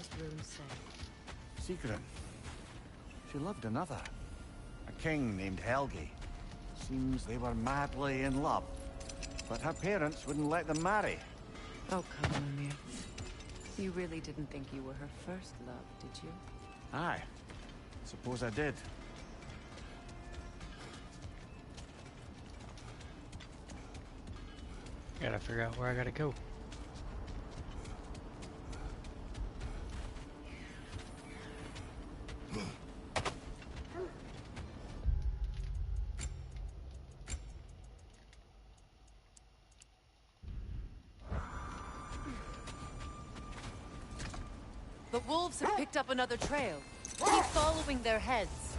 those runes say? Secret. She loved another. A king named Helgi. Seems they were madly in love. But her parents wouldn't let them marry. Oh, come on, Mir. You really didn't think you were her first love, did you? Aye. Suppose I did. Gotta figure out where I gotta go. The wolves have picked up another trail. Keep following their heads.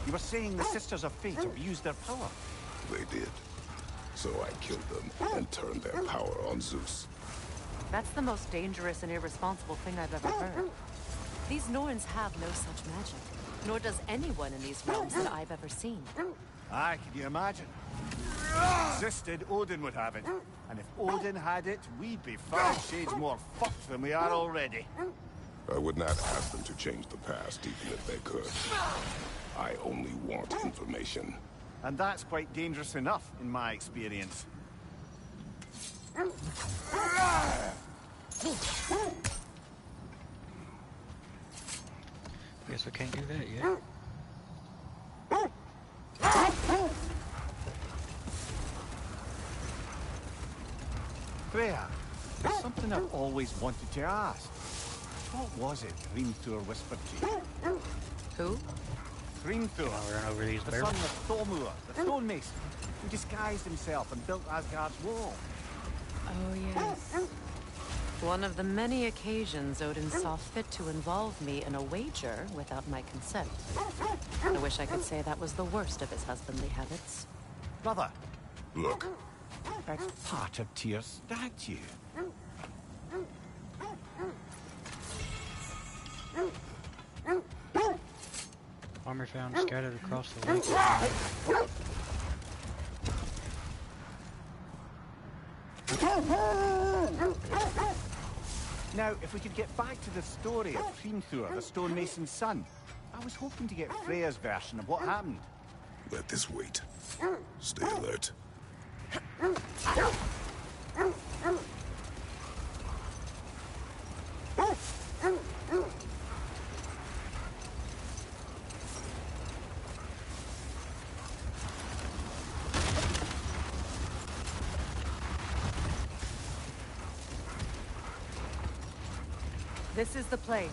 You were saying the Sisters of Fate abused their power. They did. So I killed them and turned their power on Zeus. That's the most dangerous and irresponsible thing I've ever heard. These Norns have no such magic, nor does anyone in these realms that I've ever seen. Aye, can you imagine? Insisted Odin would have it. And if Odin had it, we'd be 5 shades more fucked than we are already. I would not ask them to change the past, even if they could. I only want information. And that's quite dangerous enough, in my experience. Guess I can't do that yet. Freya, there's something I've always wanted to ask. What was it Hrimthur whispered to you? Who? Hrimthur, I'll run over these the barrels. son of Thormur, the stonemason, who disguised himself and built Asgard's wall. Oh, yes. One of the many occasions Odin saw fit to involve me in a wager without my consent. I wish I could say that was the worst of his husbandly habits. Brother, Look, that's part of Tyr's statue. Armor found scattered across the lake. Now, if we could get back to the story of Hrimthur, the stonemason's son, I was hoping to get Freya's version of what happened. let this wait. Stay alert. This is the place.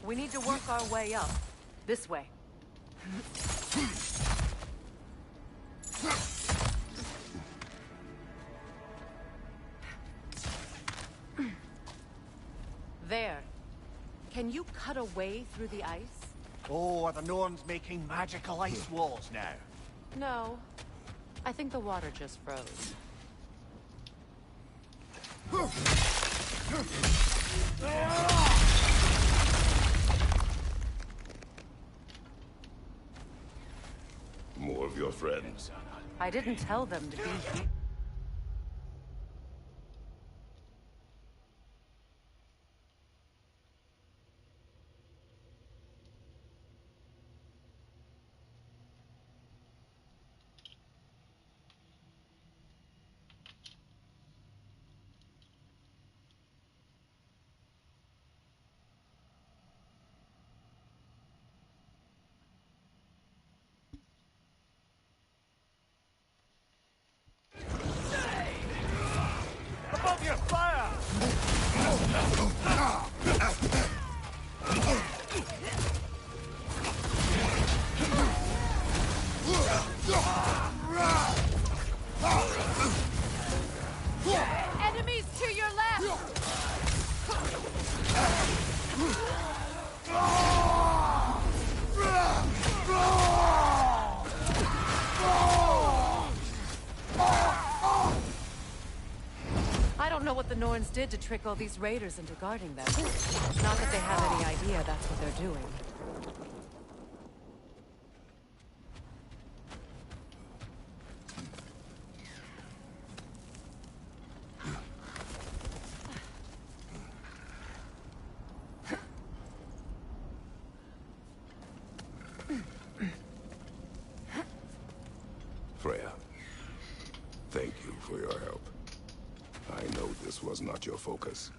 We need to work our way up. This way. There. Can you cut a way through the ice? Oh, are the Norns making magical ice walls now? No. I think the water just froze. More of your friends. I didn't tell them to be here. Above your fire! Enemies to your left! I don't know what the Norns did to trick all these raiders into guarding them. Not that they have any idea that's what they're doing. Thank you for your help. I know this was not your focus.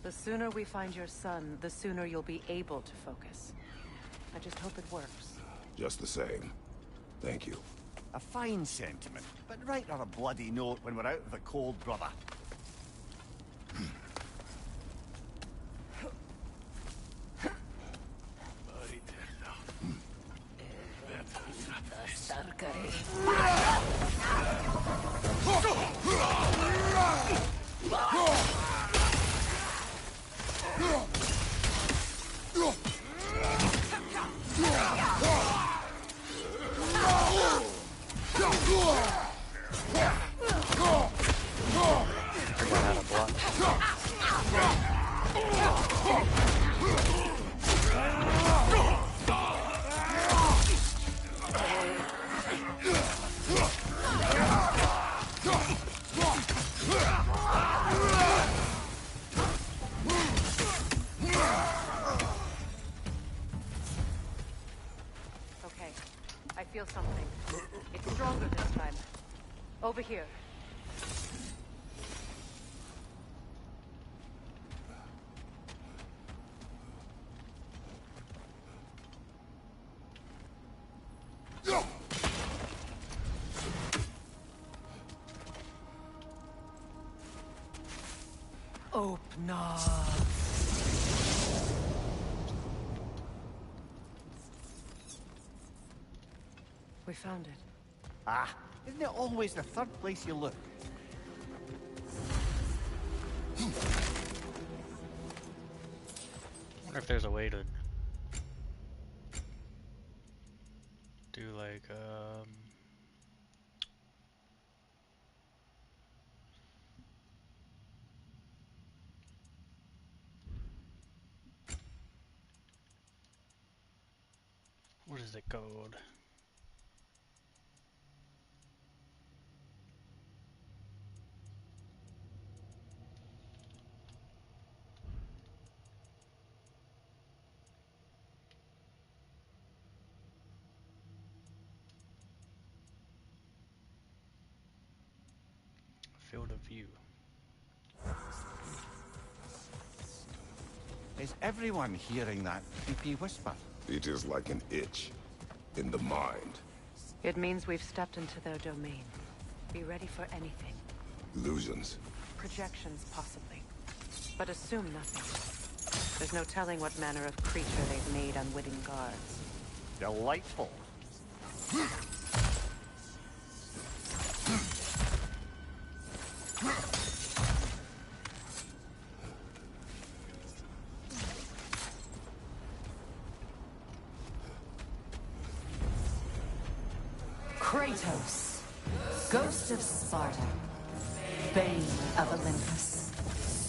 The sooner we find your son, the sooner you'll be able to focus. I just hope it works. Just the same. Thank you. A fine sentiment, but write her a bloody note when we're out of the cold, brother. Okay, I feel something. It's stronger this time. Over here. Open up. We found it. Ah, isn't it always the third place you look? I wonder if there's a way to do like what is it called? Field of view. Is everyone hearing that creepy whisper? It is like an itch in the mind. It means we've stepped into their domain. Be ready for anything. Illusions. Projections, possibly. But assume nothing. There's no telling what manner of creature they've made unwitting guards. Delightful. Kratos, Ghost of Sparta, Bane of Olympus,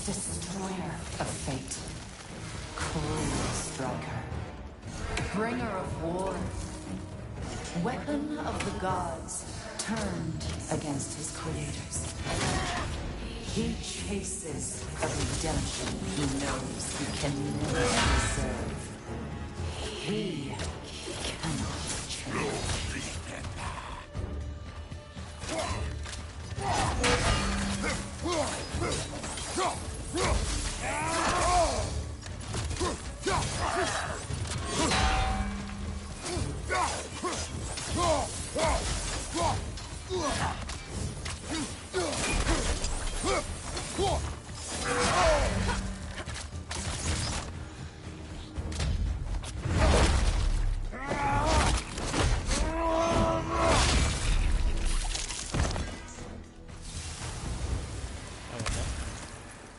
Destroyer of Fate, Cruel Striker, Bringer of War, Weapon of the Gods, turned against his creators. He chases a redemption he knows he can never deserve. He cannot change.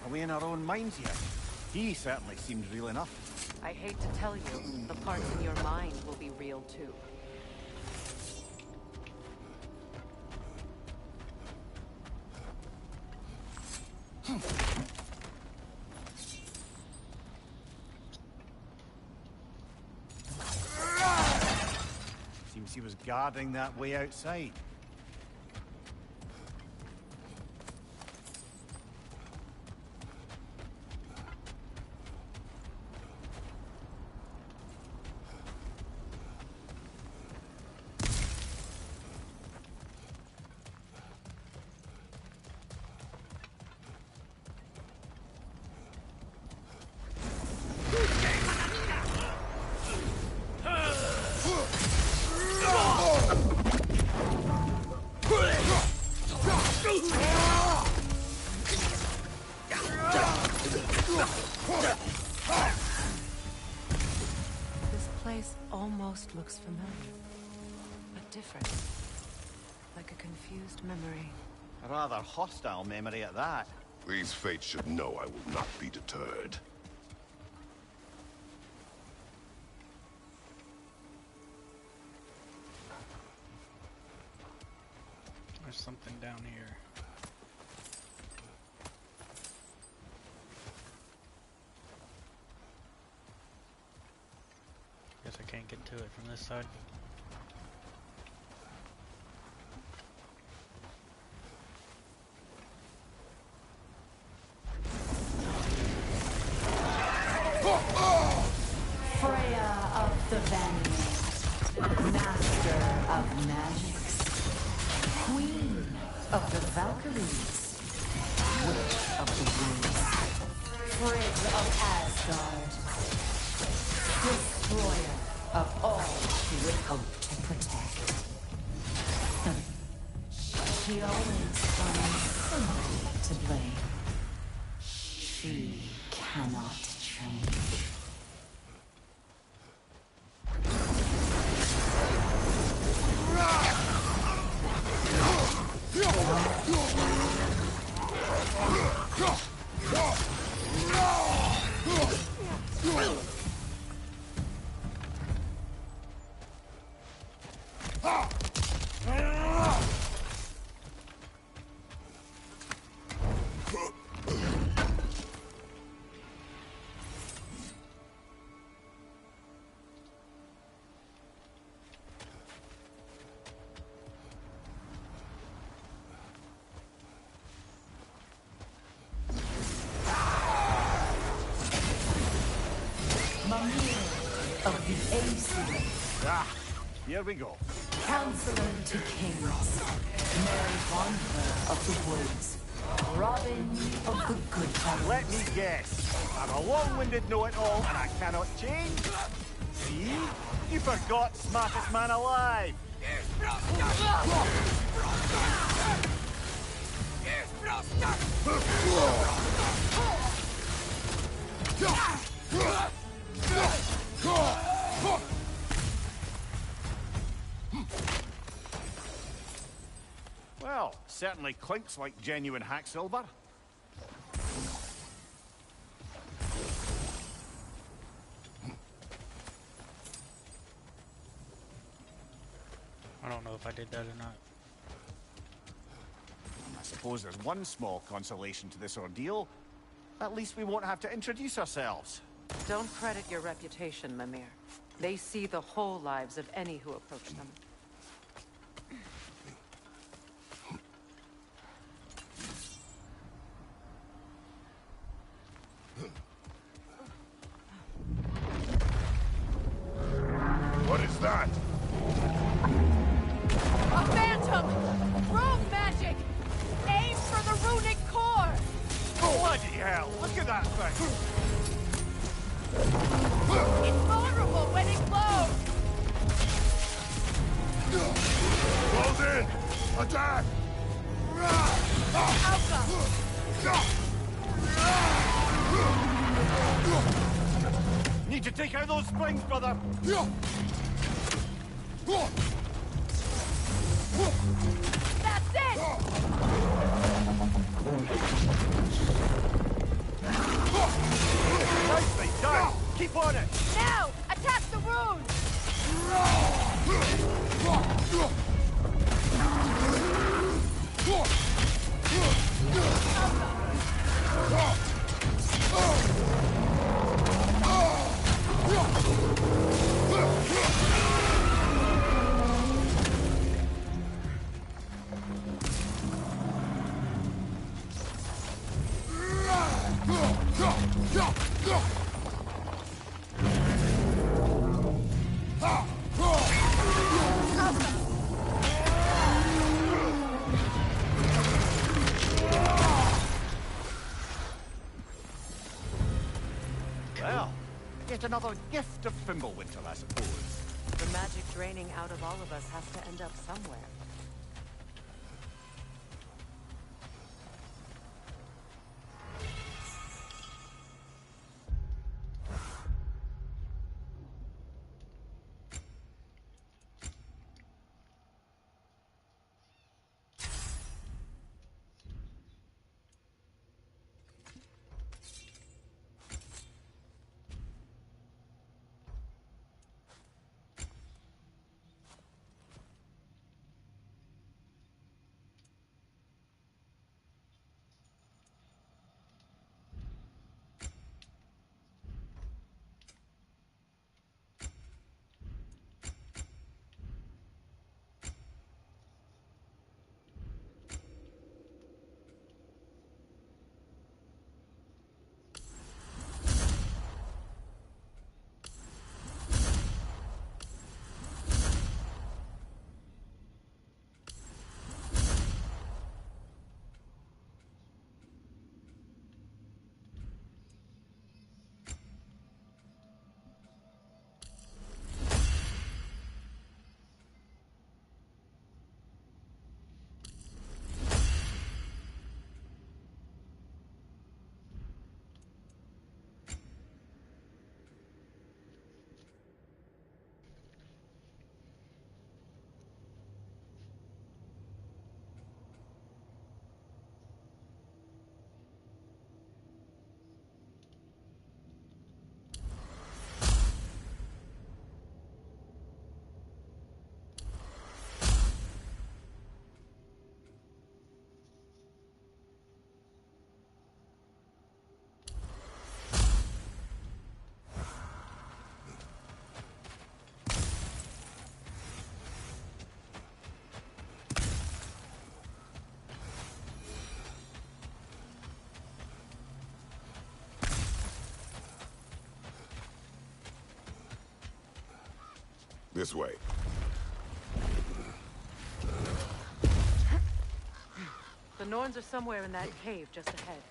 Are we in our own minds here? He certainly seemed real enough. I hate to tell you, the parts in your mind will be real too. Seems he was guarding that way outside. This place almost looks familiar, but different. Like a confused memory. A rather hostile memory at that. These fates should know I will not be deterred. There's something down here. Guess I can't get to it from this side. Freya of the Vanguard, Master of Magics, Queen of the Valkyries, Witch of the Woods, Frigg of Asgard, Destroyer of all she would hope to protect. She always finds somebody to blame. She cannot change. Here we go. Counselor to Kings, Mary Wanderer of the Woods, Robin of the Good Times. Let me guess. I'm a long-winded know-it-all and I cannot change. See? You forgot smartest man alive. Well, certainly clinks like genuine hack silver. I don't know if I did that or not. I suppose there's one small consolation to this ordeal. At least we won't have to introduce ourselves. Don't credit your reputation, Mimir. They see the whole lives of any who approach them. What is that? A phantom! Rogue magic! Aim for the runic core! Bloody hell! Look at that thing! It's vulnerable when it glows! Close in! Attack! Alpha! Need to take out those springs, brother! That's it! Nicely done! Keep on it! Now! Attack the runes! Well, yet another gift of Fimbulwinter, I suppose. The magic draining out of all of us has to end up somewhere. This way. The Norns are somewhere in that cave just ahead.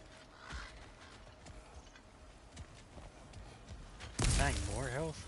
Dang, more health.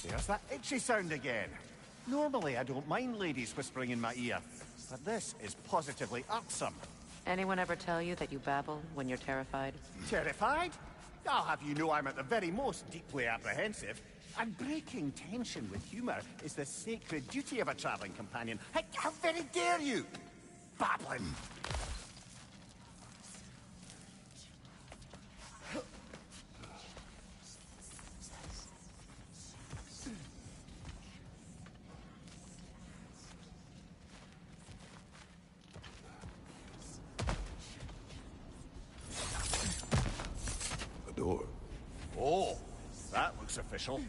There's that itchy sound again. Normally, I don't mind ladies whispering in my ear, but this is positively irksome. Anyone ever tell you that you babble when you're terrified? Terrified? I'll have you know I'm at the very most deeply apprehensive. And breaking tension with humour is the sacred duty of a travelling companion. How very dare you? Babbling! Door. Oh, that looks official.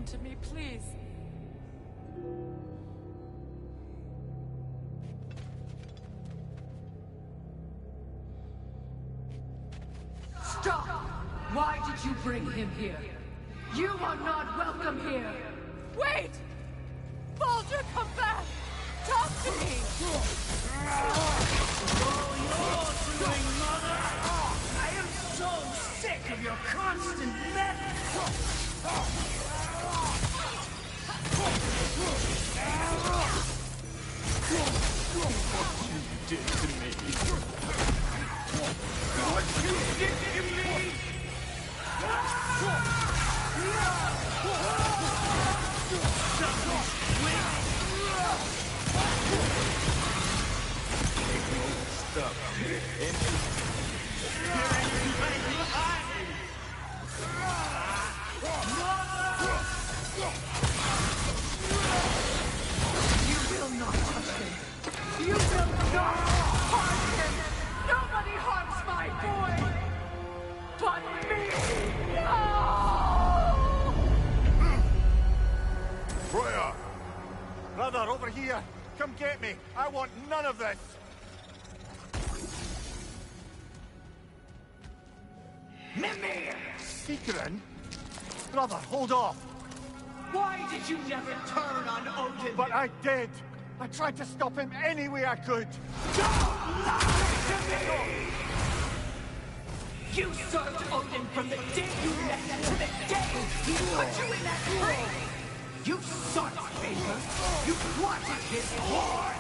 To me, please. Stop! Why did you bring him here? You are not welcome here! Wait! Baldur, come back! Talk to me! I am so sick of your constant methods! What you did to me! What you did to me! Stop. You will not touch him! You will not harm him! Nobody harms my boy! But me! No! Freya! Brother, over here! Come get me! I want none of this! Mimir! Secret? Brother, hold off! Why did you never turn on Odin? But I did! I tried to stop him any way I could! Don't lie to me! You served Odin from the day you met him to the day he put you in that ring! You sought his favor! You plotted his wars!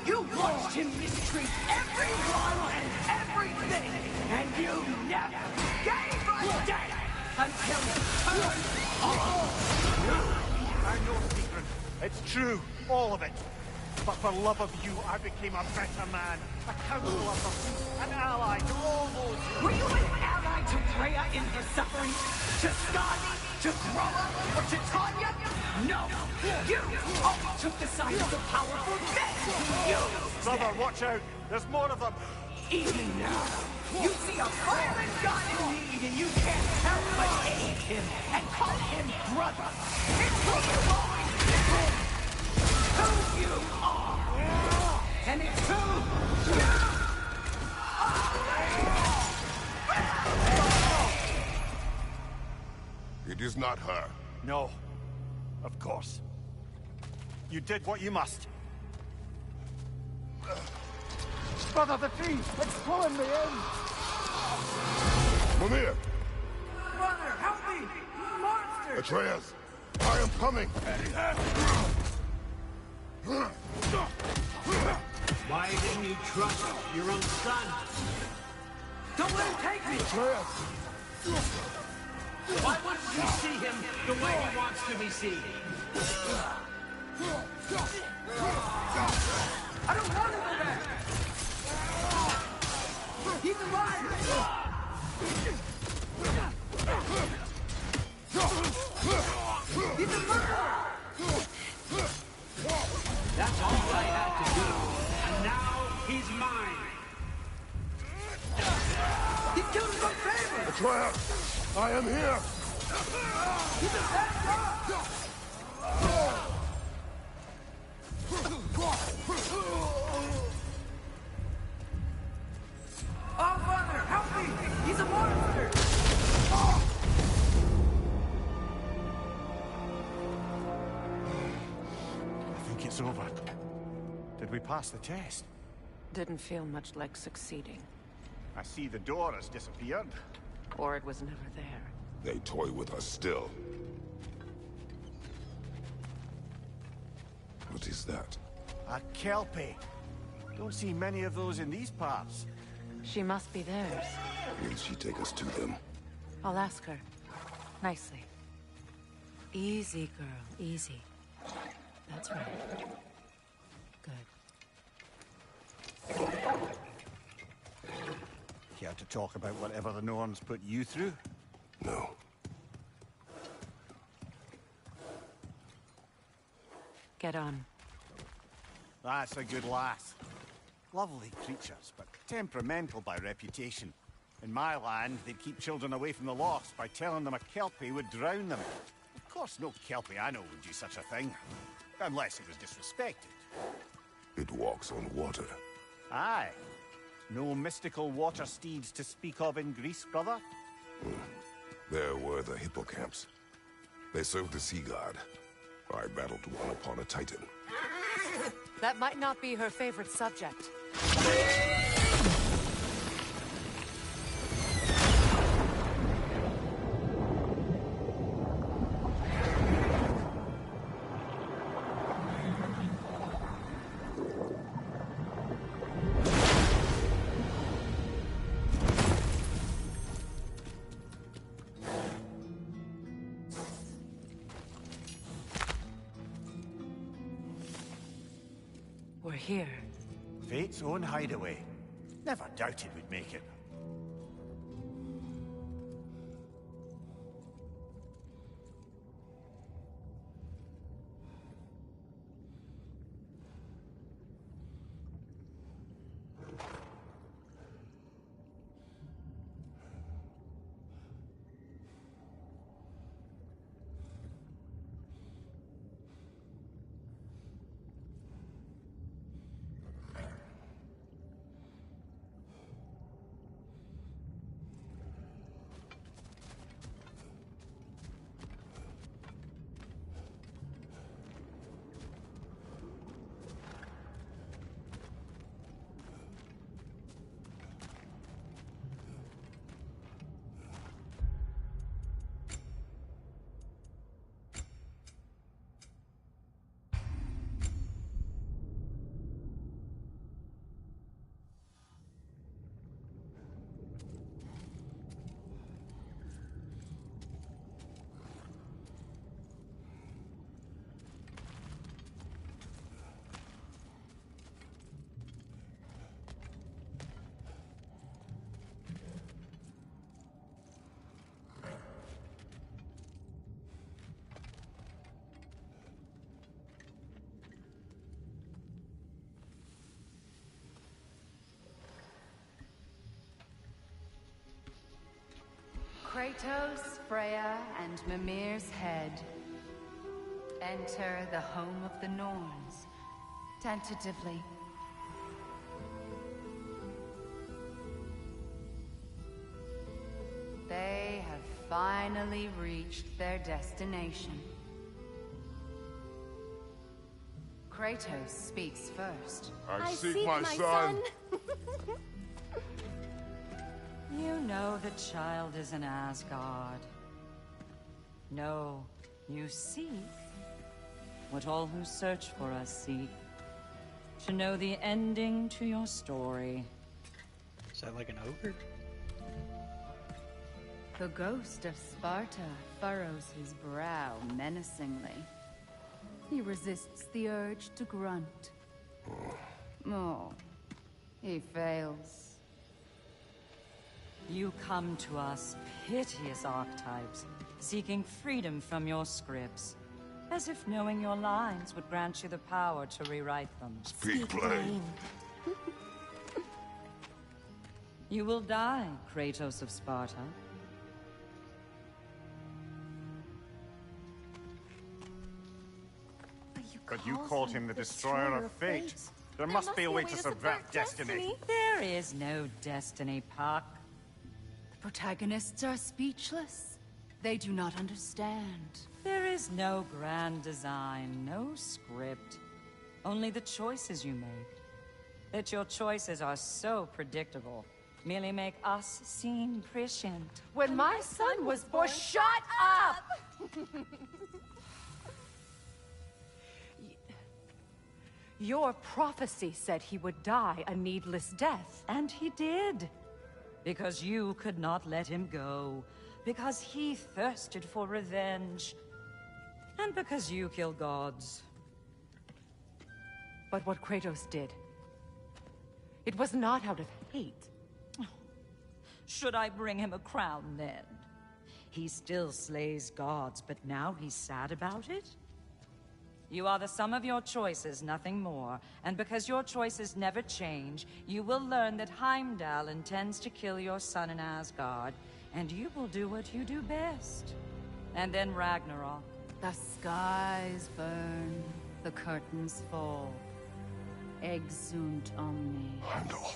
You watched him mistreat everyone and everything! And you never gave a damn until he turned on you! I know, Secret. It's true, all of it. But for love of you, I became a better man. A counselor for peace, an ally to all those who... Were you an ally to Freya in her suffering? To Skadi? To Groa? Or to Tanya? No! You always took the side of the powerful men! You! Brother, watch out! There's more of them! Even now, you see a violent god in need and you can't help but aid him and call him brother! It's who you've always been! Who you are! And it's who you It is not her. No. Of course. You did what you must. Brother, the tree! It's pulling me in! Mimir! Brother, help me! Monster! Atreus! I am coming! Why didn't you trust your own son? Don't let him take me! Atreus! Why wouldn't you see him the way he wants to be seen? I don't want to go back! He's alive! He's a murderer! That's all I had to do, and now he's mine! He killed his own family! Atreus! I am here! He's a bad dog! Oh, Father, help me! He's a monster! I think it's over. Did we pass the test? Didn't feel much like succeeding. I see the door has disappeared. Or it was never there. They toy with us still. What is that? A Kelpie. Don't see many of those in these parts. She must be theirs. Will she take us to them? I'll ask her. Nicely. Easy, girl. Easy. That's right. Good. Care to talk about whatever the Norns put you through? No. Get on. That's a good lass. Lovely creatures, but temperamental by reputation. In my land, they'd keep children away from the lost by telling them a Kelpie would drown them. Of course, no Kelpie I know would do such a thing. Unless it was disrespected. It walks on water. Aye. No mystical water steeds to speak of in Greece, brother? There were the hippocamps. They served the sea god. I battled one upon a titan. That might not be her favorite subject. We're here. Fate's own hideaway. Never doubted we'd make it. Kratos, Freya, and Mimir's head. Enter the home of the Norns, tentatively. They have finally reached their destination. Kratos speaks first. I seek my son. You know the child is in Asgard. No, you seek what all who search for us seek. To know the ending to your story. Is that like an ogre? The ghost of Sparta furrows his brow menacingly. He resists the urge to grunt. Oh, he fails. You come to us, piteous archetypes, seeking freedom from your scripts. As if knowing your lines would grant you the power to rewrite them. Speak plain. You will die, Kratos of Sparta. But you called him the Destroyer of Fate. There must be a way to subvert destiny. There is no destiny, Puck. The protagonists are speechless. They do not understand. There is no grand design, no script. Only the choices you make. That your choices are so predictable merely make us seem prescient. When my son was born, shut up! Your prophecy said he would die a needless death. And he did. Because you could not let him go. Because he thirsted for revenge. And because you kill gods. But what Kratos did, it was not out of hate. Should I bring him a crown then? He still slays gods, but now he's sad about it? You are the sum of your choices, nothing more. And because your choices never change, you will learn that Heimdall intends to kill your son in Asgard, and you will do what you do best. And then Ragnarok. The skies burn, the curtains fall. Exunt omnes. Heimdall.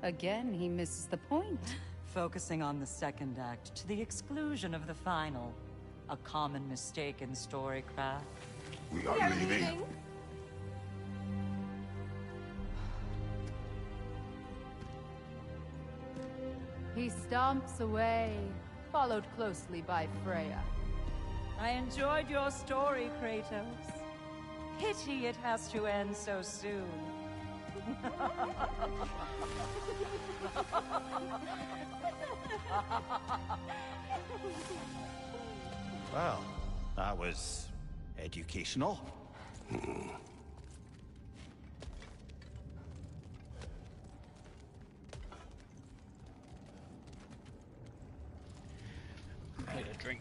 Again, he misses the point. Focusing on the second act to the exclusion of the final. A common mistake in storycraft. We are leaving. He stomps away, followed closely by Freya. I enjoyed your story, Kratos. Pity it has to end so soon. Well, that was educational. Need a drink.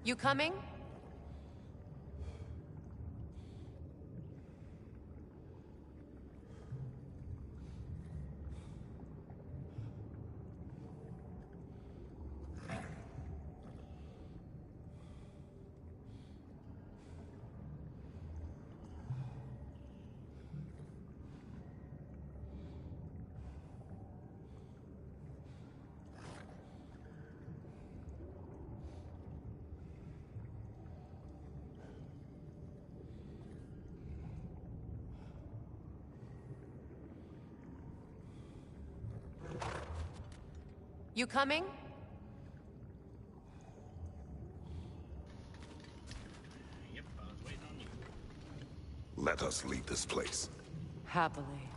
You coming? You coming? Yep, I was waiting on you. Let us leave this place. Happily.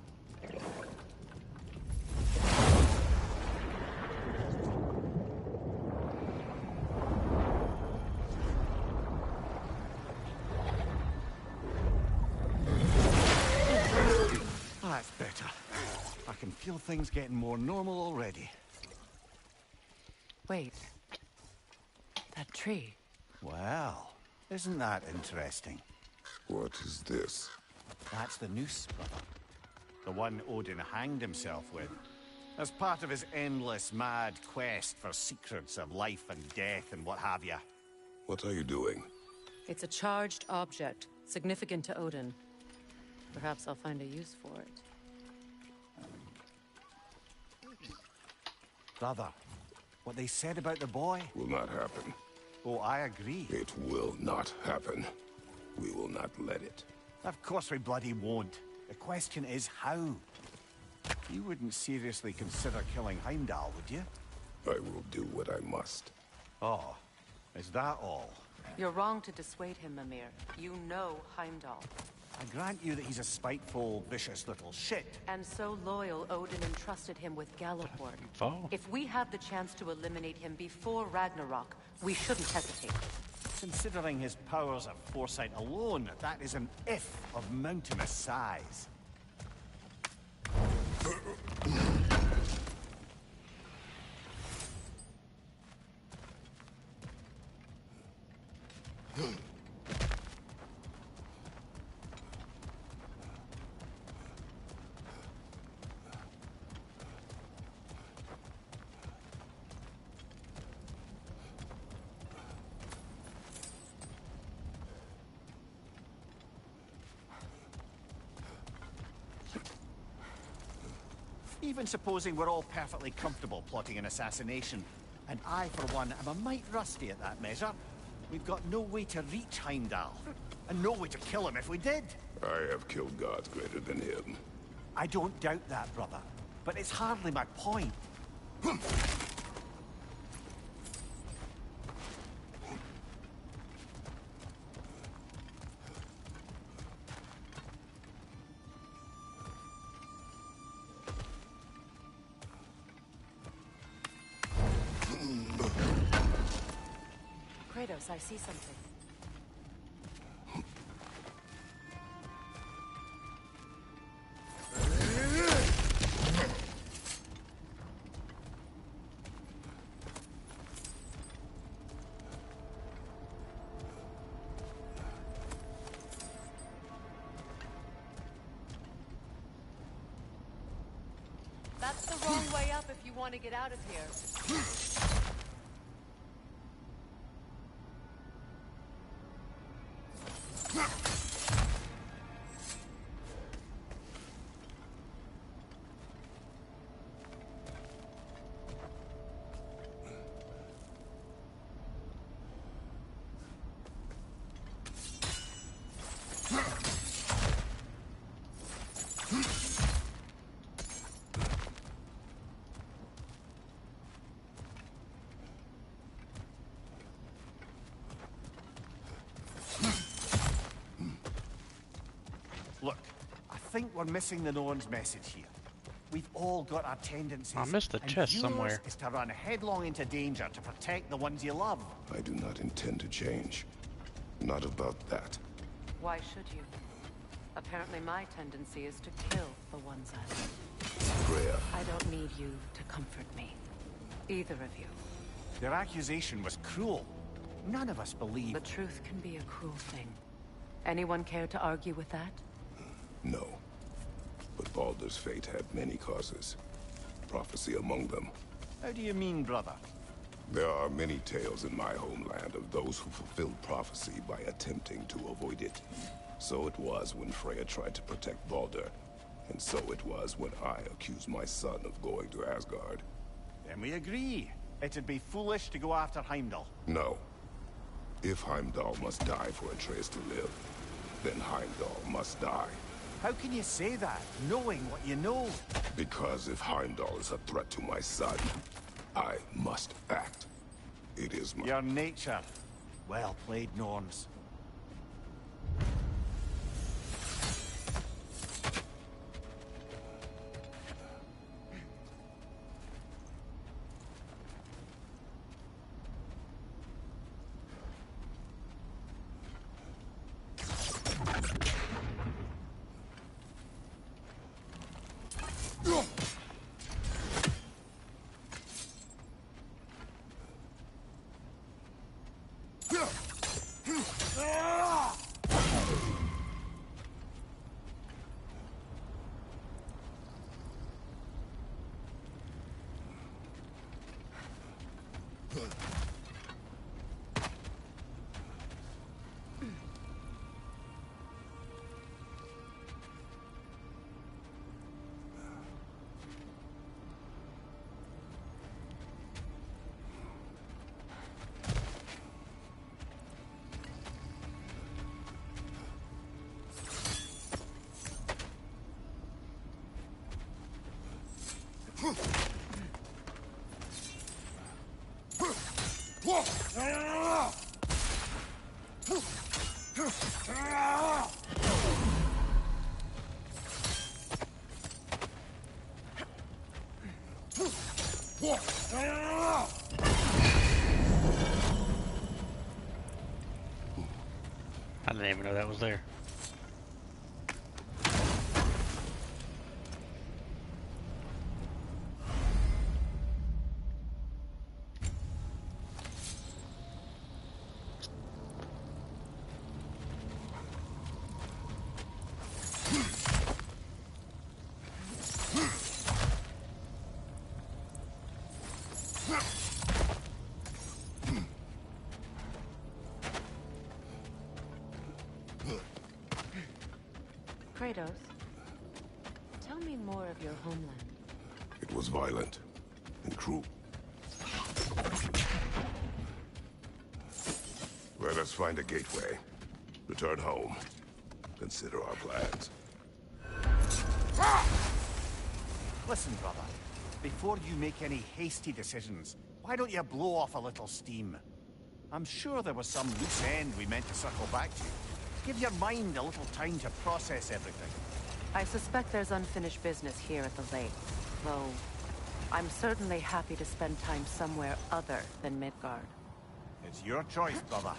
feel things getting more normal already. Wait. That tree. Well, isn't that interesting? What is this? That's the noose, brother. The one Odin hanged himself with. As part of his endless, mad quest for secrets of life and death and what have you. What are you doing? It's a charged object, significant to Odin. Perhaps I'll find a use for it. Brother, what they said about the boy? Will not happen. Oh, I agree. It will not happen. We will not let it. Of course we bloody won't. The question is how? You wouldn't seriously consider killing Heimdall, would you? I will do what I must. Oh, is that all? You're wrong to dissuade him, Mimir. You know Heimdall. I grant you that he's a spiteful, vicious little shit. And so loyal, Odin entrusted him with Galliford. Fall. If we have the chance to eliminate him before Ragnarok, we shouldn't hesitate. Considering his powers of foresight alone, that is an if of mountainous size. Even supposing we're all perfectly comfortable plotting an assassination, and I, for one, am a mite rusty at that measure, we've got no way to reach Heimdall, and no way to kill him if we did. I have killed gods greater than him. I don't doubt that, brother, but it's hardly my point. Kratos, I see something. That's the wrong way up if you want to get out of here. Look, I think we're missing the Norn's message here. We've all got our tendencies. I missed the and chest yours somewhere. is to run headlong into danger to protect the ones you love. I do not intend to change. Not about that. Why should you? Apparently my tendency is to kill the ones I love. Freya, I don't need you to comfort me. Either of you. Their accusation was cruel. None of us believe. The truth can be a cruel thing. Anyone care to argue with that? no. But Baldur's fate had many causes. Prophecy among them. How do you mean, brother? There are many tales in my homeland of those who fulfilled prophecy by attempting to avoid it. So it was when Freya tried to protect Baldur. And so it was when I accused my son of going to Asgard. Then we agree. It'd be foolish to go after Heimdall. No. If Heimdall must die for Atreus to live, then Heimdall must die. How can you say that, knowing what you know? Because if Heimdall is a threat to my son, I must act. It is my... Your nature. Well played, Norns. I didn't even know that was there. Kratos, tell me more of your homeland. It was violent and cruel. Let us find a gateway. Return home. Consider our plans. Listen, brother. Before you make any hasty decisions, why don't you blow off a little steam? I'm sure there was some loose end we meant to circle back to. Give your mind a little time to process everything. I suspect there's unfinished business here at the lake, though I'm certainly happy to spend time somewhere other than Midgard. It's your choice, brother.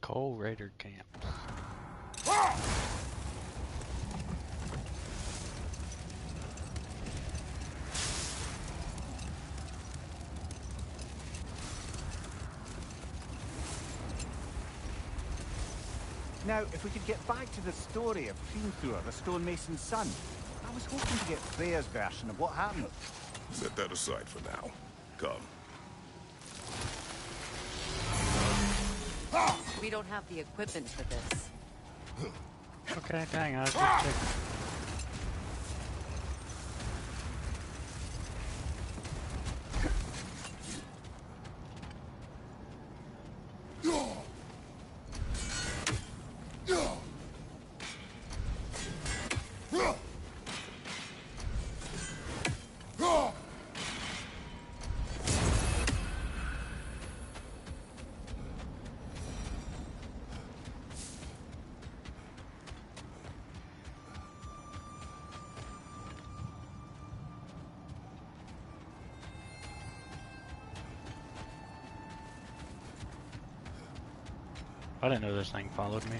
Coal Raider camp. Now, if we could get back to the story of Hrimthur, the stonemason's son. I was hoping to get Freya's version of what happened. Set that aside for now. Come. We don't have the equipment for this. Okay, dang, I was just checking. I didn't know this thing followed me.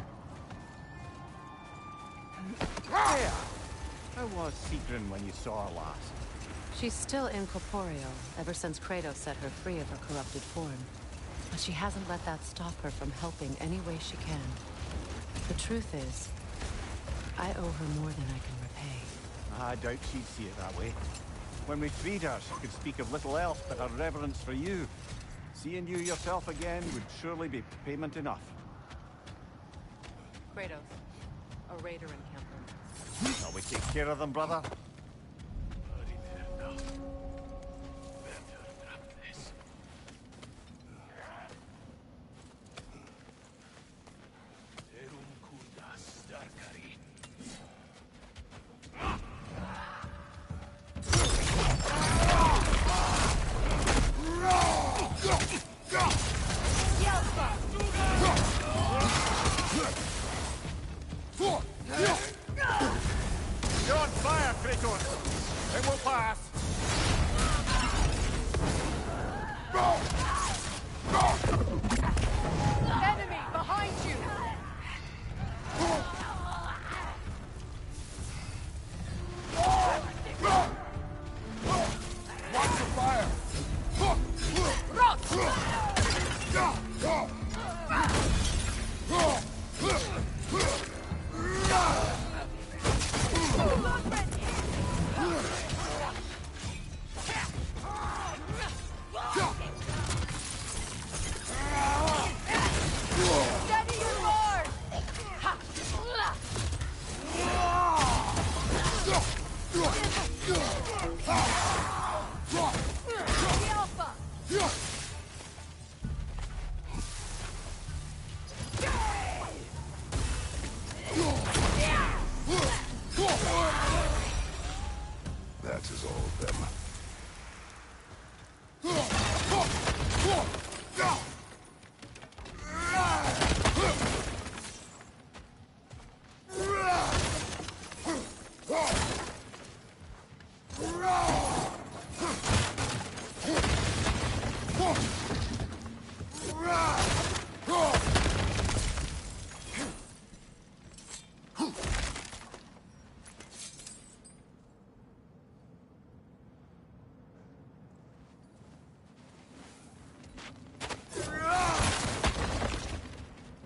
Freya! How was Sigrun when you saw her last? She's still incorporeal, ever since Kratos set her free of her corrupted form. But she hasn't let that stop her from helping any way she can. The truth is, I owe her more than I can repay. I doubt she'd see it that way. When we freed her, she could speak of little else but her reverence for you. Seeing you yourself again would surely be payment enough. Kratos, a raider encampment. Shall we take care of them, brother? You're on fire, Kratos! It will pass! Enemy behind you! That is all of them.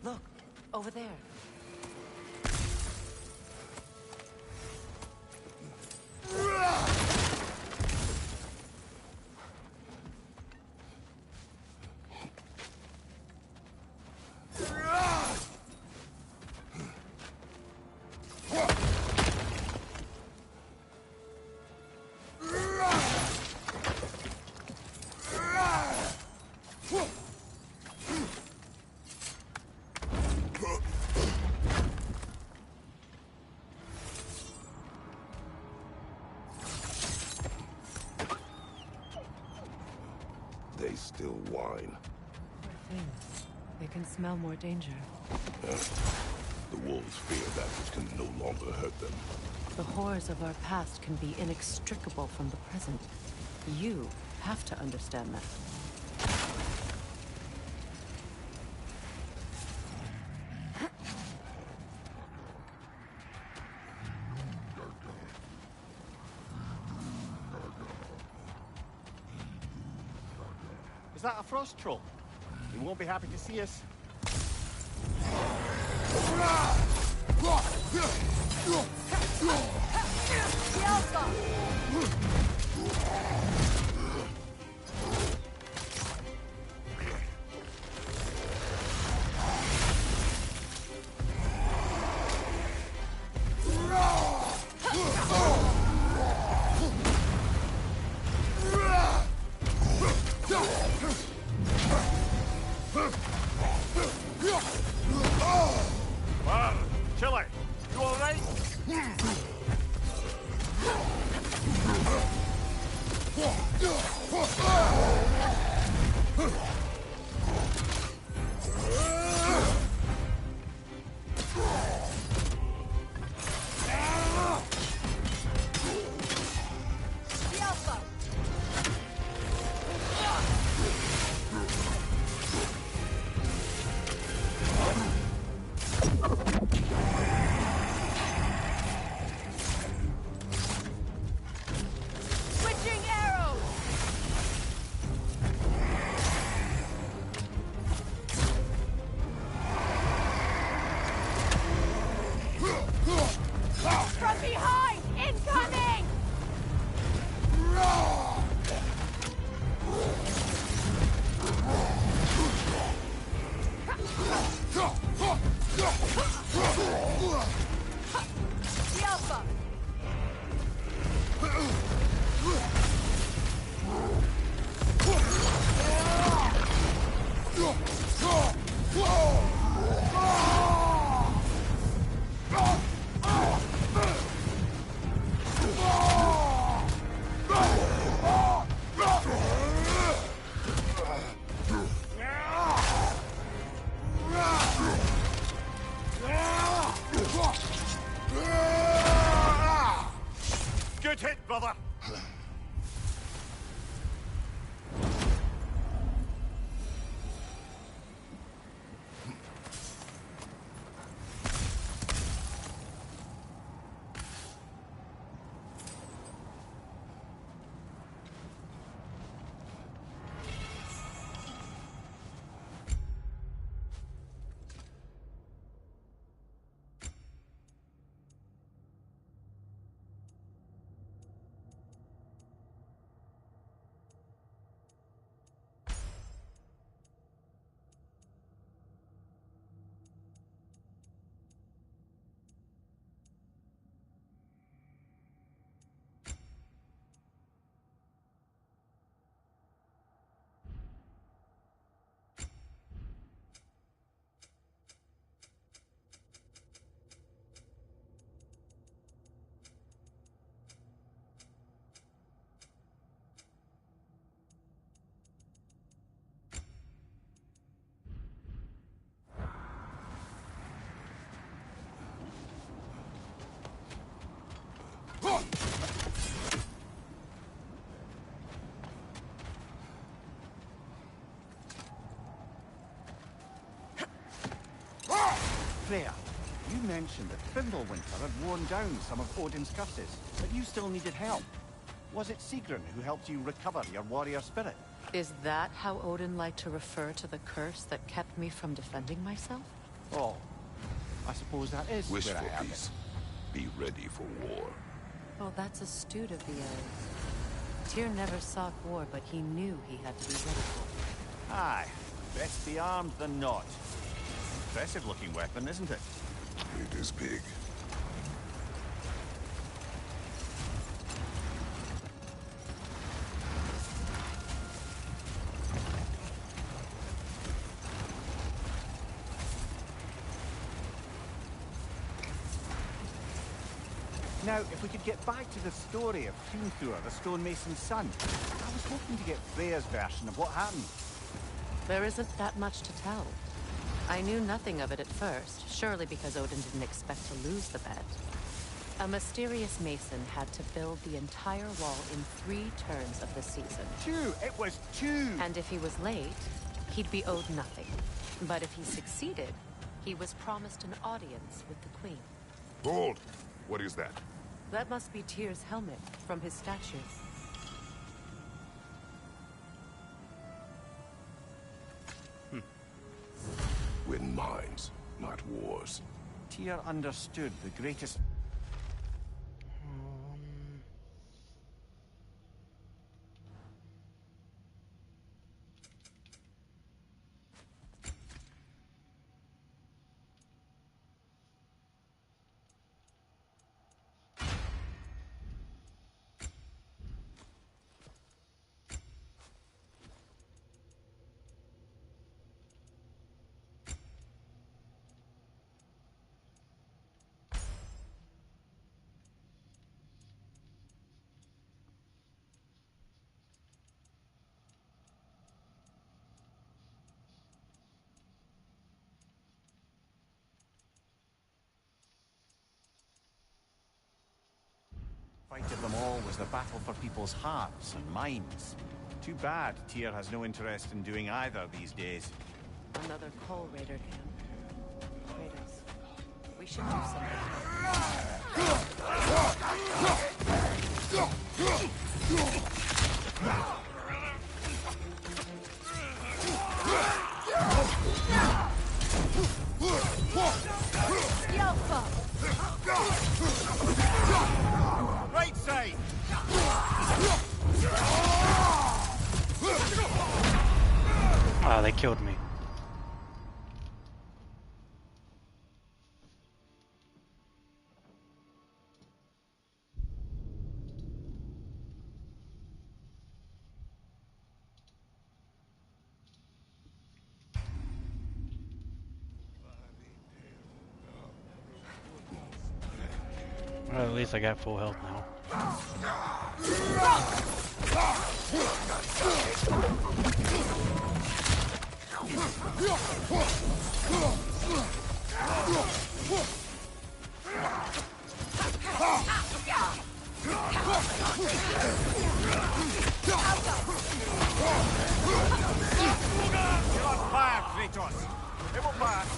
Look, over there. They still whine. Poor things. They can smell more danger. The wolves fear that which can no longer hurt them. The horrors of our past can be inextricable from the present. You have to understand that. Is that a frost troll? He won't be happy to see us. Wow, Chile, you all right? Freya, you mentioned that Fimbulwinter had worn down some of Odin's curses, but you still needed help. Was it Sigrun who helped you recover your warrior spirit? Is that how Odin liked to refer to the curse that kept me from defending myself? Oh, I suppose that is Wish where I for have peace. Be ready for war. Well, that's astute of the elves. Tyr never sought war, but he knew he had to be ready for it. Aye, best be armed than not. Impressive looking weapon, isn't it? It is big. Now, if we could get back to the story of Hrimthur, the stonemason's son, I was hoping to get Freya's version of what happened. There isn't that much to tell. I knew nothing of it at first, surely because Odin didn't expect to lose the bet. A mysterious mason had to build the entire wall in 3 turns of the season. 2! It was 2! And if he was late, he'd be owed nothing. But if he succeeded, he was promised an audience with the queen. Hold! What is that? That must be Tyr's helmet from his statue. Win minds, not wars. Tyr understood the greatest... Fight of them all was the battle for people's hearts and minds. Too bad Tyr has no interest in doing either these days. Another Coal Raider camp. Raiders. We should do something. Right side! Ah, they killed me. Well, at least I got full health now. You're on fire, Kratos! It will pass!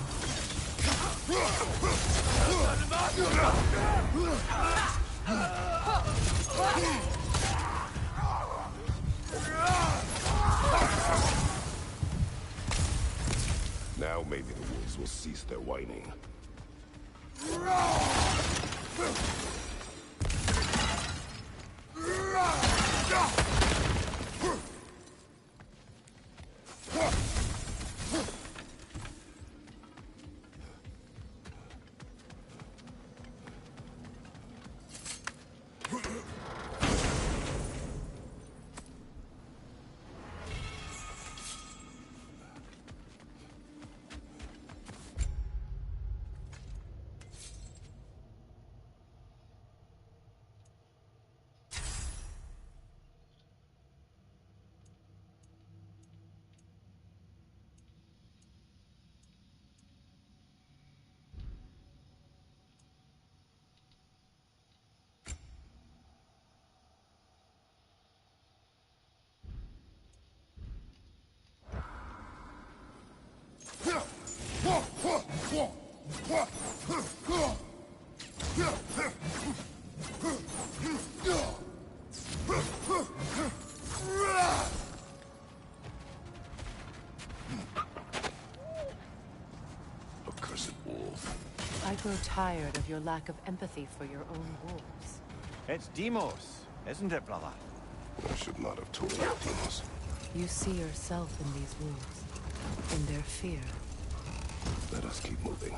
Now maybe the wolves will cease their whining. Accursed wolf. I grow tired of your lack of empathy for your own wolves. It's Demos, isn't it, brother? I should not have told you, Demos. You see yourself in these wolves, in their fear. Let us keep moving.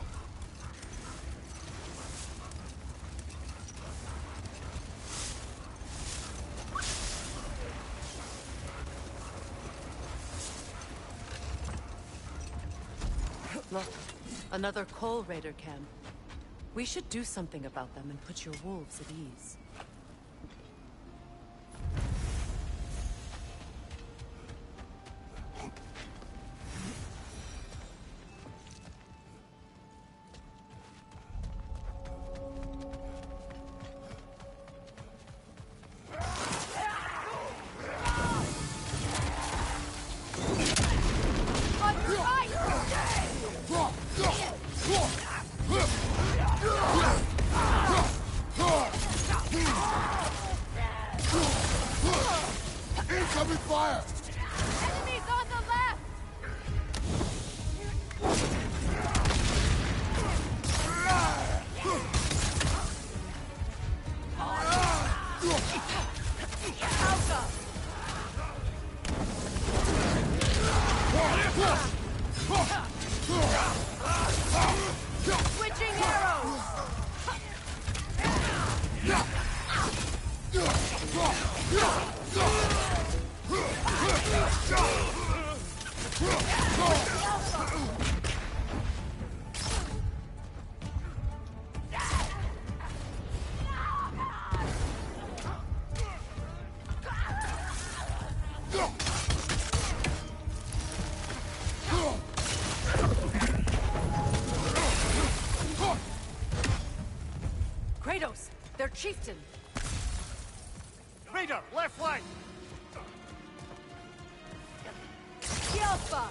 Look, another Coal Raider camp. We should do something about them and put your wolves at ease. Incoming fire! Enemies on the left! Switching arrows! Kratos, their chieftain. Raider, left flank! Alpha!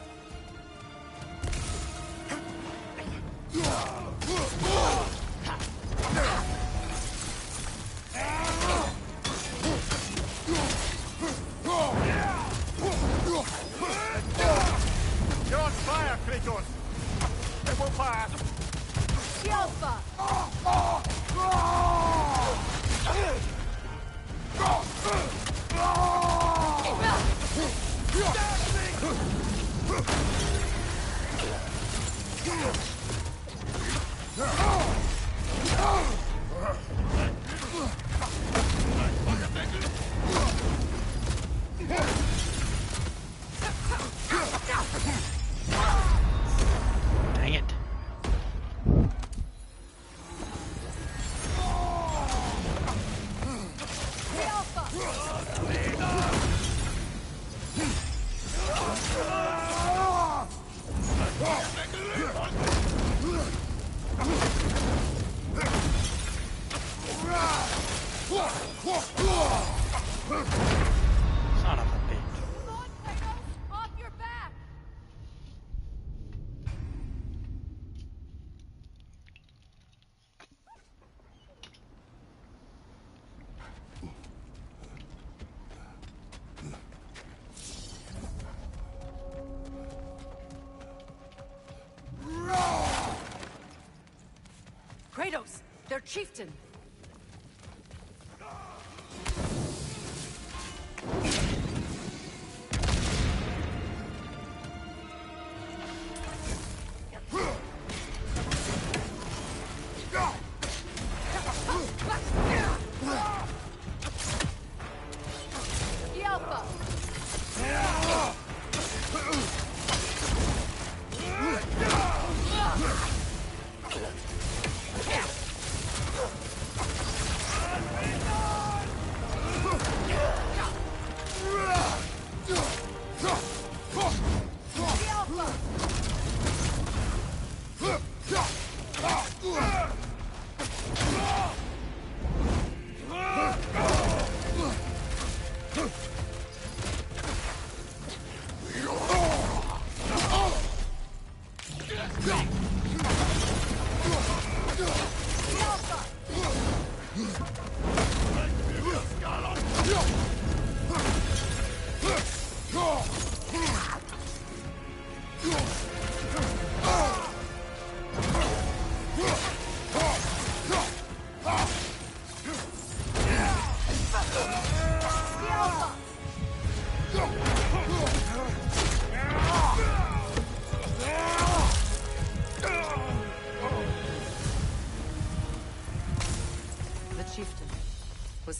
You're on fire, Kratos! It won't pass! Alpha! Dang it. Son of a bitch. Come on, Kratos! Off your back! Kratos, their chieftain. Alpha!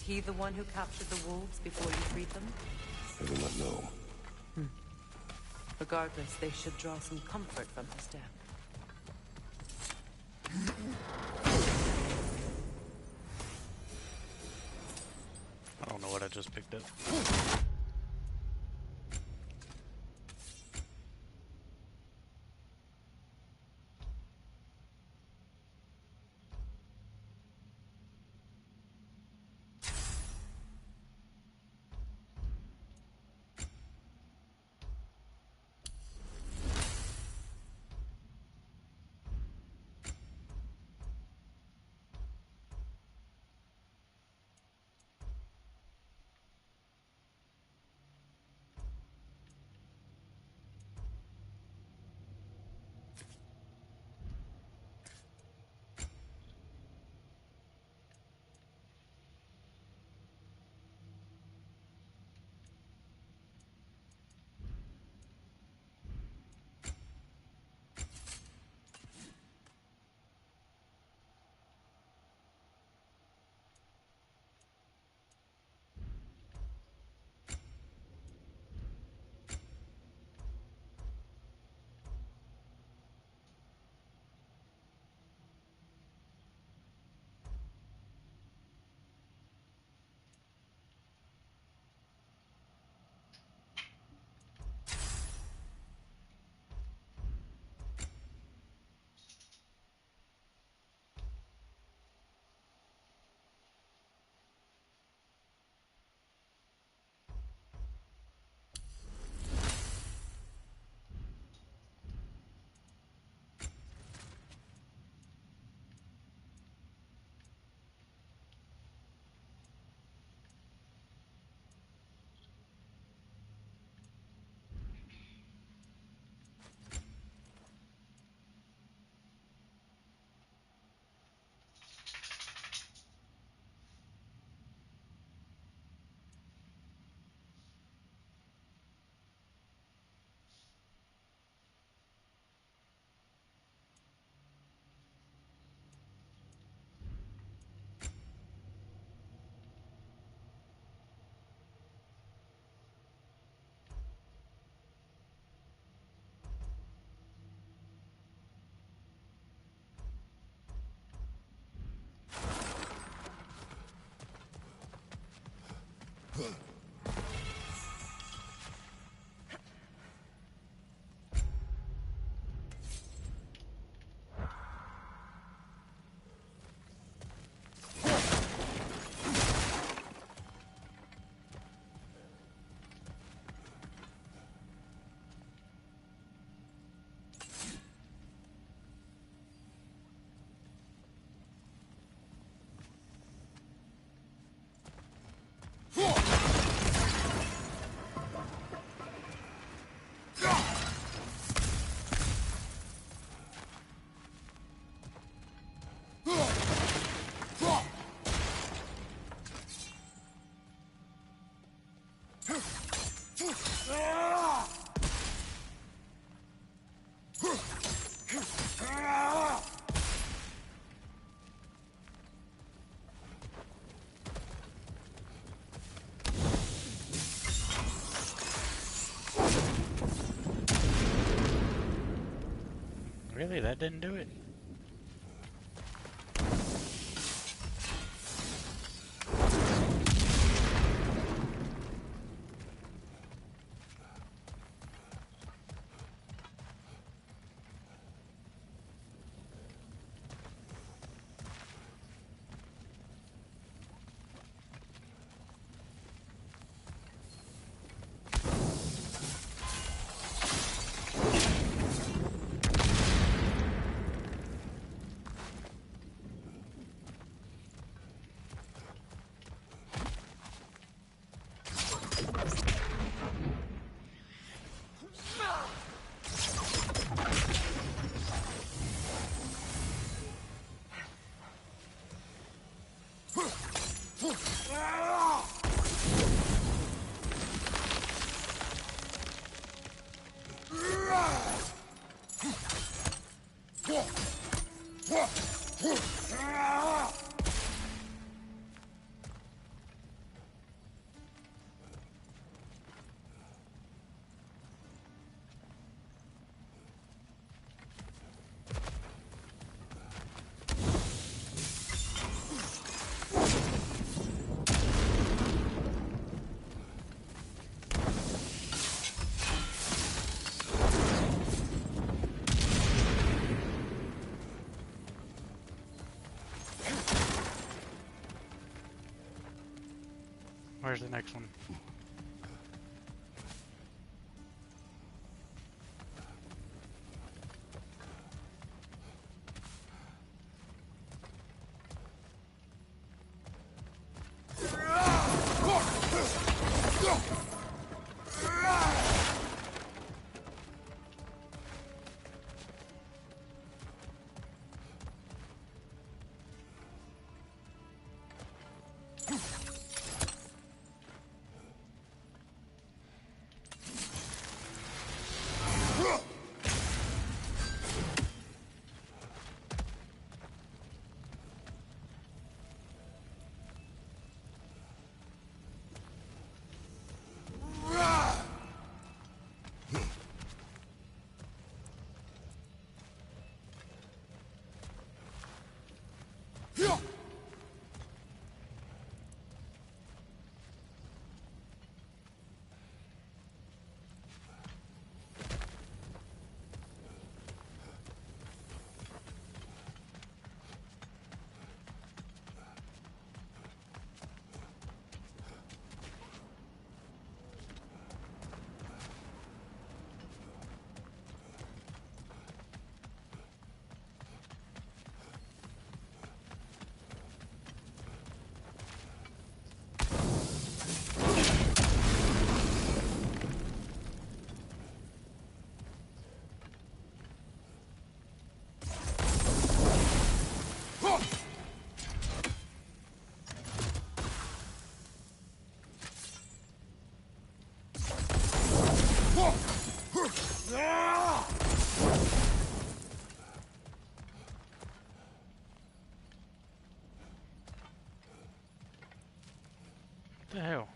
he the one who captured the wolves before you freed them? I do not know. Regardless, they should draw some comfort from his death. I don't know what I just picked up. Really? That didn't do it? Where's the next one? What the hell?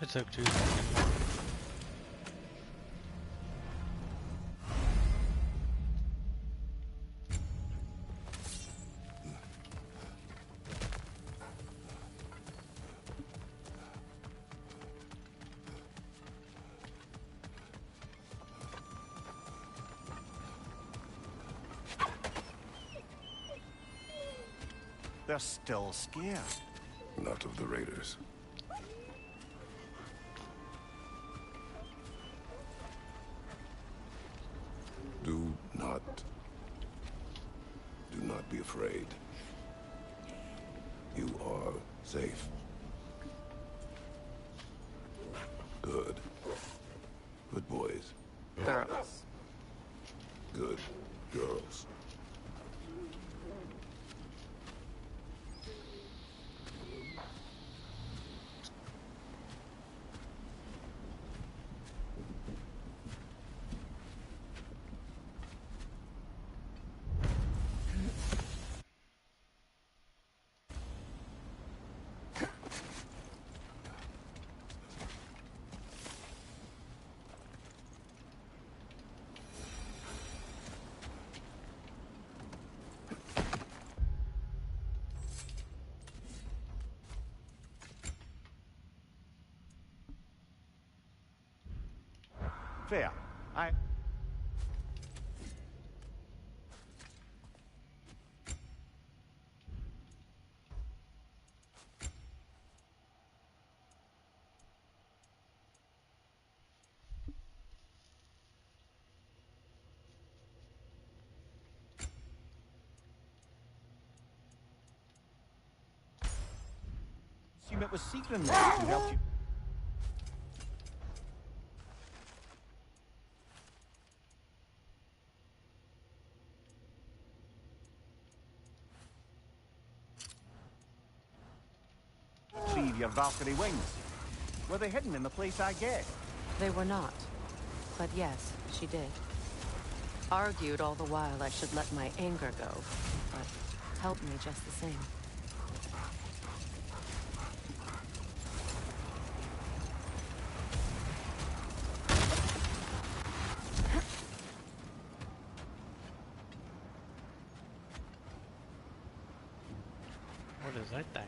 It took 2 seconds. They're still scared. Not of the raiders. Do not be afraid. You are safe. Good. Good boys. Girls. Good girls. Fair. Assume it was secret who helped you. Retrieve your Valkyrie wings. Were they hidden in the place I guessed? They were not. But yes, she did. Argued all the while I should let my anger go, but helped me just the same. What is that thing?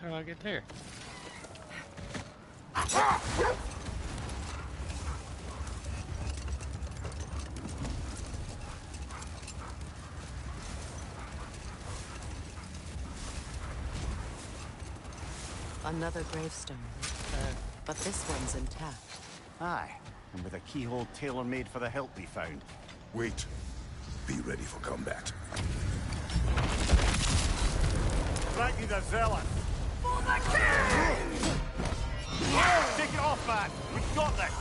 How do I get there? Another gravestone, but this one's intact. Aye, and with a keyhole tailor-made for the help we found. Wait. Be ready for combat. Thank you, the zealot. For the king! Take it off, man. We've got this.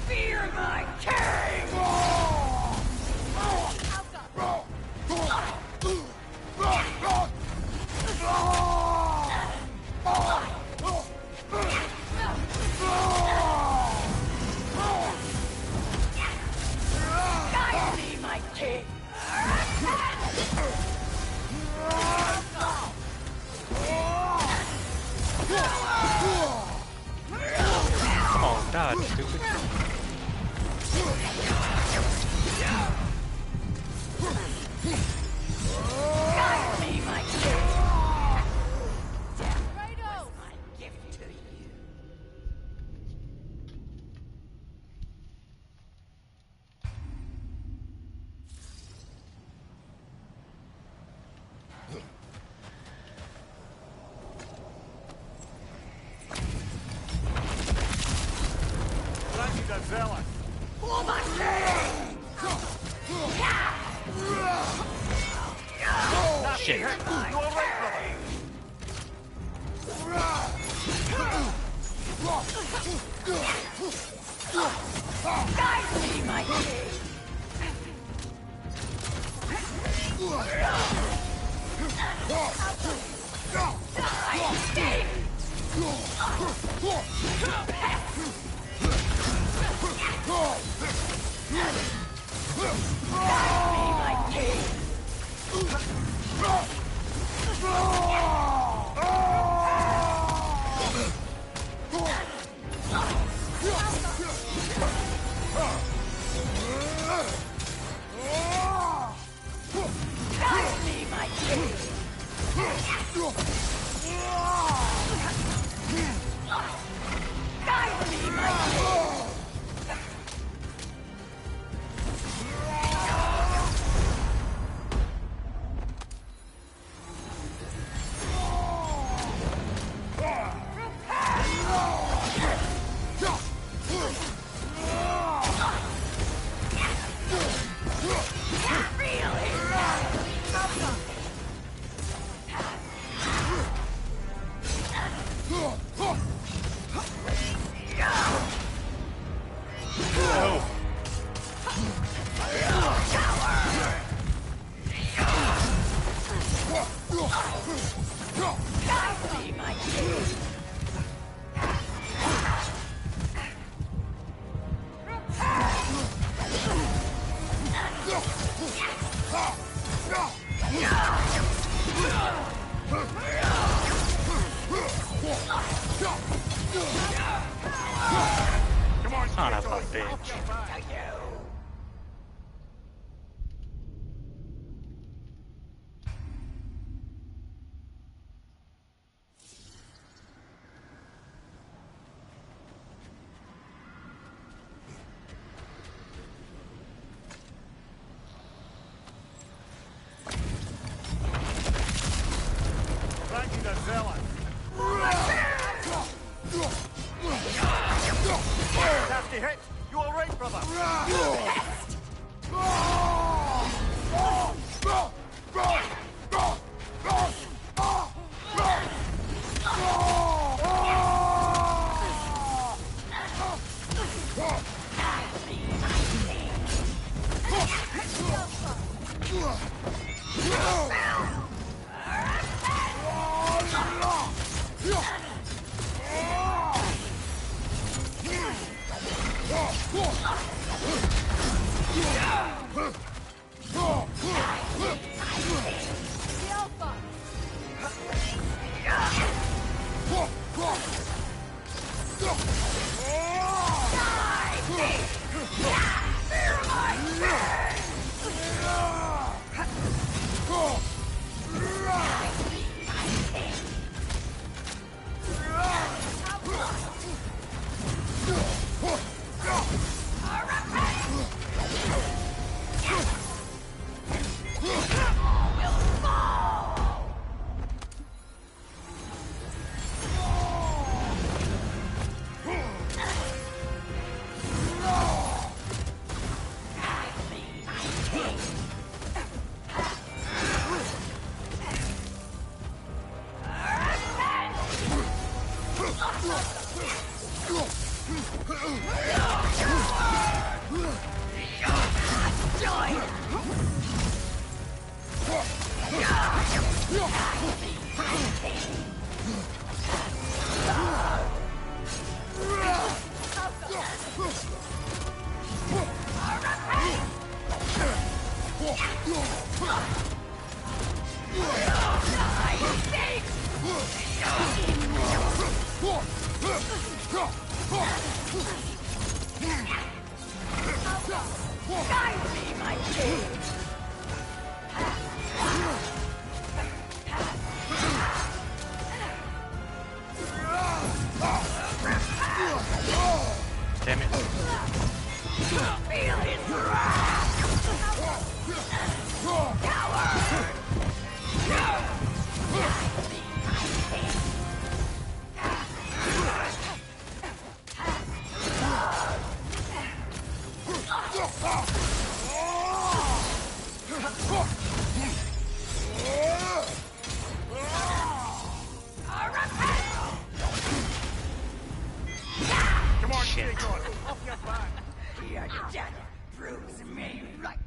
Fear my king! Guide me, my king! Come on, dodge, stupid. Guide me, my king! Righto! My gift to you. Thank you, the zealot. For the king! Shit. You all right, brother? Guide me, my king! Son of a bitch. Frankie the Zealot. Nasty hit. You all right, brother? Damn it. Come on, Shit. get going. Off your back. You're dead. Proves me right.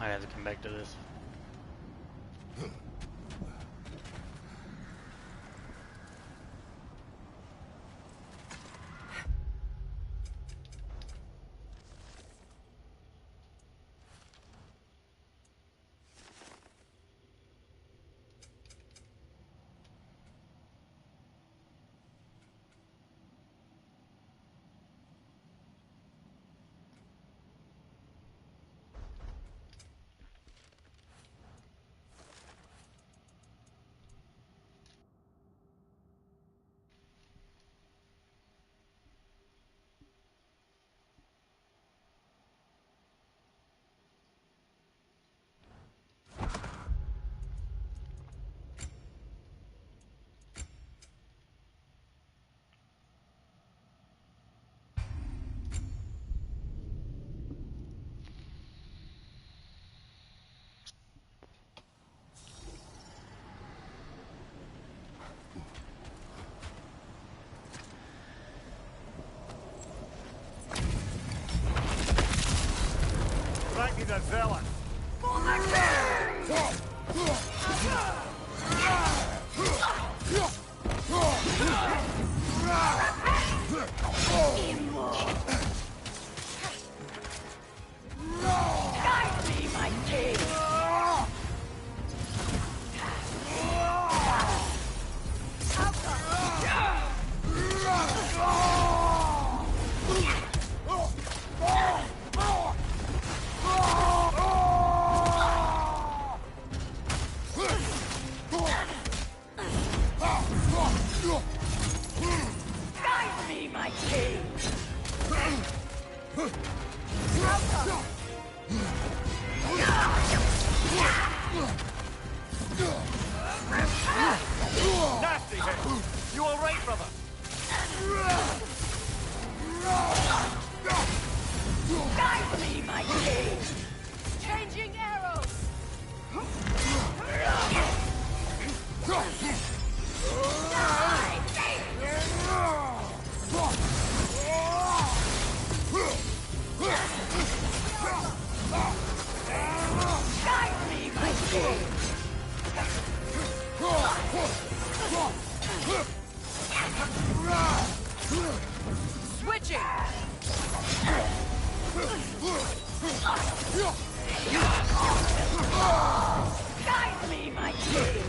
I have to come back to this. the zealot. Guide me, my king! Guide me, my king! Nasty hit. You all right, brother? Guide me, my king! Changing arrows! Guide me, my king! Switching! Guide me, my king!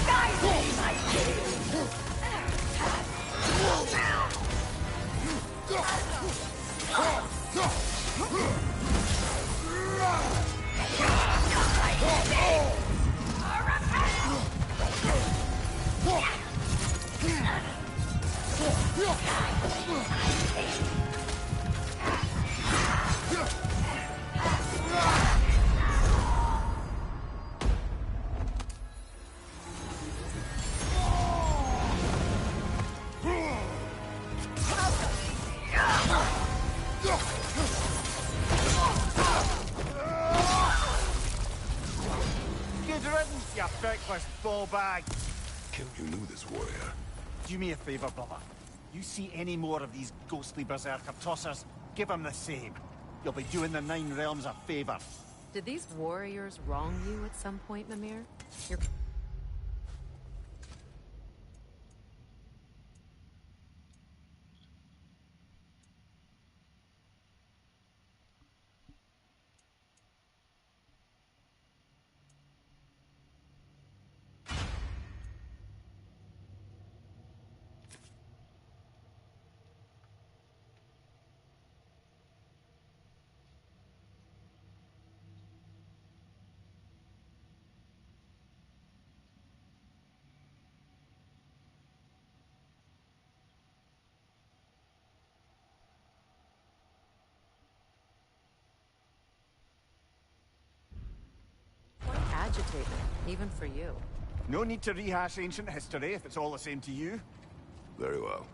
Guide me, my king! Good riddance, you feckless ball bag. Kim, you knew this warrior. Do me a favor, brother. You see any more of these ghostly berserker tossers, give them the same. You'll be doing the Nine Realms a favor. Did these warriors wrong you at some point, Mimir? You're... Quite agitating, even for you. No need to rehash ancient history if it's all the same to you. Very well.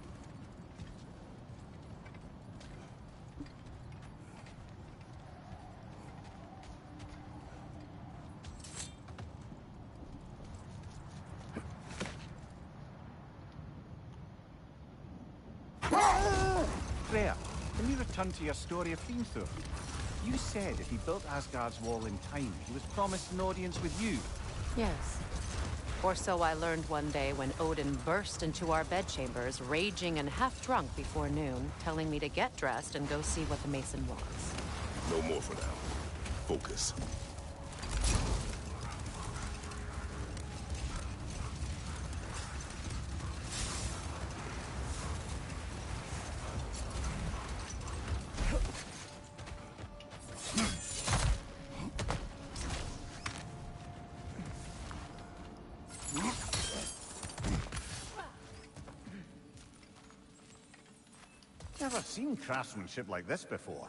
Freya, can you return to your story of Fiendthor? You said if he built Asgard's wall in time, he was promised an audience with you. Yes. Or so I learned one day when Odin burst into our bedchambers, raging and half-drunk before noon, telling me to get dressed and go see what the Mason was. No more for now. Focus. Never seen craftsmanship like this before.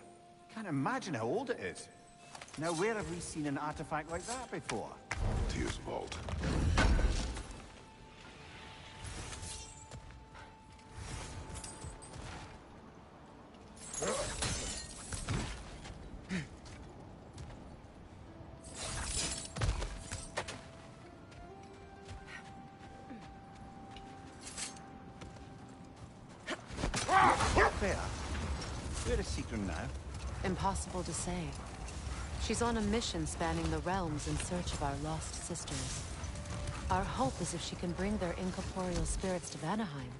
Can't imagine how old it is. Now, where have we seen an artifact like that before? Tyr's vault. Fair. Where is Seeker now? Impossible to say. She's on a mission spanning the realms in search of our lost sisters. Our hope is if she can bring their incorporeal spirits to Vanaheim,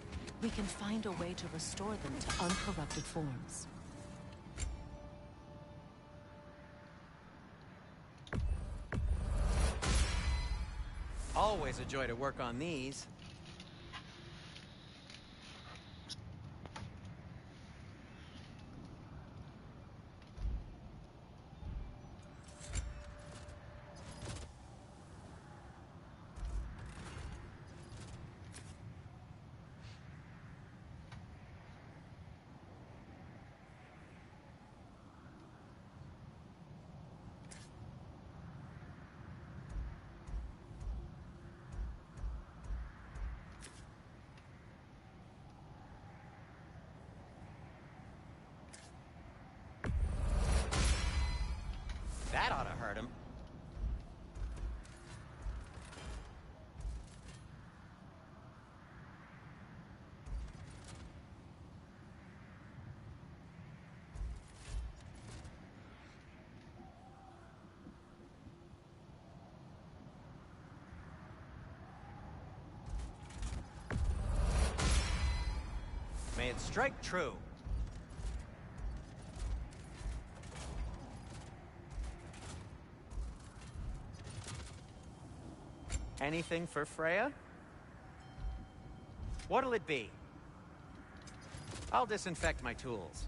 we can find a way to restore them to uncorrupted forms. Always a joy to work on these. That ought to hurt him. May it strike true. Anything for Freya? What'll it be? I'll disinfect my tools.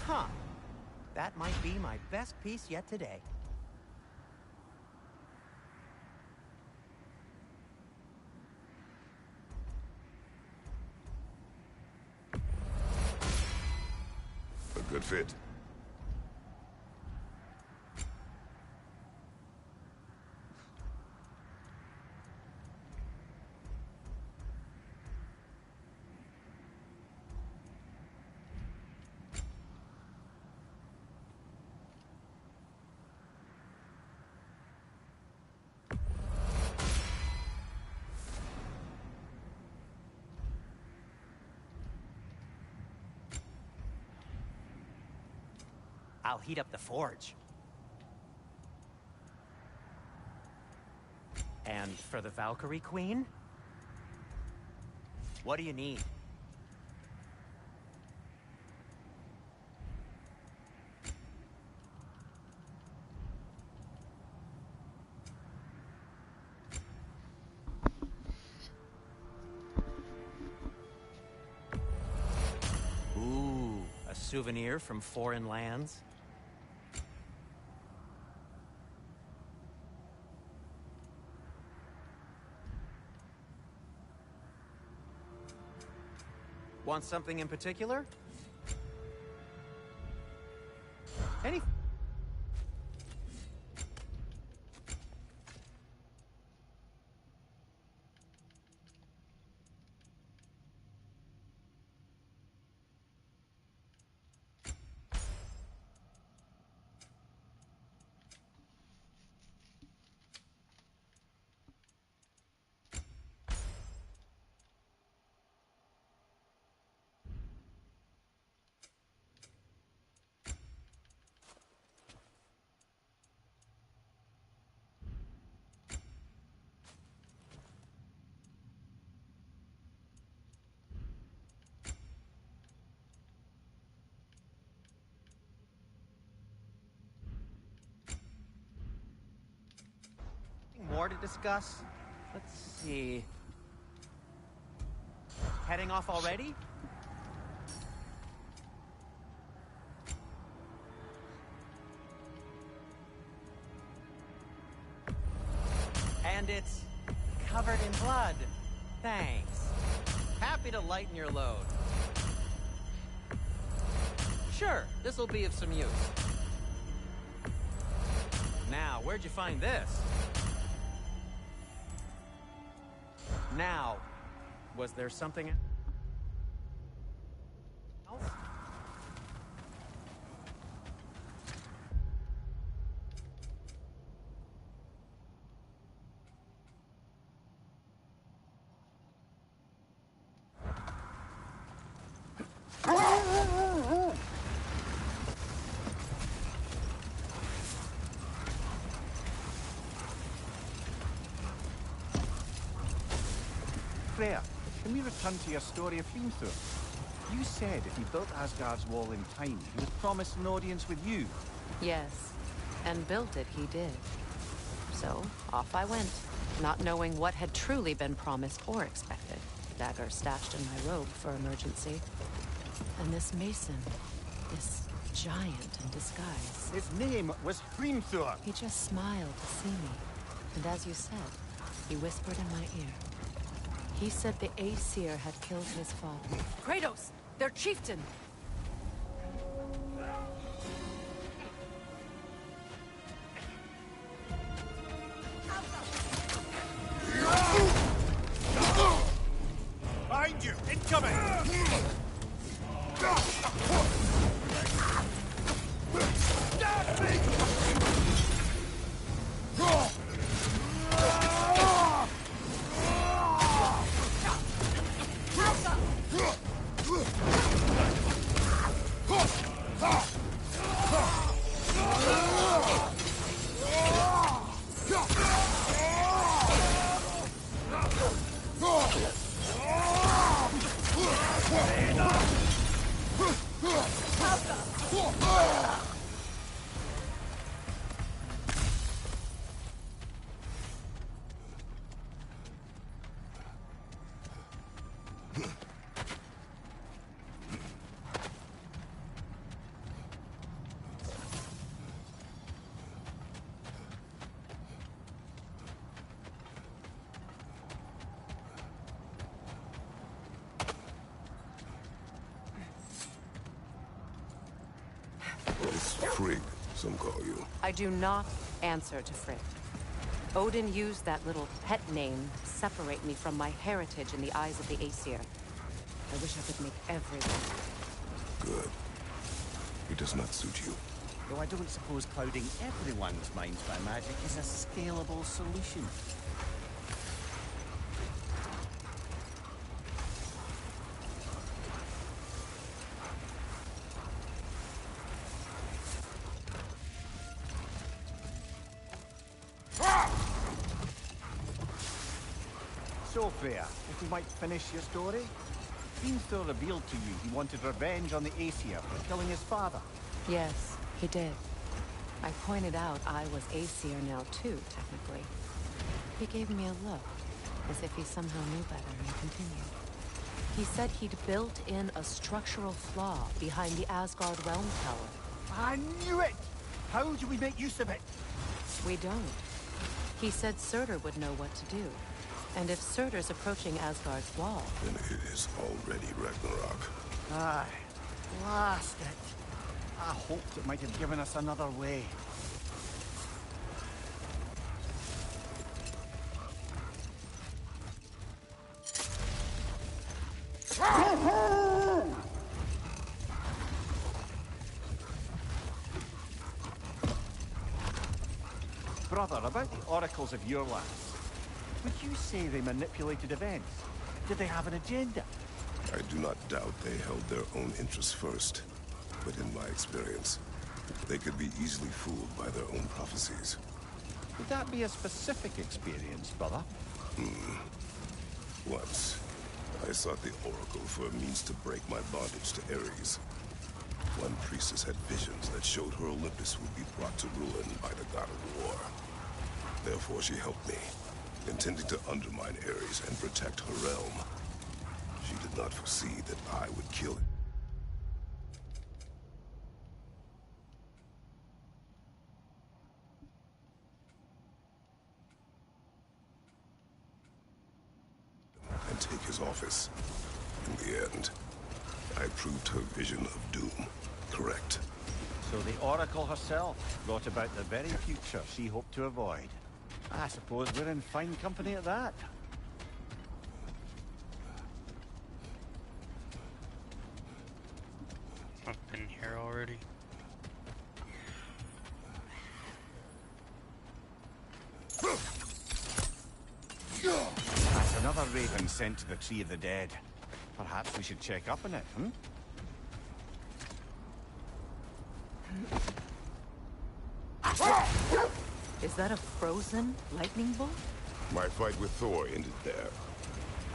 Huh. That might be my best piece yet today. A good fit. I'll heat up the forge. And for the Valkyrie Queen? What do you need? Ooh, a souvenir from foreign lands? Want something in particular? Any... more to discuss? Let's see. Heading off already? And it's covered in blood. Thanks. Happy to lighten your load. Sure, this'll be of some use. Now, where'd you find this? Now, was there something else? Freya, can we return to your story of Hrimthur? You said if he built Asgard's wall in time, he was promised an audience with you. Yes, and built it he did. So, off I went, not knowing what had truly been promised or expected. Dagger stashed in my robe for emergency. And this mason, this giant in disguise. His name was Hrimthur. He just smiled to see me. And as you said, he whispered in my ear. He said the Aesir had killed his father. Kratos! Their chieftain! Behind you! Incoming! Frigg, some call you. I do not answer to Frigg. Odin used that little pet name to separate me from my heritage in the eyes of the Aesir. I wish I could make everyone. Good. He does not suit you. Though I don't suppose clouding everyone's minds by magic is a scalable solution. So, Freya, if we might finish your story? Hrimthur revealed to you he wanted revenge on the Aesir for killing his father. Yes, he did. I pointed out I was Aesir now too, technically. He gave me a look, as if he somehow knew better, and continued. He said he'd built in a structural flaw behind the Asgard Realm Tower. I knew it! How do we make use of it? We don't. He said Surtur would know what to do. And if Surtur's approaching Asgard's wall... Then it is already Ragnarok. Aye. Blast it. I hoped it might have given us another way. Brother, about the oracles of your lands, would you say they manipulated events? Did they have an agenda? I do not doubt they held their own interests first. But in my experience, they could be easily fooled by their own prophecies. Would that be a specific experience, brother? Once, I sought the Oracle for a means to break my bondage to Ares. One priestess had visions that showed her Olympus would be brought to ruin by the god of war. Therefore, she helped me, intending to undermine Ares and protect her realm. She did not foresee that I would kill it. And take his office. In the end, I proved her vision of doom correct. So the Oracle herself brought about the very future she hoped to avoid. I suppose we're in fine company at that. I've been here already. That's another raven sent to the Tree of the Dead. Perhaps we should check up on it, hmm? Is that a frozen lightning bolt? My fight with Thor ended there.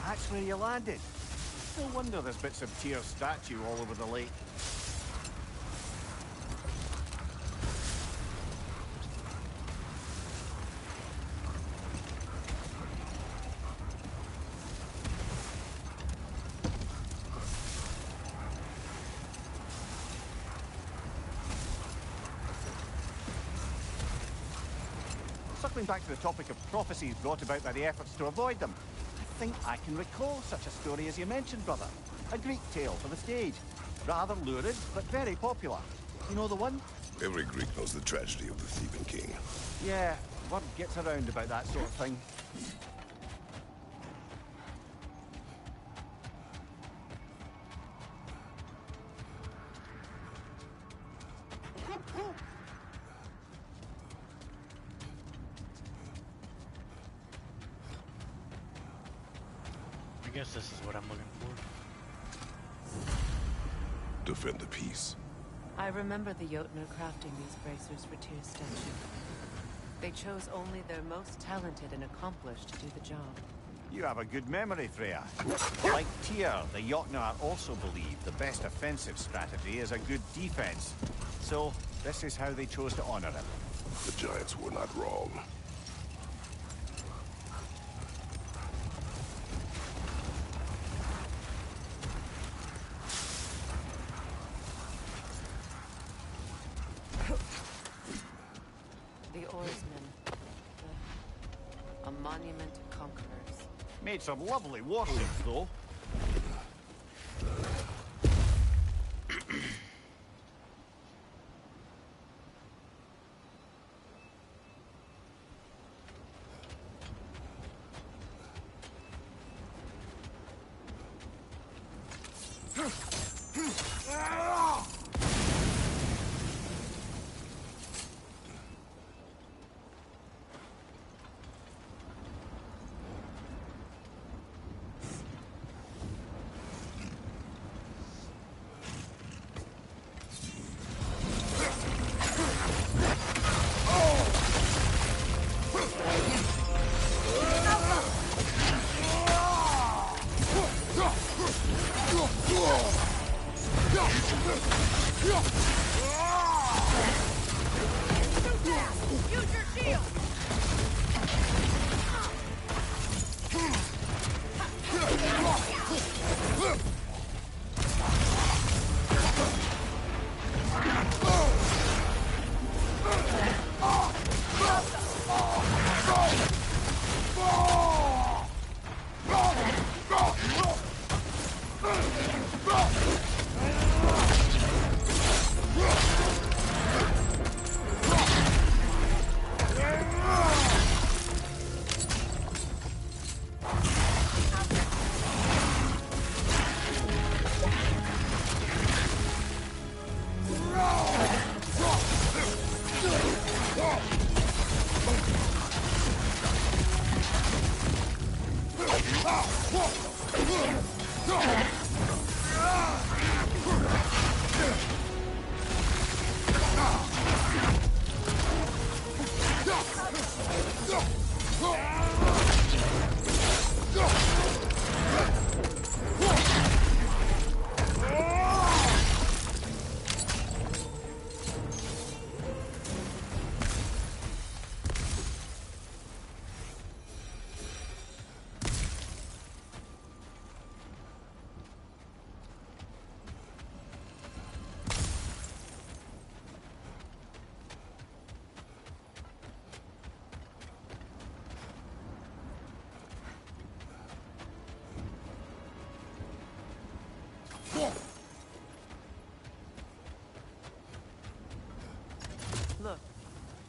That's where you landed. No wonder there's bits of Tyr's statue all over the lake. Circling back to the topic of prophecies brought about by the efforts to avoid them, I think I can recall such a story as you mentioned, brother. A Greek tale for the stage. Rather lurid, but very popular. You know the one? Every Greek knows the tragedy of the Theban king. Yeah, word gets around about that sort of thing. I guess this is what I'm looking for. Defend the peace. I remember the Jotnar crafting these bracers for Tyr's statue. They chose only their most talented and accomplished to do the job. You have a good memory, Freya. Like Tyr, the Jotnar also believe the best offensive strategy is a good defense. So, this is how they chose to honor it. The giants were not wrong. The oarsmen. A monument to conquerors. Made some lovely warships, though. Use your shield!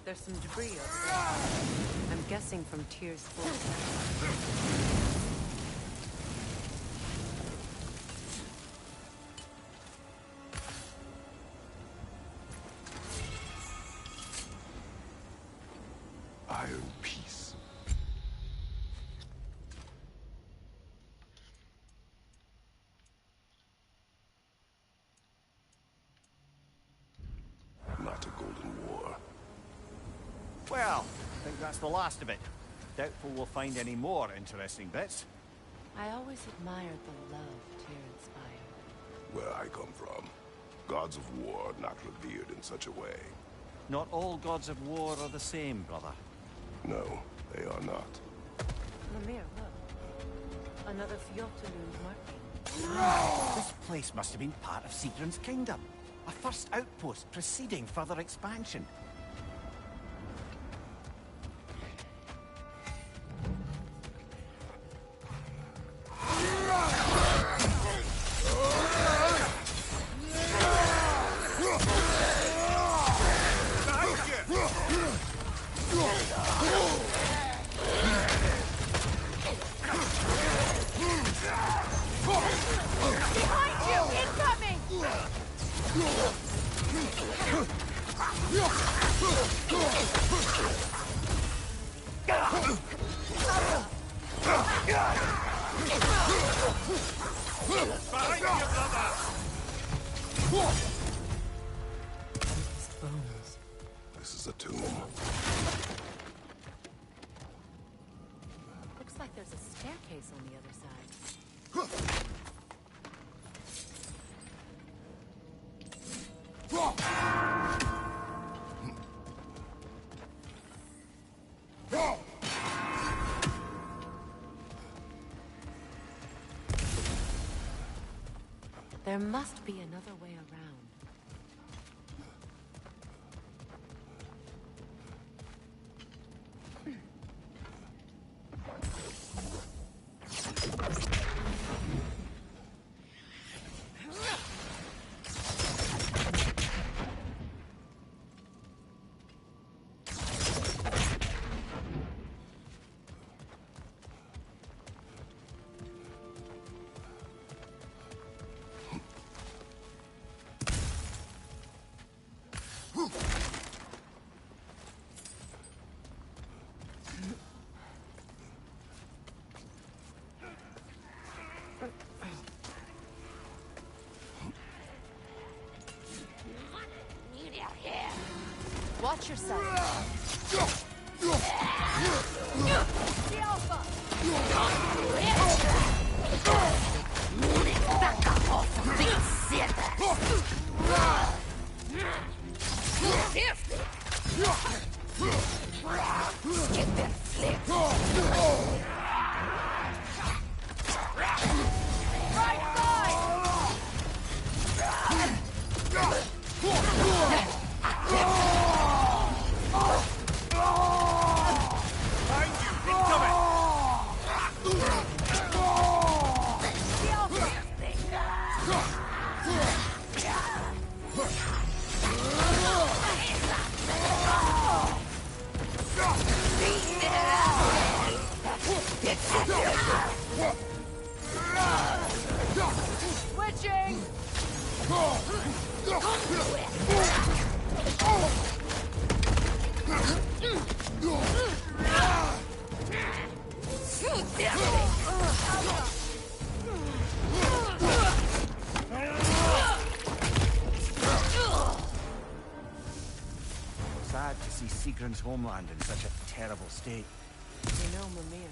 There's some debris over there. I'm guessing from Tyr's full set. Iron Peace. Not a golden war. Well, I think that's the last of it. Doubtful we'll find any more interesting bits. I always admired the love Tyr inspired. Where I come from, gods of war are not revered in such a way. Not all gods of war are the same, brother. No, they are not. Mimir, look. Another Fjotalund marking. This place must have been part of Sigrun's kingdom. A first outpost preceding further expansion. Behind you! Incoming! Behind you, brother! Bones. This is a tomb. Looks like there's a staircase on the other side. There must be another way around. Watch yourself. The Alpha! Right side! Switching! Sad to see Sigrun's homeland in such a terrible state. You know, Mimir,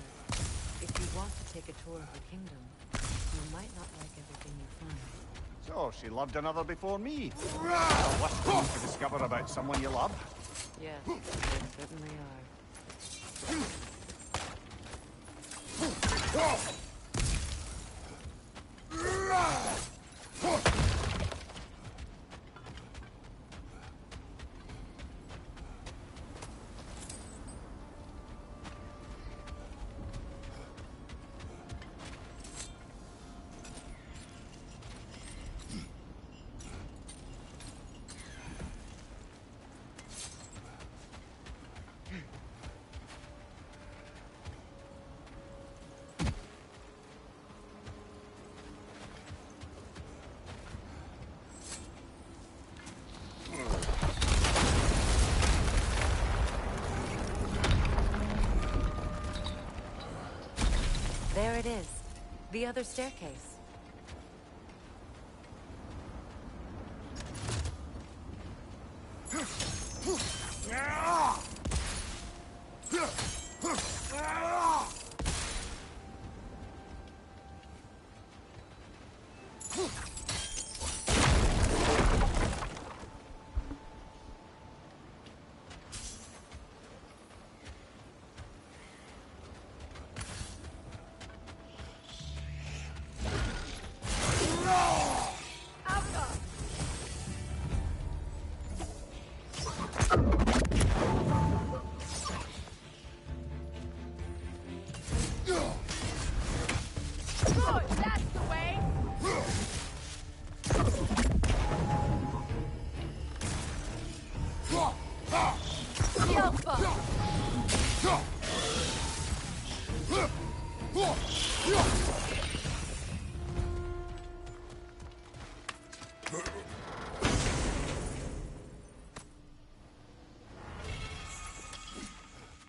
if you want to take a tour of her kingdom, you might not like everything you find. So, she loved another before me. A worse thing to discover about someone you love. Yes, they certainly are. it is. The other staircase.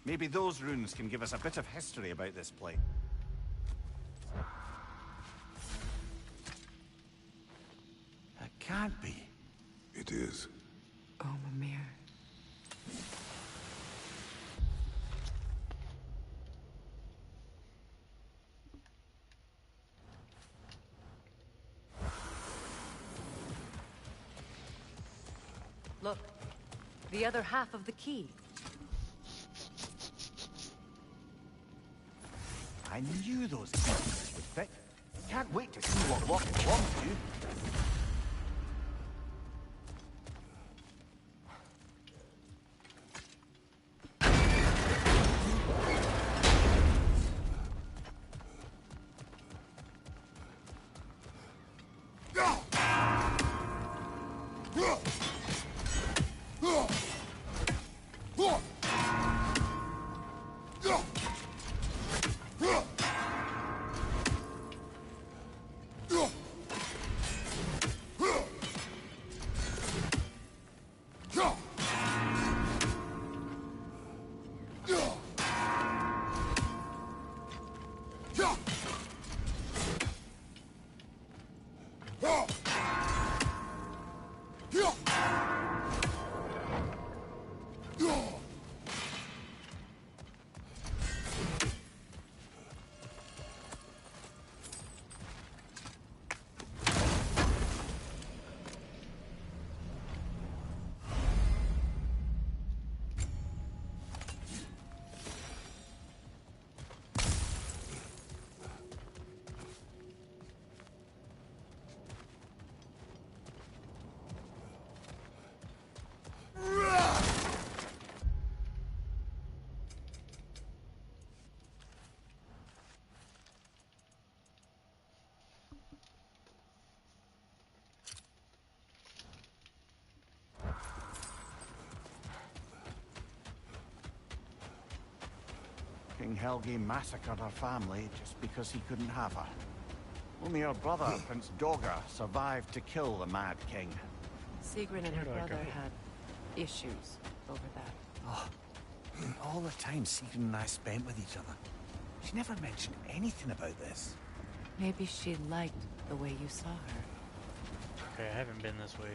Maybe those runes can give us a bit of history about this place. It can't be. It is. Oh, Mimir. Look, the other half of the key. I knew those pieces would fit. Can't wait to see what lock it belongs to. King Helge massacred her family just because he couldn't have her. Only her brother, Prince Dogger, survived to kill the Mad King. Sigrun and her brother had issues over that. Oh, and all the time Sigrun and I spent with each other. She never mentioned anything about this. Maybe she liked the way you saw her. Okay, I haven't been this way.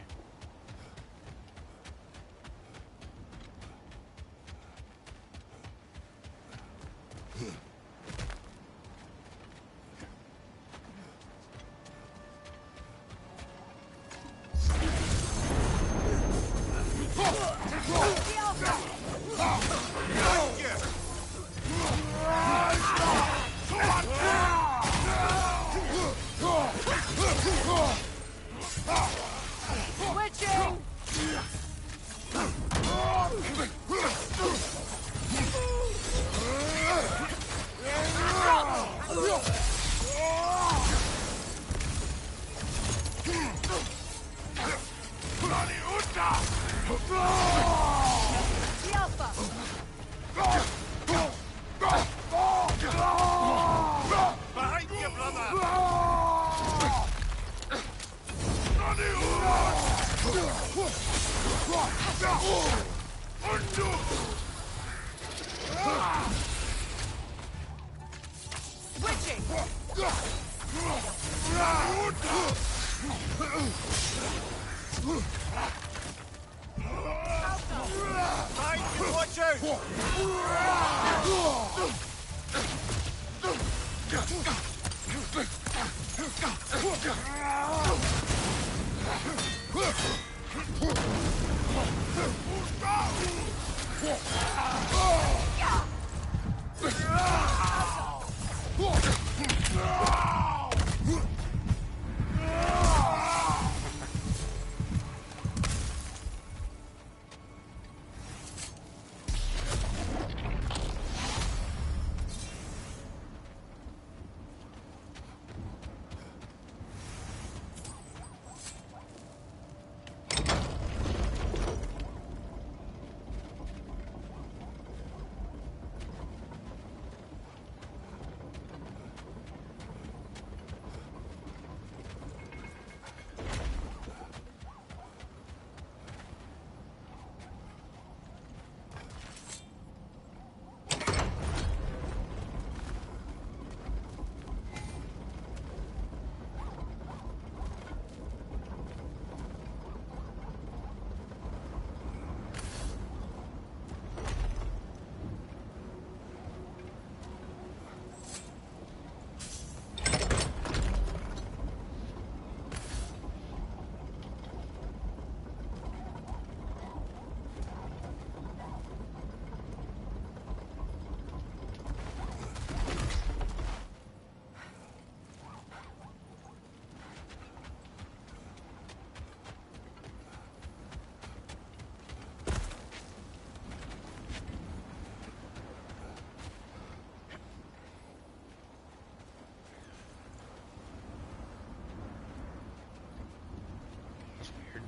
Switching! Mike, watch out! That's weird.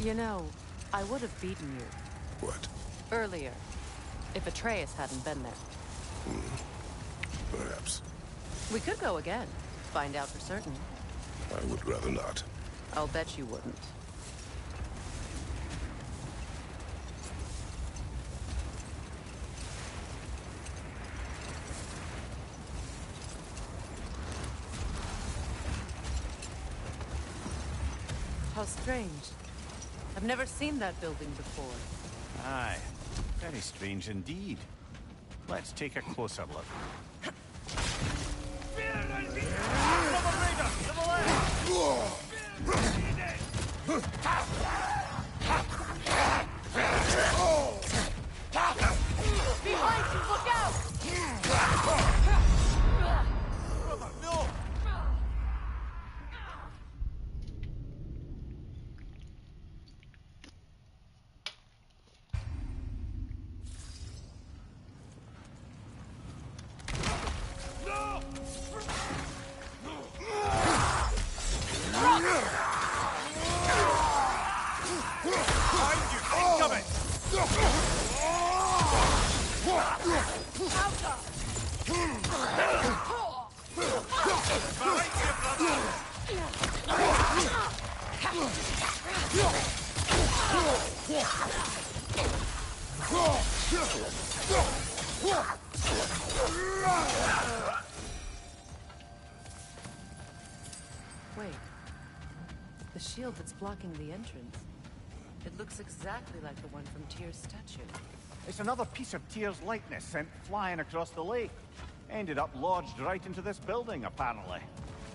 You know, I would have beaten you. What? Earlier. If Atreus hadn't been there. Perhaps. We could go again. Find out for certain. I would rather not. I'll bet you wouldn't. How strange. I've never seen that building before. Aye. Very strange indeed. Let's take a closer look. Behind you, look out! No! Wait. The shield that's blocking the entrance. It looks exactly like the one from Tyr's statue. It's another piece of Tyr's likeness sent flying across the lake. Ended up lodged right into this building, apparently.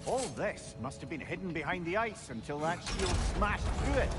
All this must have been hidden behind the ice until that shield smashed through it.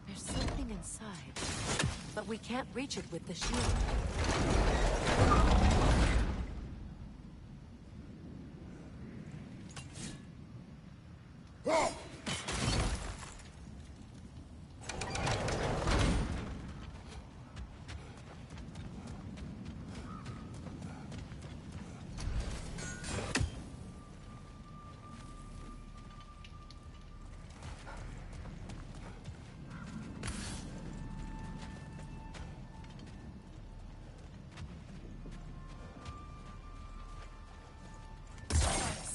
There's something inside, but we can't reach it with the shield.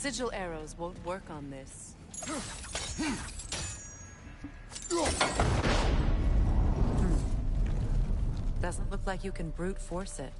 Sigil arrows won't work on this. Doesn't look like you can brute force it.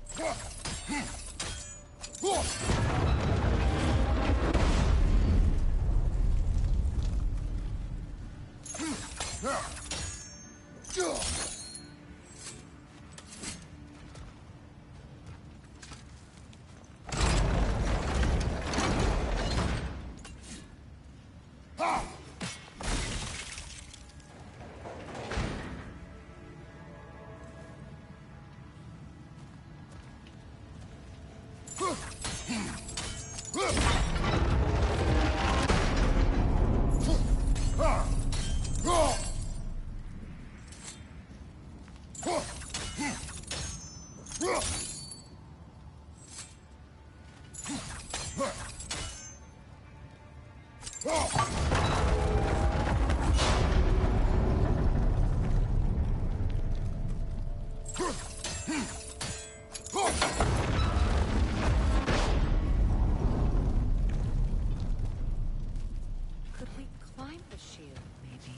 Could we climb the shield, maybe?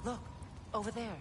Look, over there.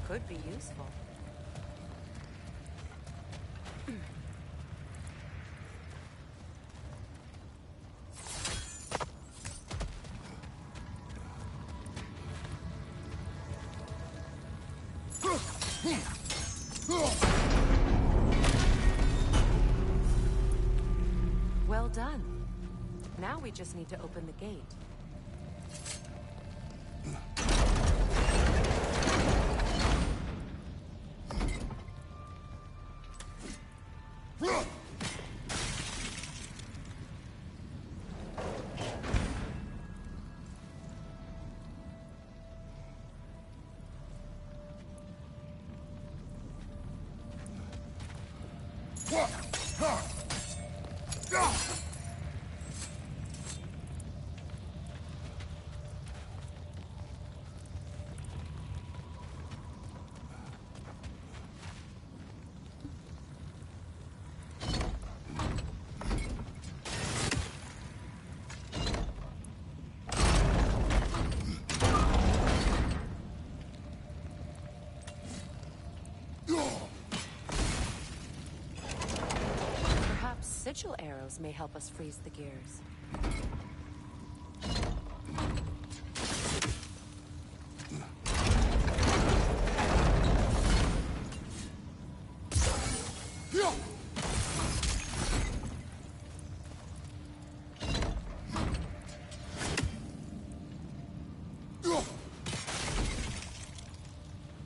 Could be useful. Well done. Now we just need to open the gate. Perhaps sigil arrows may help us freeze the gears.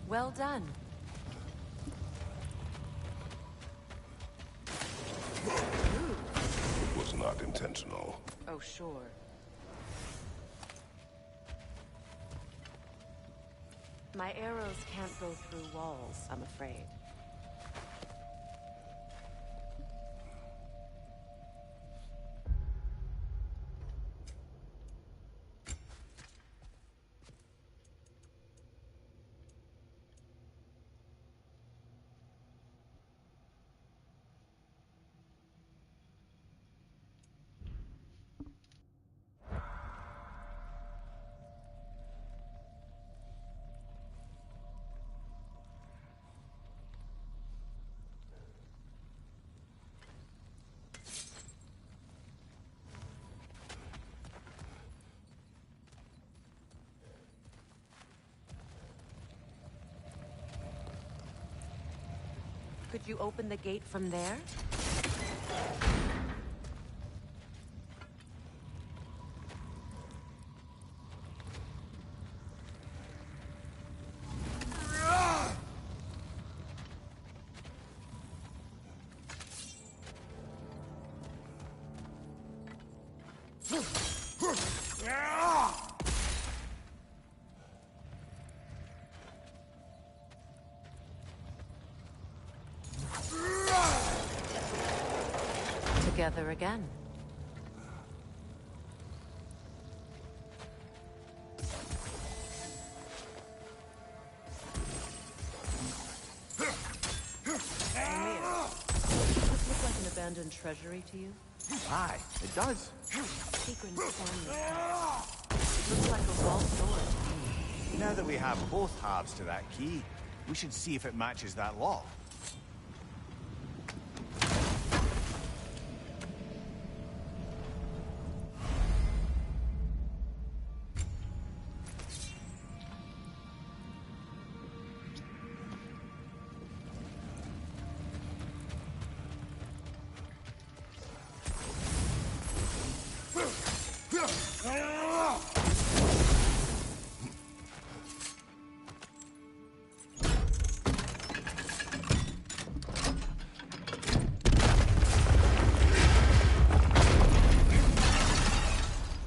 Well done. It was not intentional. Oh, sure. My arrows can't go through walls, I'm afraid. Could you open the gate from there? Together again. Does this look like an abandoned treasury to you? Aye, it does. Sequins form this house. It looks like a vault door to me. Now that we have both halves to that key, we should see if it matches that lock.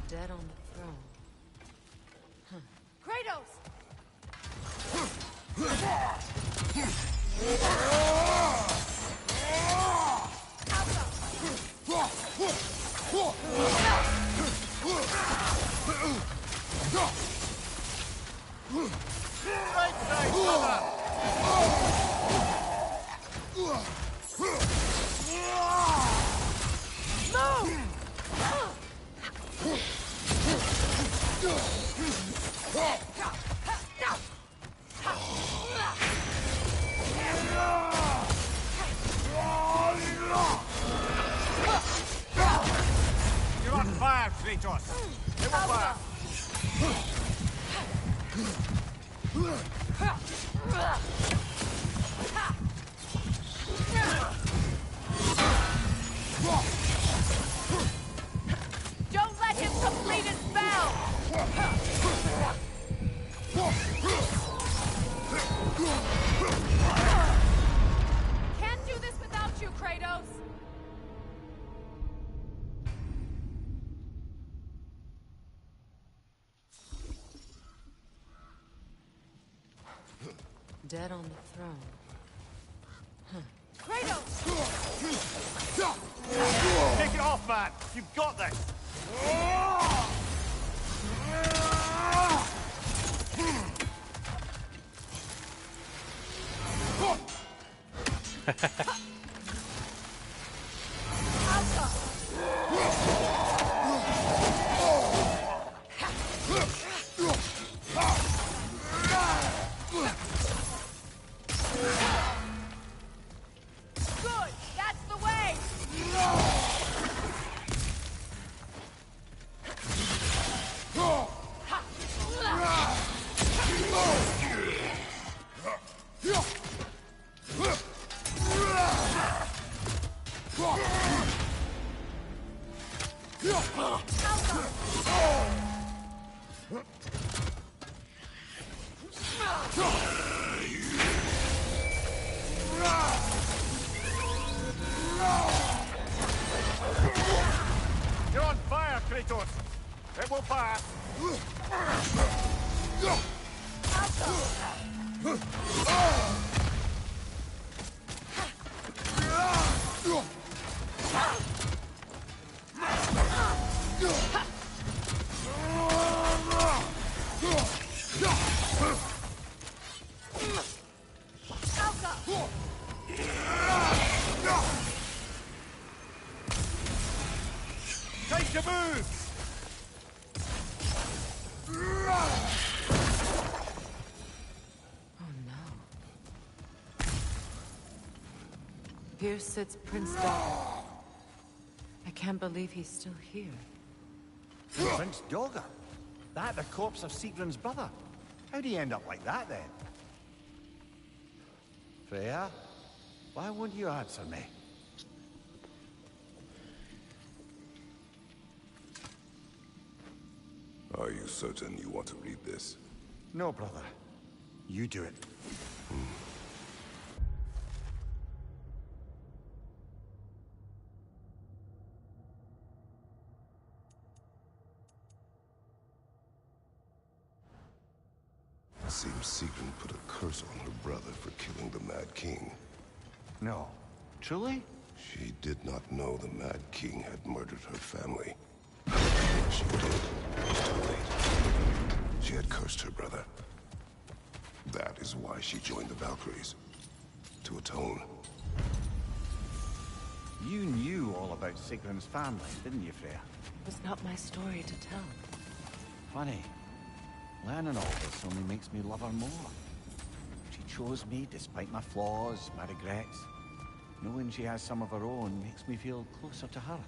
Dead on the throne. Kratos! You're on fire, Kratos! Never fire! Don't let him complete his spell! Can't do this without you, Kratos! Dead on the throne. Kratos! man! You've got this! Good! That's the way! You're on fire, Kratos! It will pass! Time to move! Oh no. Here sits Prince Dogger. I can't believe he's still here. Prince Dogger? That the corpse of Sigrun's brother? How'd he end up like that, then? Freya? Why won't you answer me? Are you certain you want to read this? No, brother. You do it. It seems Sigrun put a curse on her brother for killing the Mad King. No. Truly? She did not know the Mad King had murdered her family. She did. It was too late. She had cursed her brother. That is why she joined the Valkyries. To atone. You knew all about Sigrun's family, didn't you, Freya? It was not my story to tell. Funny. Learning all this only makes me love her more. She chose me despite my flaws, my regrets. Knowing she has some of her own makes me feel closer to her.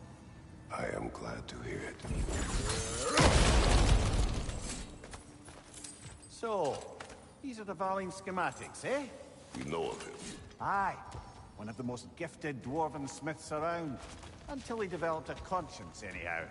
I am glad to hear it. So, these are the Valine schematics, eh? You know of him. Aye. One of the most gifted dwarven smiths around. Until he developed a conscience, anyhow.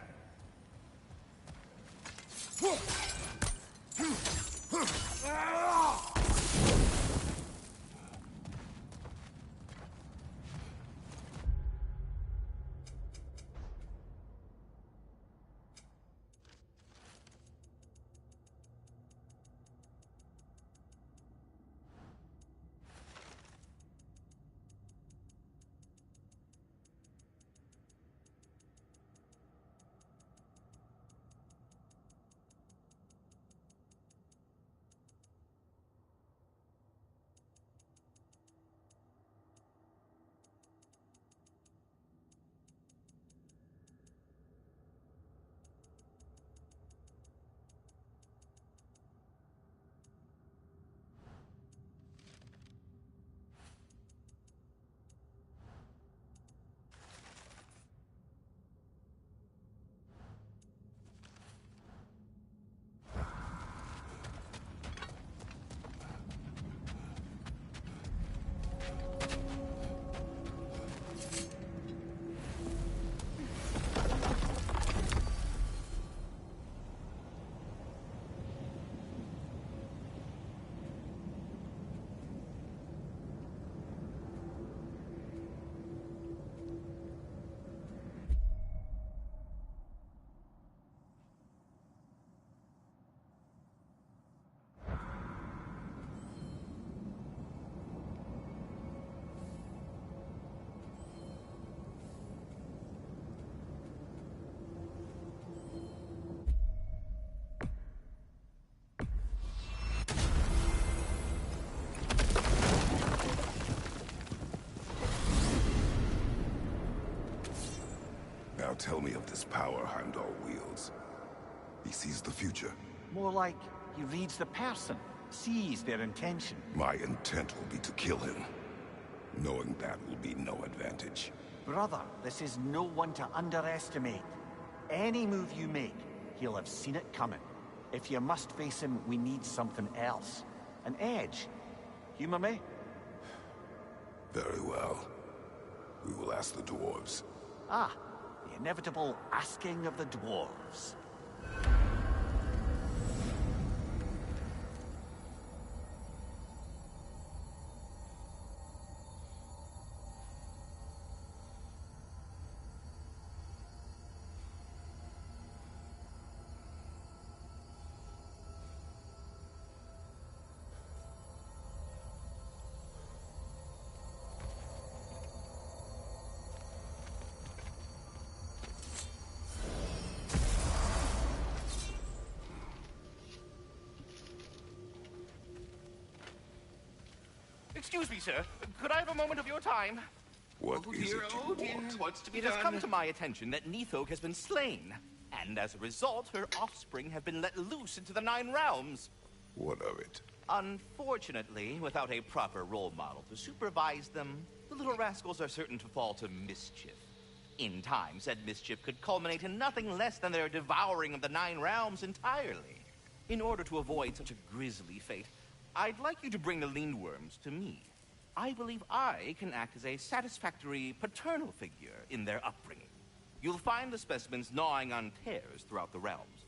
Now tell me of this power Heimdall wields. He sees the future. More like he reads the person, sees their intention. My intent will be to kill him. Knowing that will be no advantage. Brother, this is no one to underestimate. Any move you make, he'll have seen it coming. If you must face him, we need something else. An edge. Humor me? Very well. We will ask the dwarves. Ah, the inevitable asking of the dwarves. Excuse me, sir. Could I have a moment of your time? What is it you want? What's to be done? It has come to my attention that Nithog has been slain, and as a result, her offspring have been let loose into the Nine Realms. What of it? Unfortunately, without a proper role model to supervise them, the little rascals are certain to fall to mischief. In time, said mischief could culminate in nothing less than their devouring of the Nine Realms entirely. In order to avoid such a grisly fate, I'd like you to bring the Lindworms to me. I believe I can act as a satisfactory paternal figure in their upbringing. You'll find the specimens gnawing on tears throughout the realms.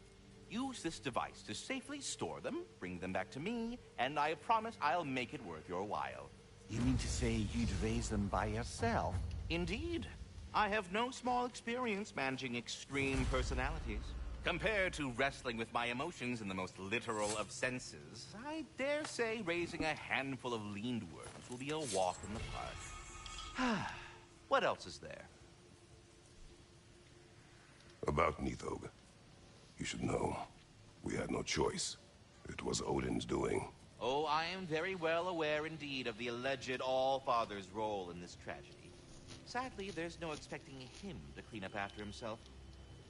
Use this device to safely store them, bring them back to me, and I promise I'll make it worth your while. You mean to say you'd raise them by yourself? Indeed. I have no small experience managing extreme personalities. Compared to wrestling with my emotions in the most literal of senses, I dare say raising a handful of Lindworms will be a walk in the park. What else is there? About Nithog. You should know. We had no choice. It was Odin's doing. Oh, I am very well aware indeed of the alleged All-Father's role in this tragedy. Sadly, there's no expecting him to clean up after himself.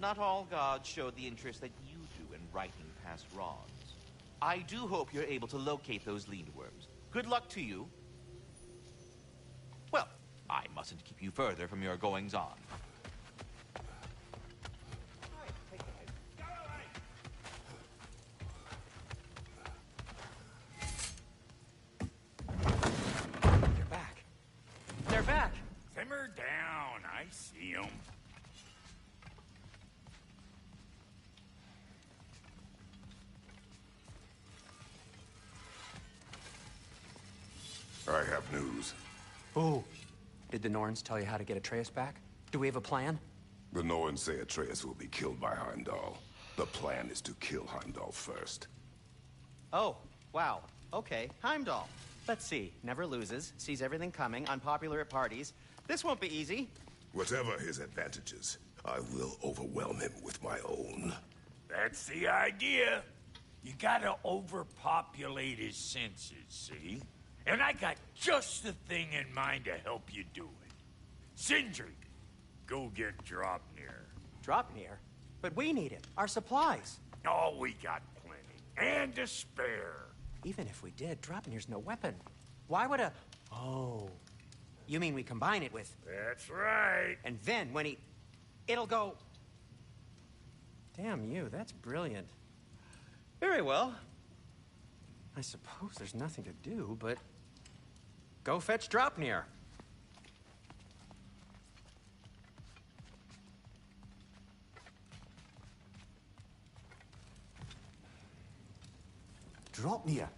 Not all gods showed the interest that you do in righting past wrongs. I do hope you're able to locate those Lindworms. Good luck to you. Well, I mustn't keep you further from your goings-on. They're back. They're back! Simmer down. I see them. I have news. Oh. Did the Norns tell you how to get Atreus back? Do we have a plan? The Norns say Atreus will be killed by Heimdall. The plan is to kill Heimdall first. Oh, wow. Okay, Heimdall. Let's see. Never loses, sees everything coming, unpopular at parties. This won't be easy. Whatever his advantages, I will overwhelm him with my own. That's the idea. You gotta overpopulate his senses, see? And I got just the thing in mind to help you do it. Sindri, go get Dropnir. Dropnir? But we need it. Our supplies. Oh, we got plenty. And to spare. Even if we did, Dropnir's no weapon. Why would a... Oh. You mean we combine it with... That's right. And then when he... It'll go... Damn you, that's brilliant. Very well. I suppose there's nothing to do, but... Go fetch Dropnir. Dropnir?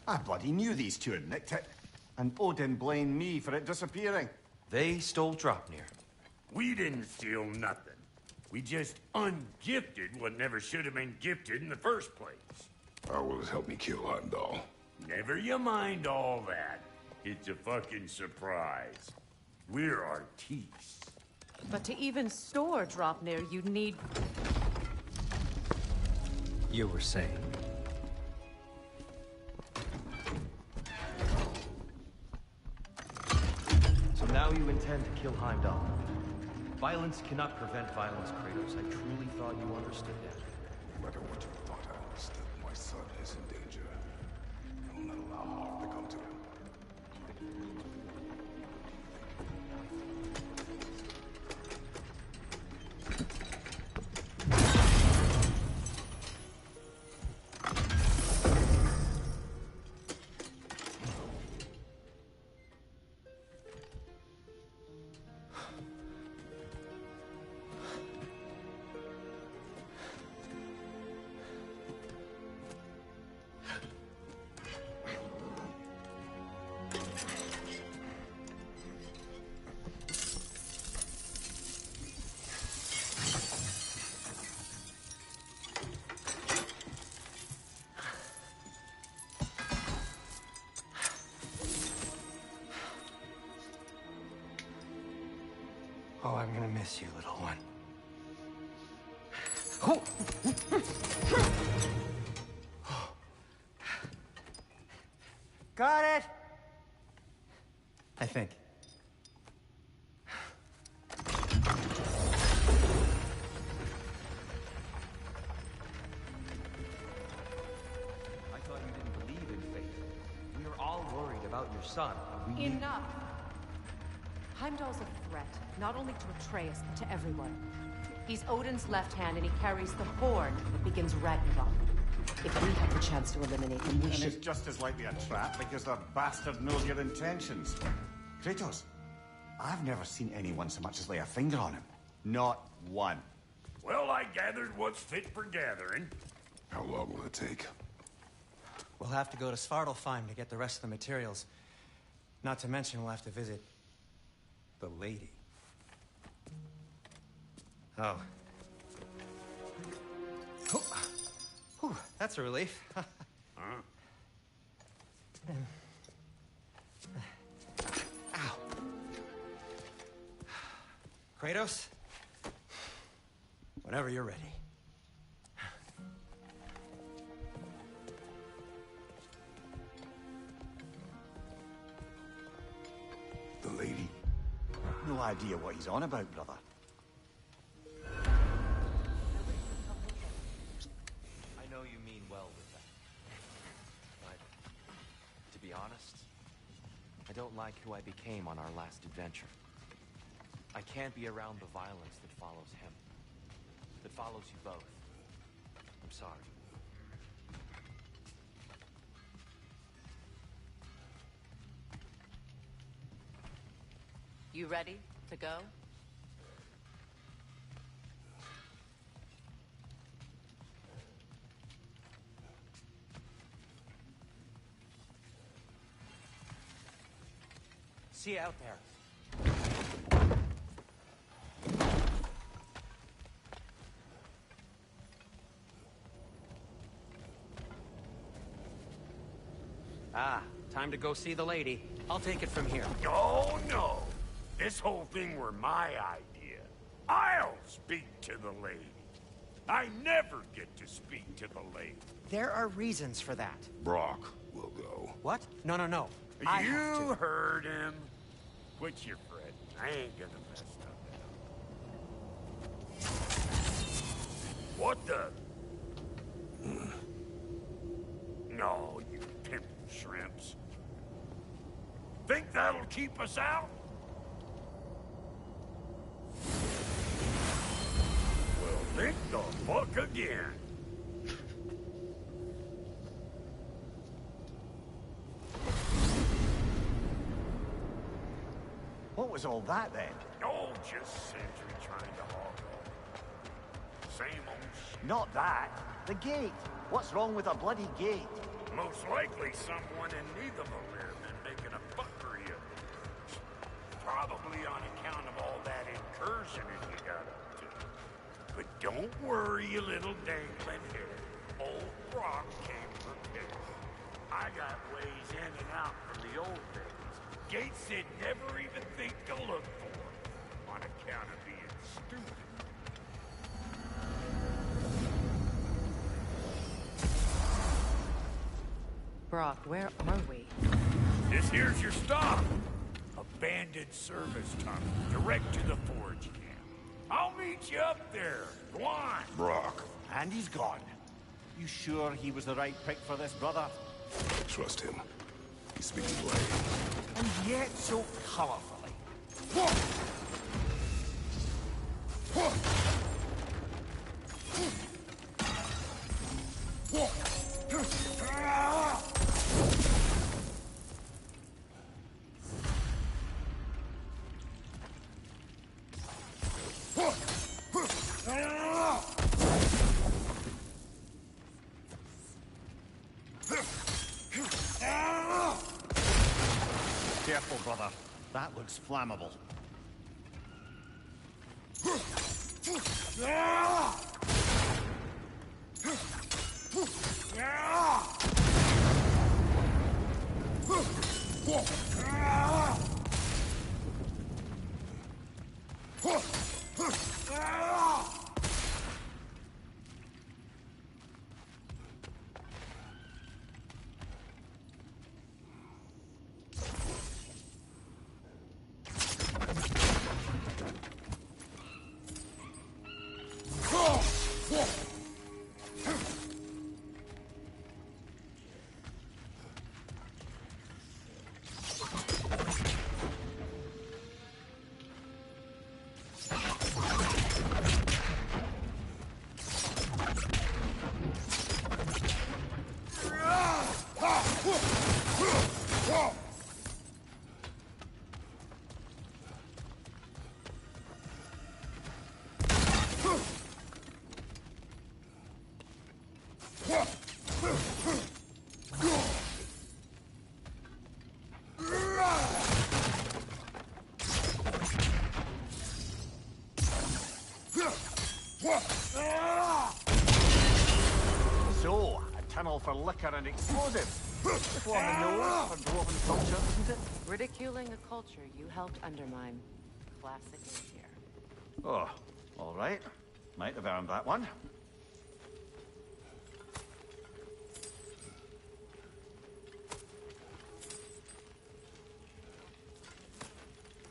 I bloody knew these two had nicked it. And Odin blamed me for it disappearing. They stole Dropnir. We didn't steal nothing. We just ungifted what never should have been gifted in the first place. How will it help me kill Heimdall? Never you mind all that. It's a fucking surprise. We're artistes. But to even store Dropnir, you'd need... You were saying? So now you intend to kill Heimdall. Violence cannot prevent violence, Kratos. I truly thought you understood that. No matter what you thought I understood, my son is in danger. I will not allow harm to come to him. Oh, I'm gonna miss you, little one. Got it! I think. I thought you didn't believe in fate. We were all worried about your son. Enough! Heimdall's a threat, not only to Atreus, but to everyone. He's Odin's left hand, and he carries the horn that begins Ragnarok. If we have the chance to eliminate him, we And should... it's just as likely a trap because the bastard knows your intentions. Kratos, I've never seen anyone so much as lay a finger on him. Not one. Well, I gathered what's fit for gathering. How long will it take? We'll have to go to Svartalfheim to get the rest of the materials. Not to mention we'll have to visit the lady. Oh. Whew, that's a relief. Huh? Ow. Kratos? Whenever you're ready. The lady? No idea what he's on about, brother. I know you mean well with that. But, to be honest, I don't like who I became on our last adventure. I can't be around the violence that follows him. That follows you both. I'm sorry. You ready to go? See you out there. Ah, time to go see the lady. I'll take it from here. Oh, no. This whole thing were my idea. I'll speak to the lady. I never get to speak to the lady. There are reasons for that. Brock will go. What? No. You heard him. Quit your fretting. I ain't gonna mess up. What the? No, you pimp shrimps. Think that'll keep us out? Well, think the fuck again. What was all that then? Oh, just Sentry trying to hog off. Same old shit. Not that. The gate. What's wrong with a bloody gate? Most likely someone in Nidavellir been making a fuckery of it. Probably on account of all that incursioning you got up to. But don't worry, you little dangling head. Old Brock came prepared. I got ways in and out from the old days. Gates they'd never even think to look for, on account of being stupid. Brock, where are we? This here's your stop. Abandoned service tunnel, direct to the forge camp. I'll meet you up there. Go on. Brock, And he's gone. You sure he was the right pick for this, brother? trust him. He speaks plain. And yet so colorfully. Careful, brother. That looks flammable. So, a tunnel for liquor and explosives. Just on the nose for dwarven culture, isn't it? Ridiculing a culture you helped undermine. Classic here. Oh, all right. Might have earned that one.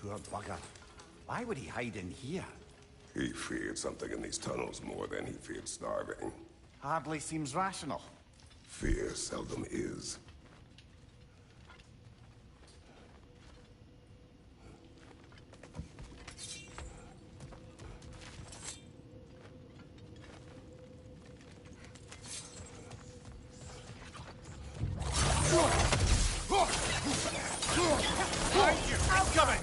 Poor bugger. Why would he hide in here? He feared something in these tunnels more than he feared starving. Hardly seems rational. Fear seldom is. I'm coming!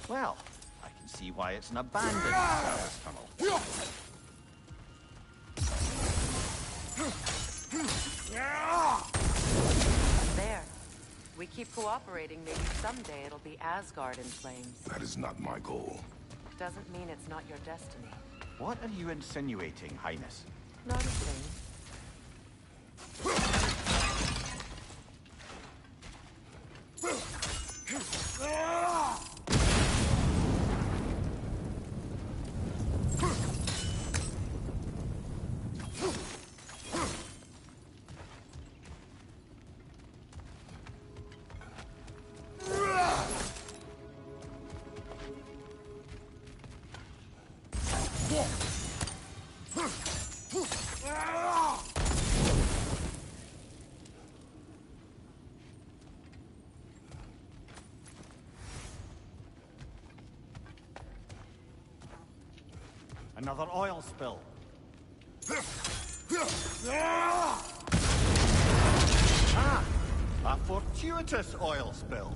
Well, I can see why it's an abandoned service tunnel. There. We keep cooperating, maybe someday it'll be Asgard in flames. That is not my goal. Doesn't mean it's not your destiny. What are you insinuating, Highness? Not a thing. Another oil spill. Ah! A fortuitous oil spill.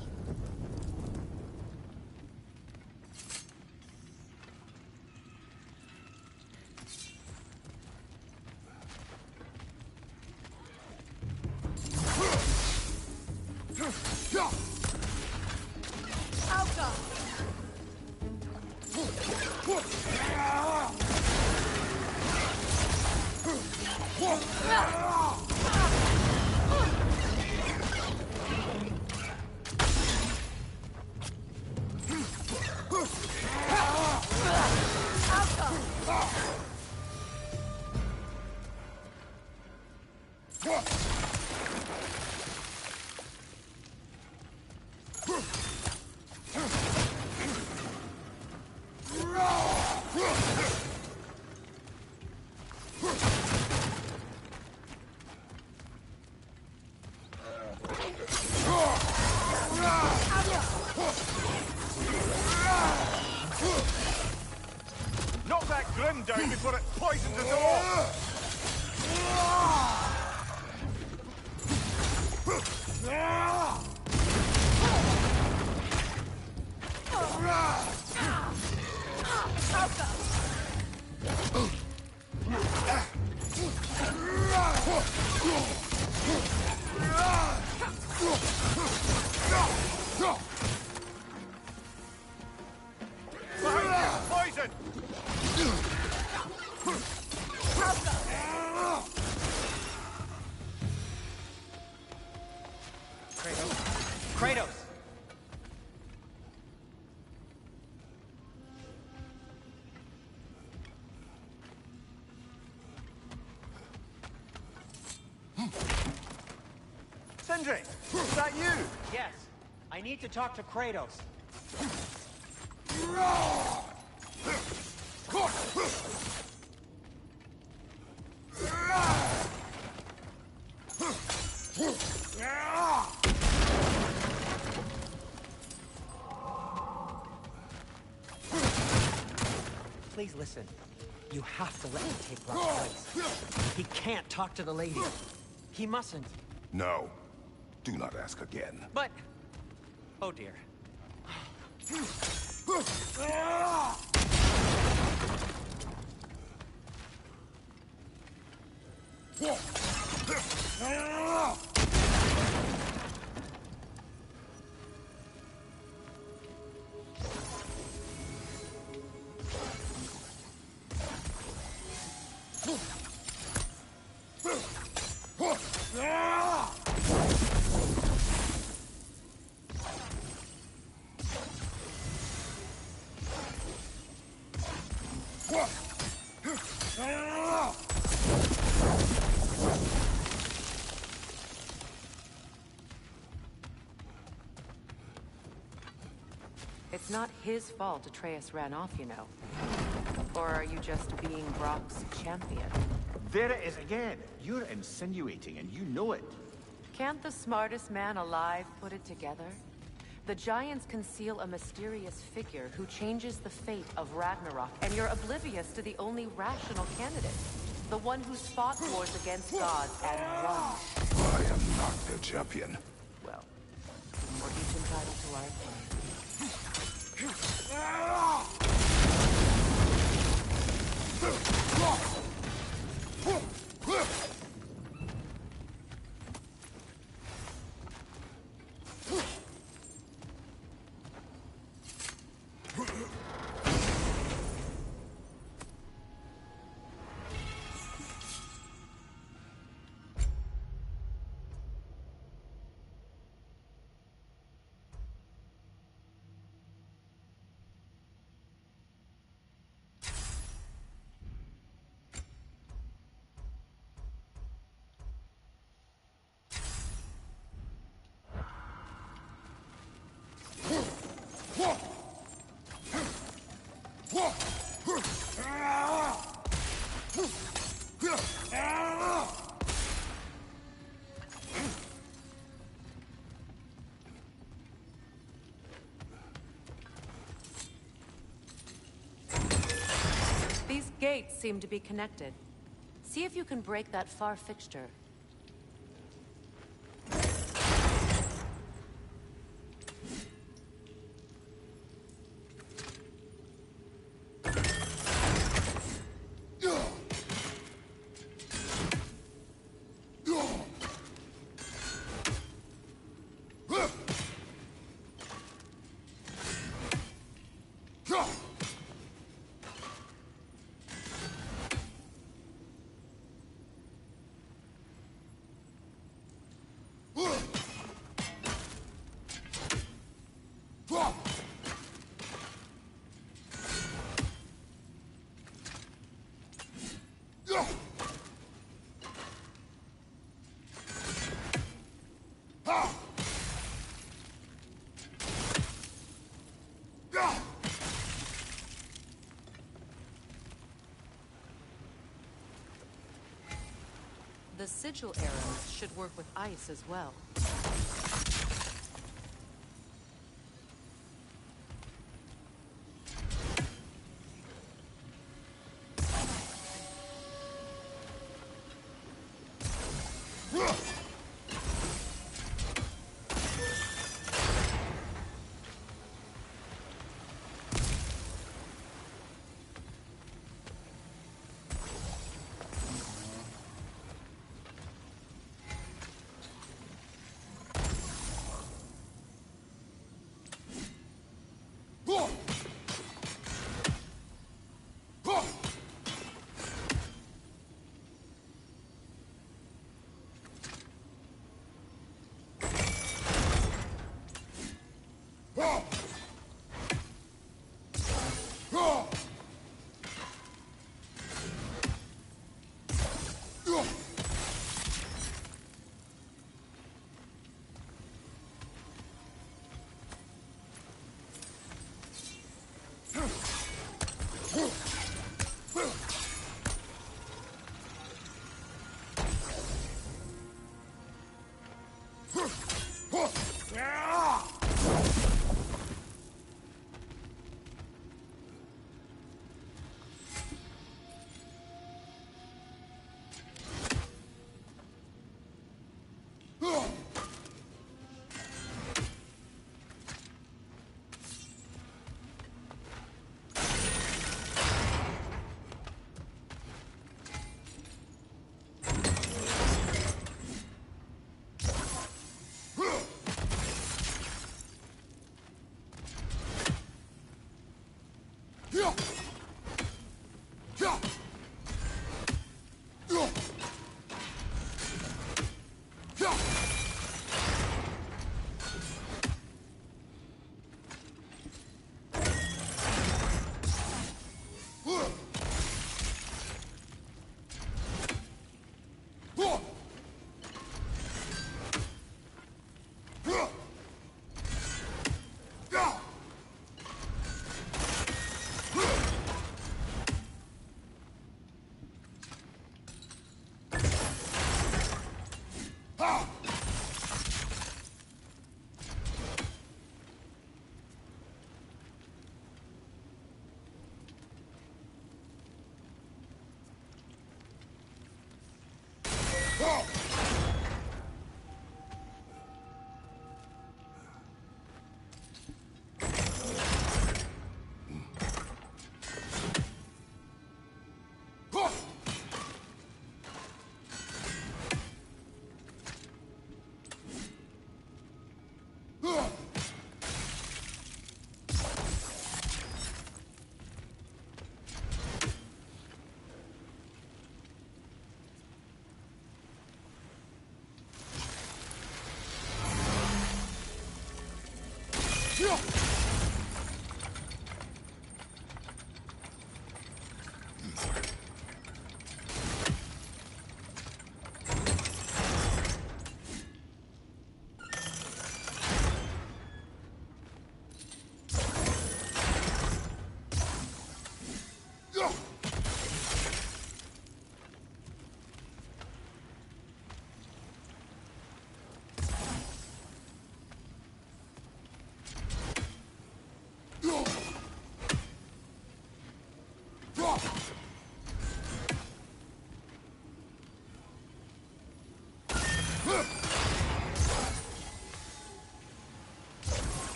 Knock that grim down before it poisons us all! Poison! Kratos! Sindri, is that you? Yes, I need to talk to Kratos. Please listen. You have to let me take Rock's place. He can't talk to the lady. He mustn't. No. Do not ask again. But... Oh dear. It's not his fault Atreus ran off, you know. Or are you just being Brock's champion? There it is again. You're insinuating and you know it. Can't the smartest man alive put it together? The Giants conceal a mysterious figure who changes the fate of Ragnarok, and you're oblivious to the only rational candidate. The one who's fought wars against gods and won. I am not their champion. Well, we're each entitled to our opinion. These gates seem to be connected. See if you can break that far fixture. The sigil arrows should work with ice as well.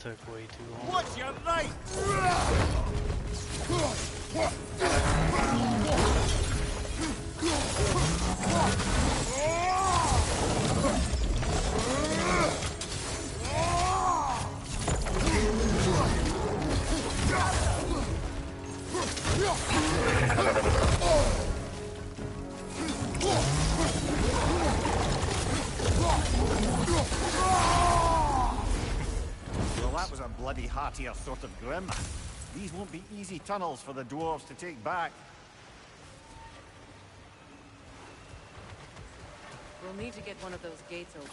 took way too long. What's your right? Well, that was a bloody heartier sort of grim. These won't be easy tunnels for the dwarves to take back. We'll need to get one of those gates open.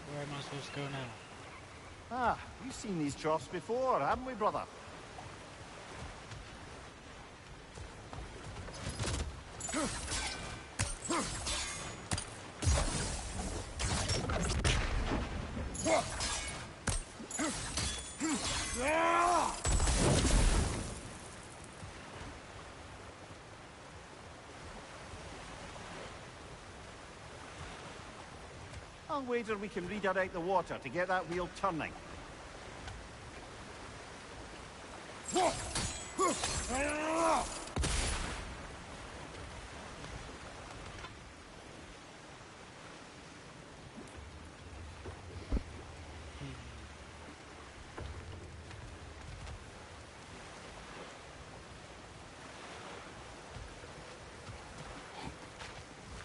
Where am I supposed to go now? Ah, we've seen these troughs before, haven't we, brother? I'll wager we can redirect the water to get that wheel turning.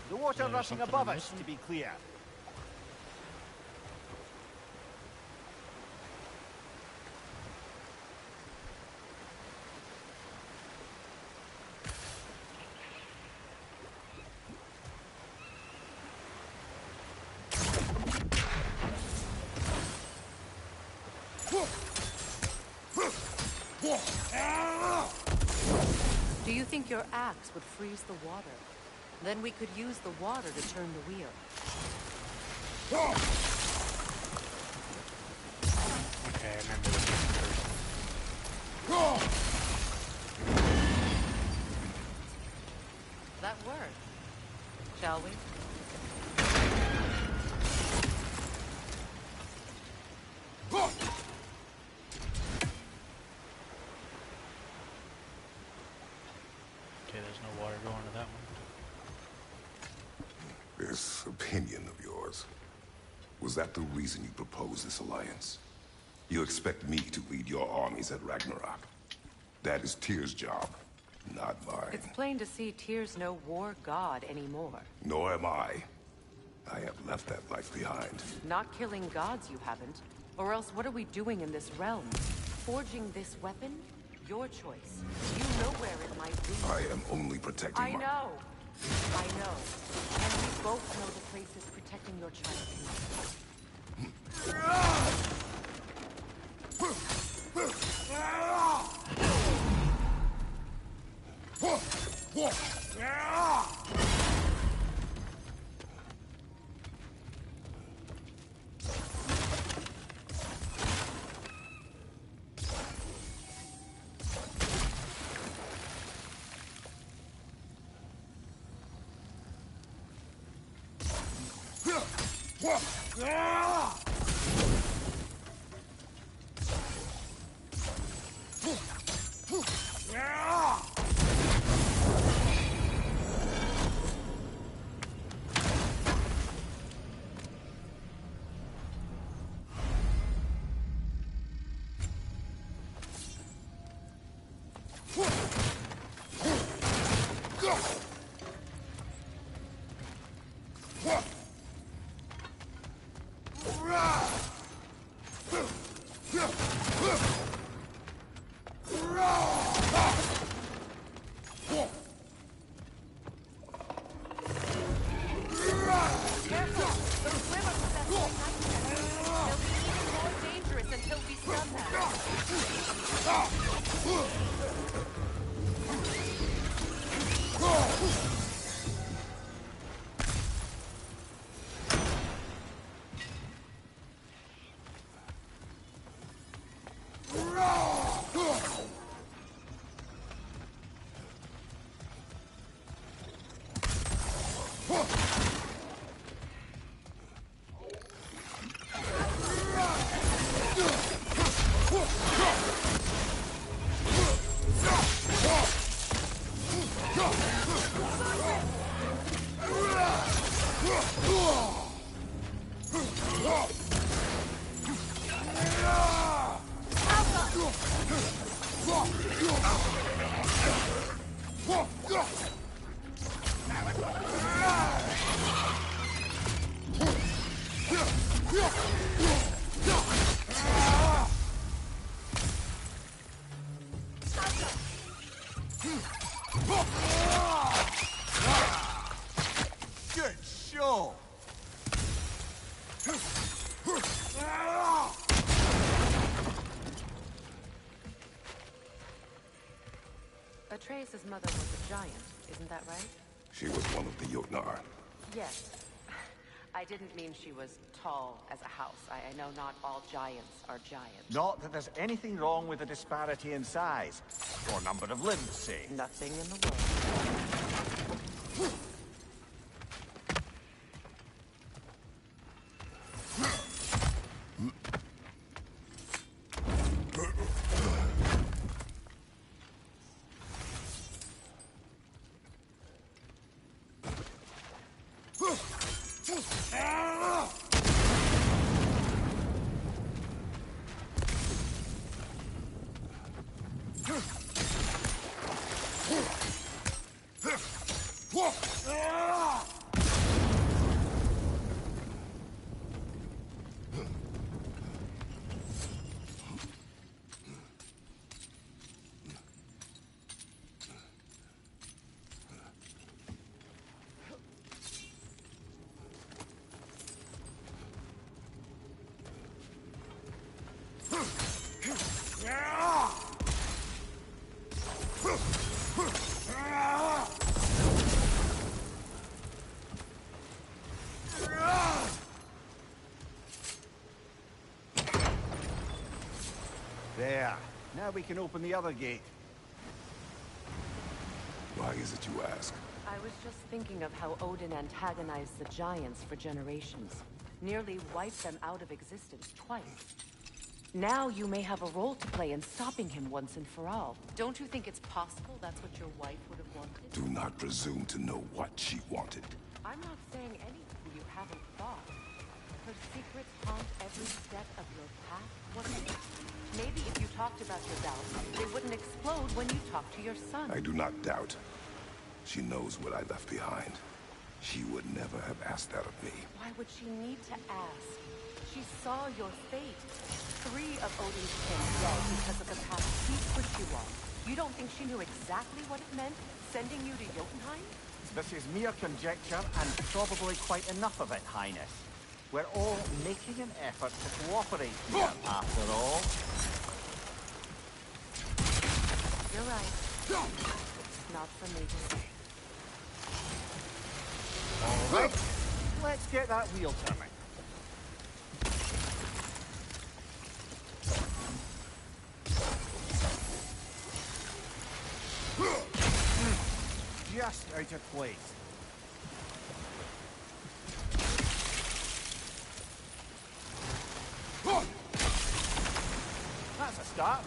The water rushing above us, to be clear. Do you think your axe would freeze the water? Then we could use the water to turn the wheel. Okay, I remember this first. That worked. Shall we? Okay, there's no water going to that one. This opinion of yours, was that the reason you proposed this alliance? You expect me to lead your armies at Ragnarok? That is Tyr's job, not mine. It's plain to see Tyr's no war god anymore. Nor am I. I have left that life behind. Not killing gods, you haven't. Or else what are we doing in this realm? Forging this weapon? Your choice. You know where it might be. I am only protecting I know. I know. And we both know the places protecting your child. Good show! Atreus' mother was a giant, isn't that right? She was one of the Jotnar. Yes. I didn't mean she was tall as a house. I know not all giants are giants. Not that there's anything wrong with the disparity in size. Or number of limbs, say. Nothing in the world. There. Now we can open the other gate. Why is it you ask? I was just thinking of how Odin antagonized the giants for generations. Nearly wiped them out of existence twice. Now you may have a role to play in stopping him once and for all. Don't you think it's possible that's what your wife would have wanted? Do not presume to know what she wanted. I'm not saying anything you haven't thought. Her secrets haunt every step of your path, wouldn't it? Maybe if you talked about your doubts, they wouldn't explode when you talk to your son. I do not doubt. She knows what I left behind. She would never have asked that of me. Why would she need to ask? She saw your fate. 3 of Odin's kin dead because of the path he put you on. You don't think she knew exactly what it meant, sending you to Jotunheim? This is mere conjecture, and probably quite enough of it, Highness. We're all making an effort to cooperate here, after all. You're right. It's not for me to say. All right, let's get that wheel turning. Just out of place. That's a start.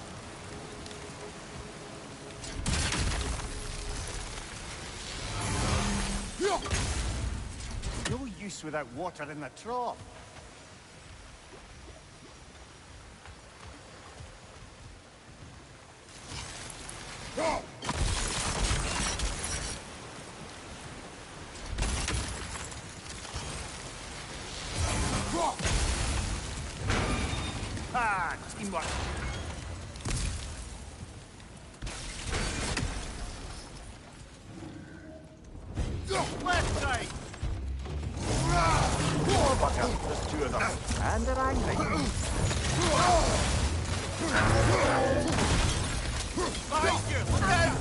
No use without water in the trough. Ah, teamwork. Left side. More butter. There's 2 of them. And they're angry. Behind you! Look out!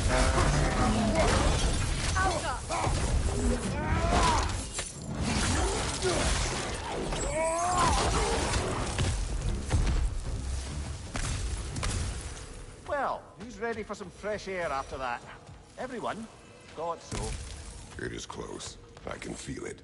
Well, who's ready for some fresh air after that? Everyone? Thought so. It is close. I can feel it.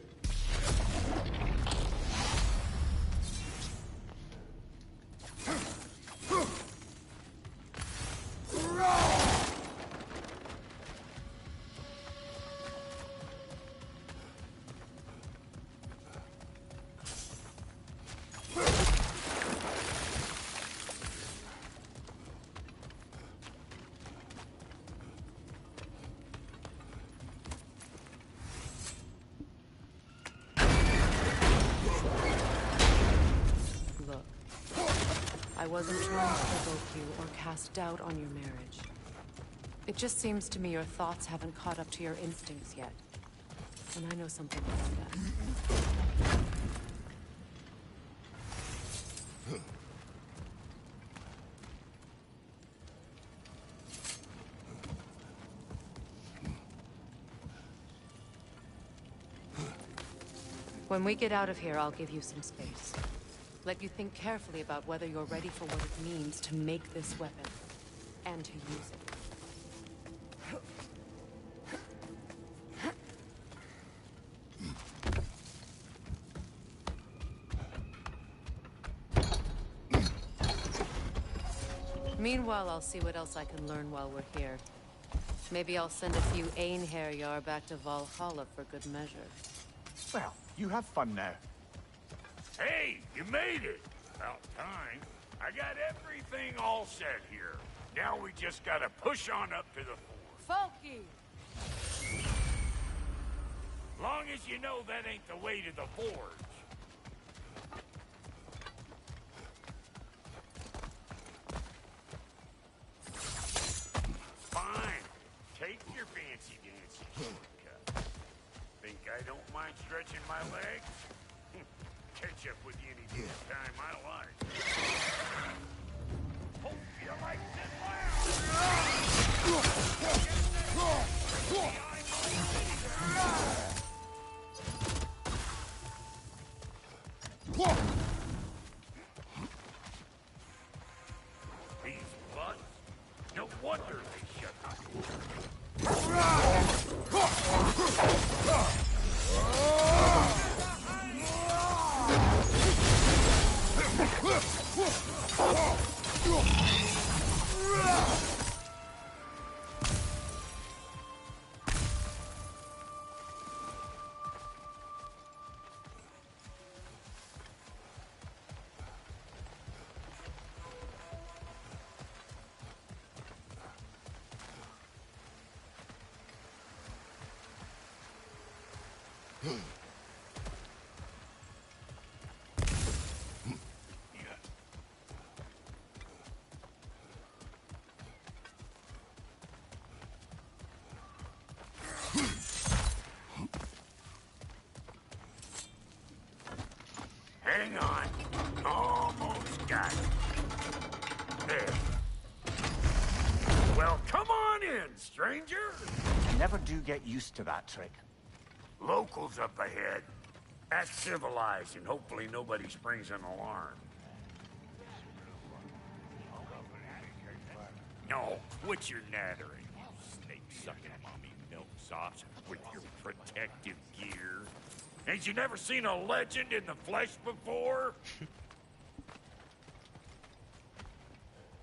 I wasn't trying to provoke you or cast doubt on your marriage. It just seems to me your thoughts haven't caught up to your instincts yet. And I know something about that. When we get out of here, I'll give you some space. Let you think carefully about whether you're ready for what it means to make this weapon, and to use it. Meanwhile, I'll see what else I can learn while we're here. Maybe I'll send a few Einherjar back to Valhalla for good measure. Well, you have fun now. Hey, you made it! About time. I got everything all set here. Now we just gotta push on up to the fort. Folky! Long as you know that ain't the way to the forge. Fine. Take your fancy dancy shortcut. Think I don't mind stretching my legs? Catch up with you any damn time I like. Hope you like These butts? No wonder they shut the Hang on. Almost got it. There. Well, come on in, stranger. You never do get used to that trick. Locals up ahead. Act civilized and hopefully nobody springs an alarm. No, quit your nattering, you snake-sucking mommy milksops with your protective gear. Ain't you never seen a legend in the flesh before?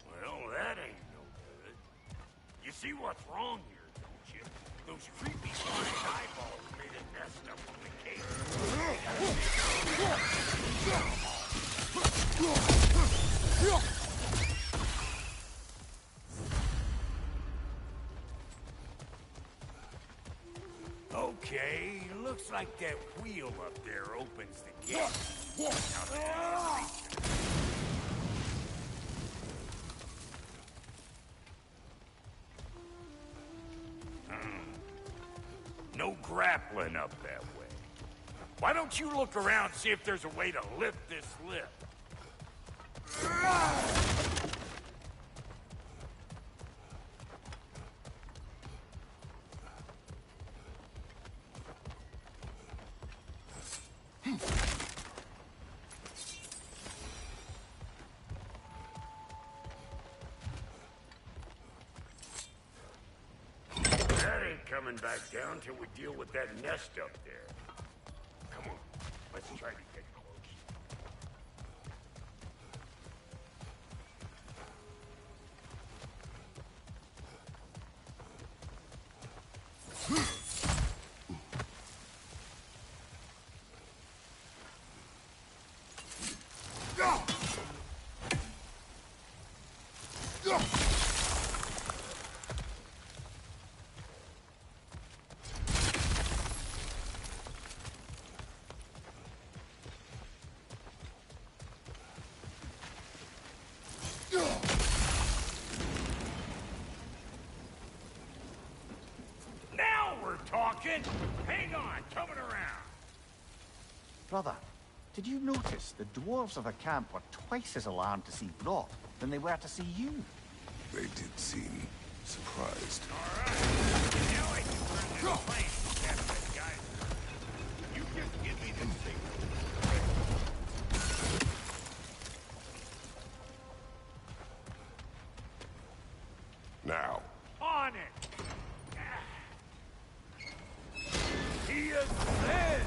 Well, that ain't no good. You see what's wrong here, don't you? Those creepy flying eyeballs made a nest up on the cave. Okay, looks like that wheel up there opens the gate. No grappling up that way. Why don't you look around and see if there's a way to lift this lift? coming back down till we deal with that nest up there. Come on, let's try to get close. Now we're talking! Hang on, coming around. Brother, did you notice the dwarves of the camp were twice as alarmed to see Brock than they were to see you? They did seem surprised. Alright, now I can run this plane, Captain Guy. You just give me the signal. Now. On it! He is dead!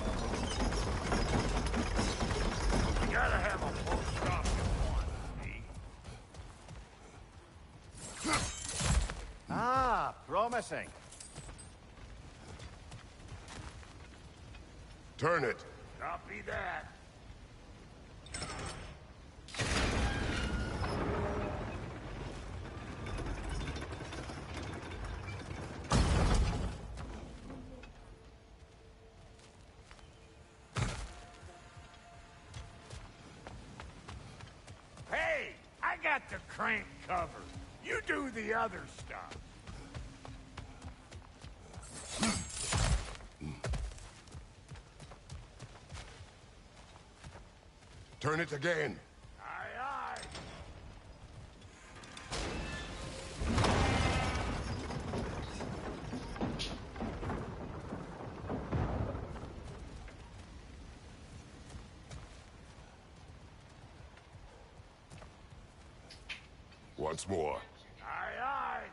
We gotta have a full stop at once, see? Ah, promising. Turn it. Copy that. Hey, I got the crank covered. You do the other stuff. Turn it again. Aye, aye. Once more. Aye, aye.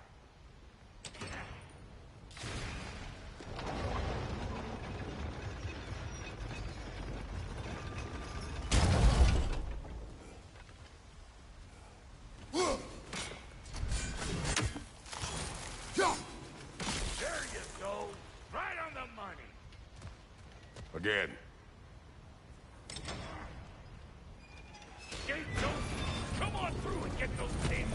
There you go. Right on the money. Again. Gate don't. Come on through and get those cables.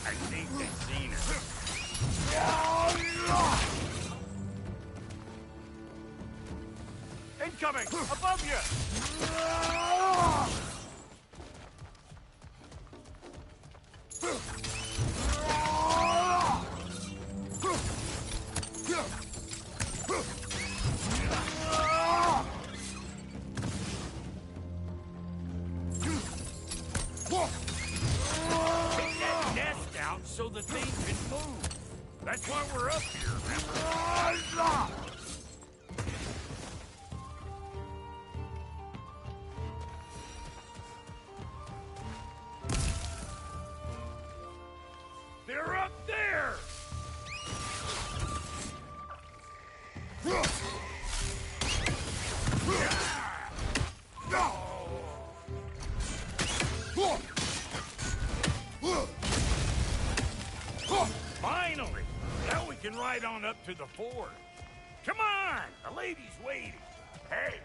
I think they've seen her. Incoming! Above you! Take that nest out so the thing can move. That's why we're up here, remember? They're up there! can ride on up to the fort. Come on, the lady's waiting. Hey,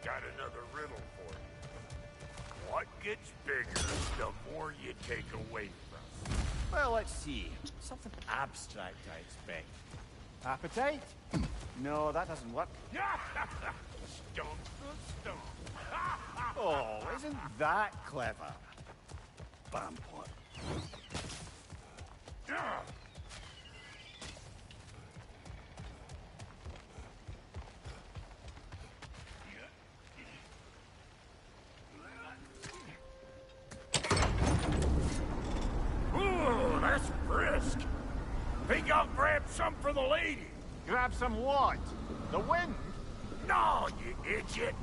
got another riddle for you. What gets bigger the more you take away from? Well, let's see. Something abstract, I expect. Appetite? No, that doesn't work. Stump the stump. Oh, isn't that clever? Bam pot. Ooh, that's brisk. Think I'll grab some for the lady. Grab some what? The wind? No, you idiot.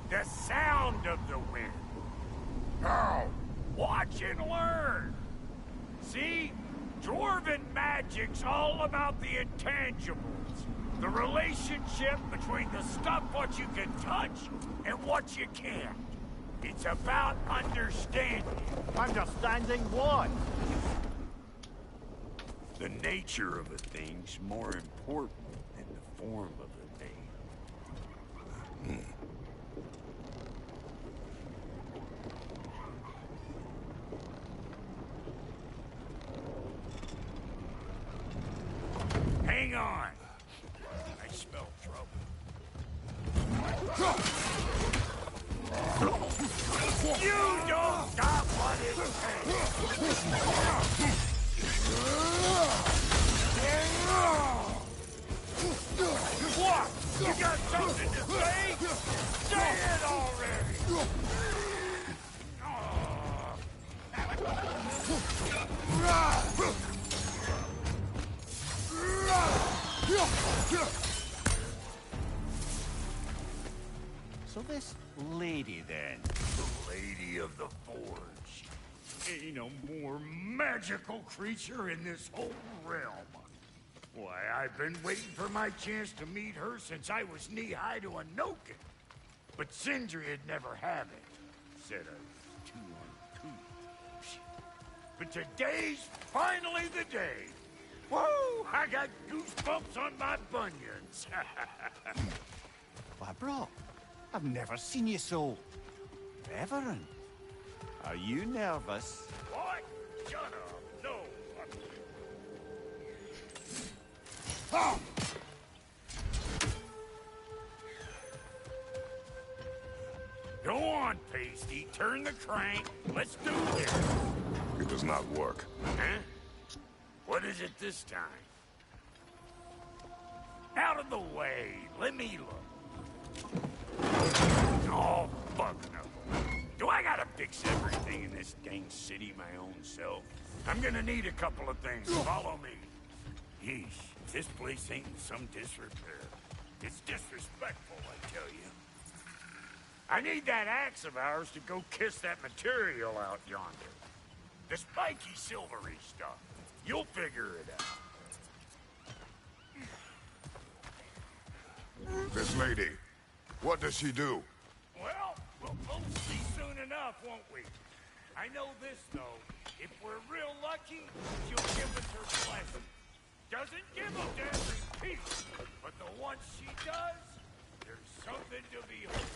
The sound of the wind. Now, watch and learn. See? Dwarven magic's all about the intangibles. The relationship between the stuff what you can touch and what you can't. It's about understanding. Understanding what? The nature of a thing's more important than the form of a thing. Hang on. I smell trouble. You don't stop what it takes. What? You got something to say? Say it already! So this lady, then? The Lady of the Forge. Ain't no more magical creature in this whole realm. Why, I've been waiting for my chance to meet her since I was knee-high to a Noken. But Sindri'd never have it. Said I was too uncouth. But today's finally the day. Woo! I got goosebumps on my bunions. Why, bro, I've never seen you so reverent. Are you nervous? What? Shut up. No. Go on, Pasty. Turn the crank. Let's do this. It does not work. Huh? What is it this time? Out of the way. Let me look. Oh, fuck no. Do I gotta fix everything in this dang city my own self? I'm gonna need a couple of things. Follow me. Yeesh, this place ain't in some disrepair. It's disrespectful, I tell you. I need that axe of ours to go kiss that material out yonder. The spiky silvery stuff. You'll figure it out. This lady, what does she do? Well, we'll both see soon enough, won't we? I know this, though. If we're real lucky, she'll give us her blessing. Doesn't give them to every piece, but the ones she does, there's something to behold.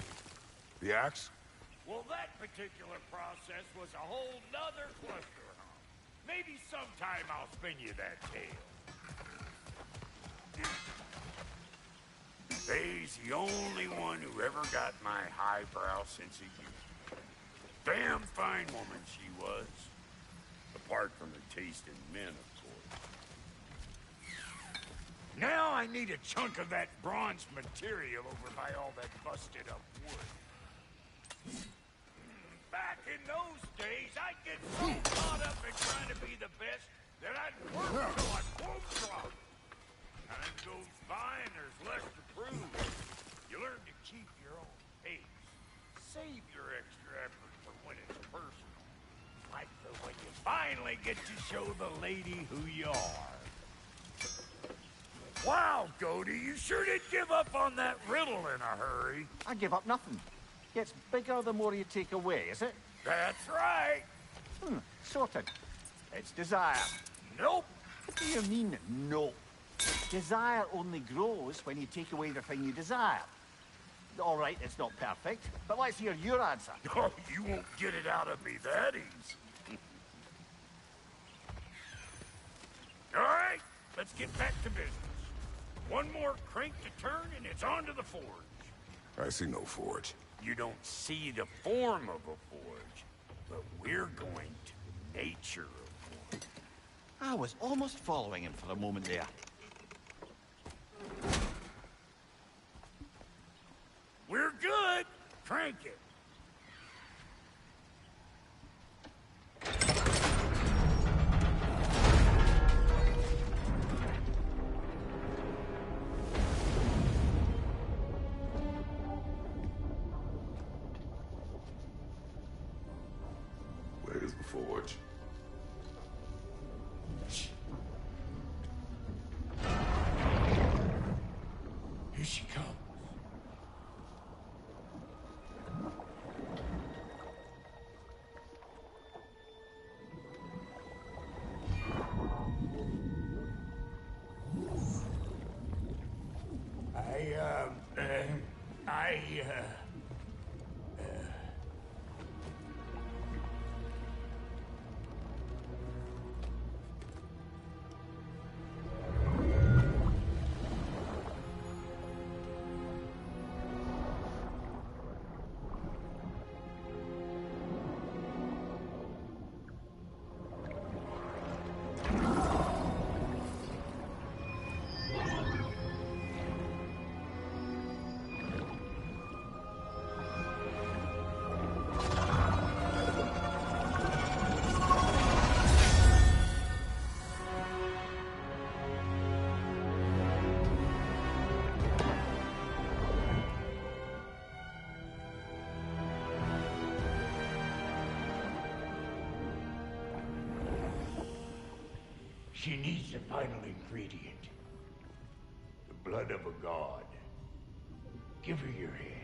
The axe? Well, that particular process was a whole nother cluster hump. Maybe sometime I'll spin you that tale. They's the only one who ever got my highbrow sense of humor. Damn fine woman she was. Apart from her taste in men, of course. Now I need a chunk of that bronze material over by all that busted up wood. Back in those days, I'd get so caught up in trying to be the best that I'd work till I quote drop. Time goes by and there's less to prove. You learn to keep your own pace. Save your extra effort for when it's personal. Like when you finally get to show the lady who you are. Wow, Cody, you sure did give up on that riddle in a hurry. I give up nothing. Gets bigger the more you take away, is it? That's right. Sorted. It's desire. Nope. What do you mean, no? Desire only grows when you take away the thing you desire. All right, it's not perfect, but let's hear your answer. Oh, you won't get it out of me that easy. All right, let's get back to business. One more crank to turn and it's on to the forge. I see no forge. You don't see the form of a forge, but we're going to the nature of one. I was almost following him for a moment there. We're good. Crank it. Where's the forge? Here she comes. She needs the final ingredient. The blood of a god. Give her your hand.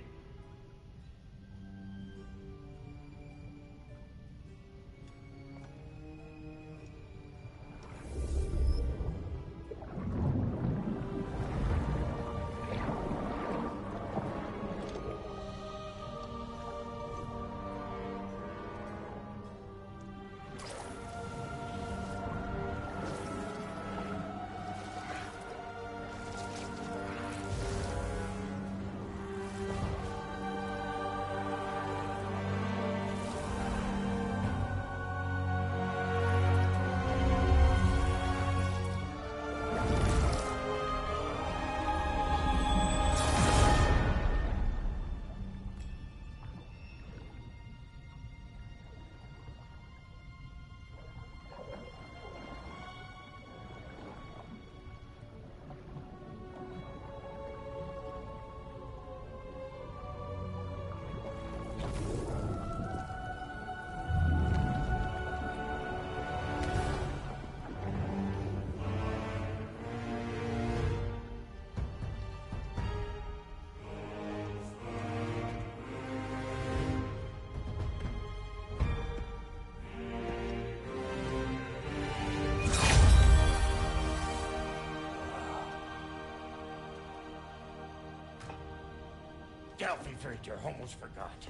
Delphi Victor, almost forgot.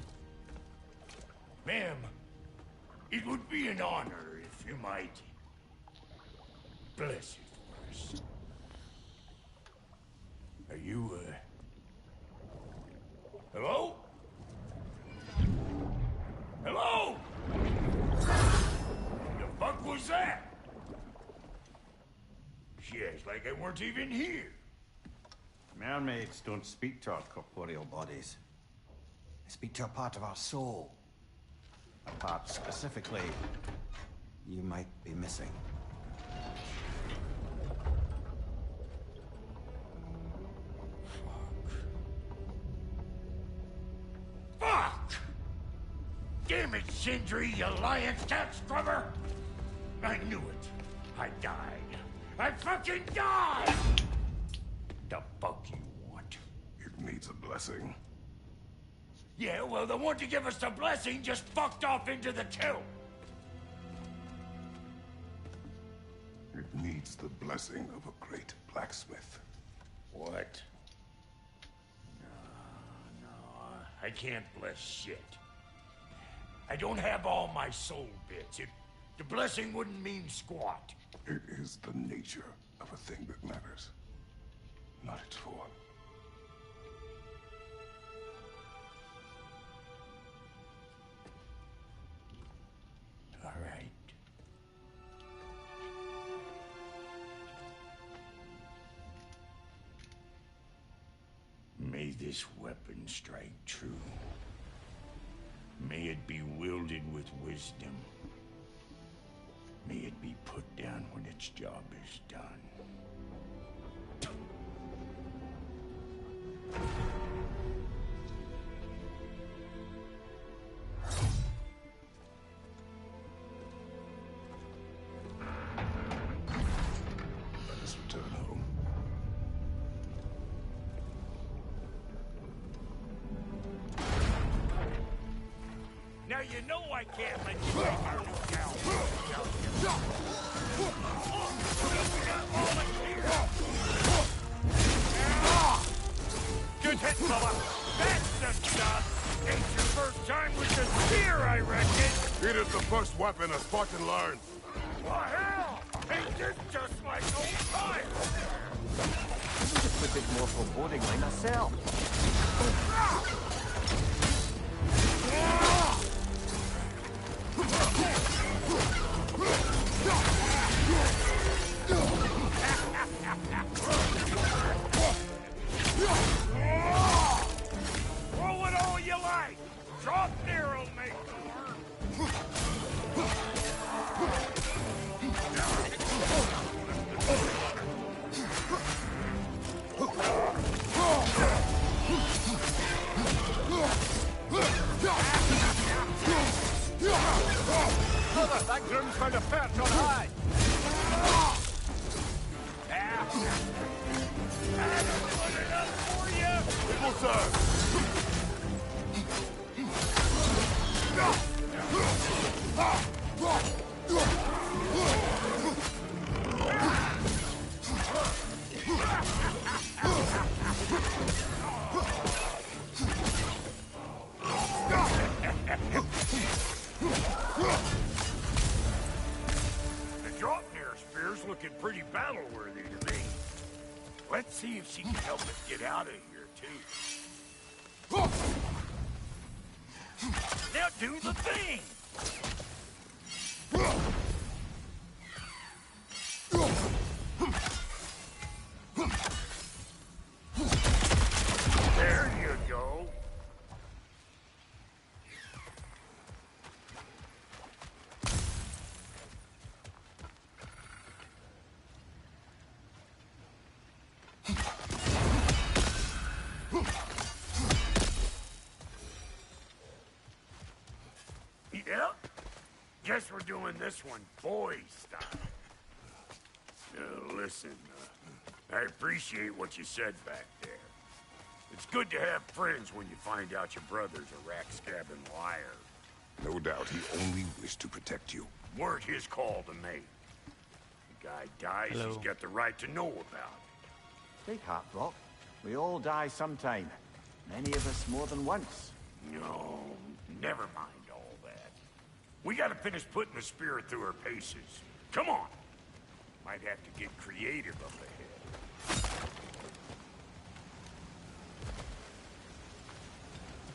Ma'am, it would be an honor if you might bless it for us. Are you, hello? Hello? The fuck was that? She acts like I weren't even here. Mermaids don't speak to our corporeal bodies. They speak to a part of our soul. A part specifically you might be missing. Fuck! Damn it, Sindri, you lion cat scrubber! I knew it. I died. I fucking died! The fuck you want? It needs a blessing. Yeah, well, the one to give us the blessing just fucked off into the tomb. It needs the blessing of a great blacksmith. What? No, I can't bless shit. I don't have all my soul bits. The blessing wouldn't mean squat. It is the nature of a thing that matters, not its form. All right. May this weapon strike true. May it be wielded with wisdom. May it be put down when its job is done. Let us return home. Now you know I can't let you take our new gal. Good hit, fella. That's the stuff. Ain't your first time with the spear, I reckon. It is the first weapon a Spartan learned. Well, hell! Ain't this just like old times? Just a bit more foreboding like myself. Roll it all you like. Drop near will make more. Brother, that groom's found a perch on high. It will serve. The drop near spear's looking pretty battle-worthy to me. Let's see if she can help us get out of here, too. Now do the thing! There you go. Yep. Guess we're doing this one boy style. Listen, I appreciate what you said back there. It's good to have friends when you find out your brother's a rack-scabbing liar. No doubt he only wished to protect you. Weren't his call to make. The guy dies, Hello. he's got the right to know about it. Take heart, Brock. We all die sometime. Many of us more than once. No, never mind all that. We gotta finish putting the spirit through her paces. Come on! Might have to get creative up ahead.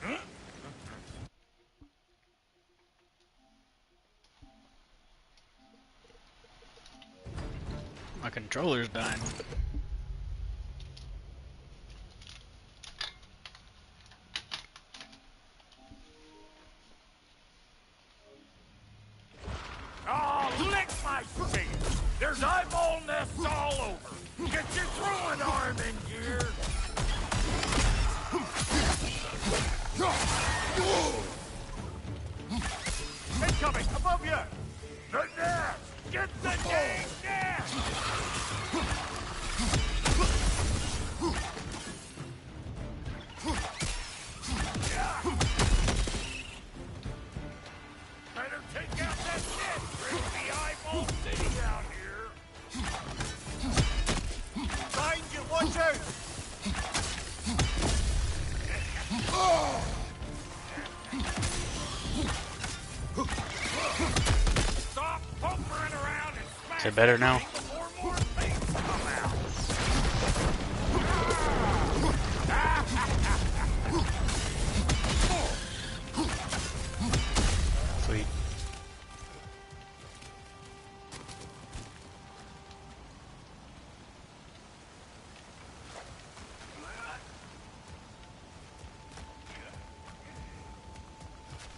Huh? My controller's dying. Oh, lick my face! There's eyeball nests all over! Get your throwing arm in gear! Incoming! Above you! The nest! Get the dang nest! Better take out that nest! There's the eyeball city out here! Stop pumpering around and smash. Is it better now? Before more things come out. Sweet.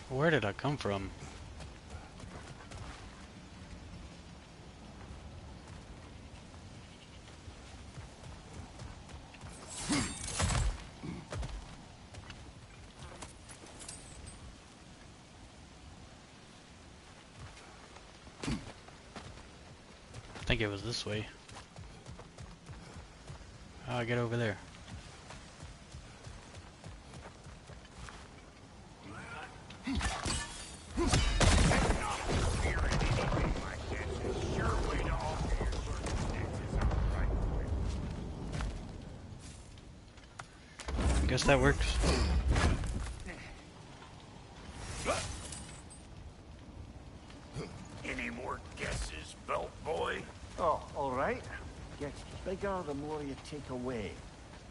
Where did I come from? I think it was this way. How do I get over there? I guess that works. Any more guesses, belt boy? Oh, all right. Gets bigger the more you take away.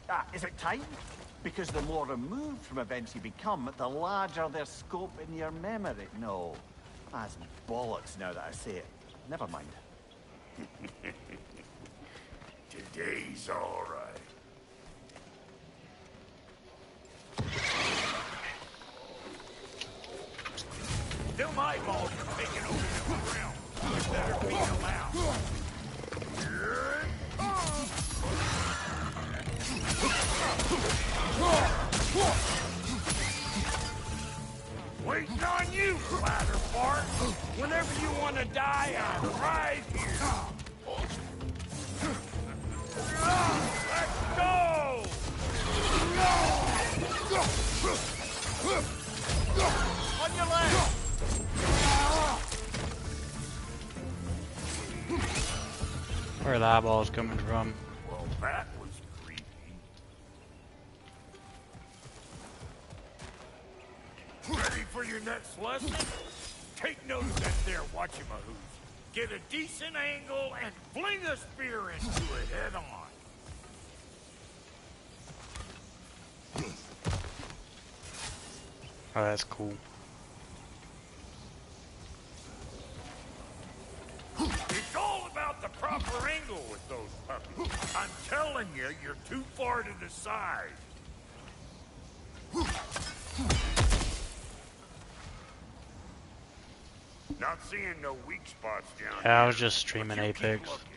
Ah, is it time? Because the more removed from events you become, the larger their scope in your memory. No, that's bollocks now that I say it. Never mind. Today's all right. Them eyeballs are taking over the realm. You better beat them out. Waiting on you, ladder fart. Whenever you want to die, I'm right here. Let's go! On your left! Where are the eyeballs coming from? Well, that was creepy. Ready for your next lesson? Take note of that there whatchamahoos. Get a decent angle and fling a spear into it head on. Oh, that's cool. It's all about the proper angle with those puppies. I'm telling you, you're too far to the side. Not seeing no weak spots down here. Yeah, I was just streaming but you keep Apex. looking.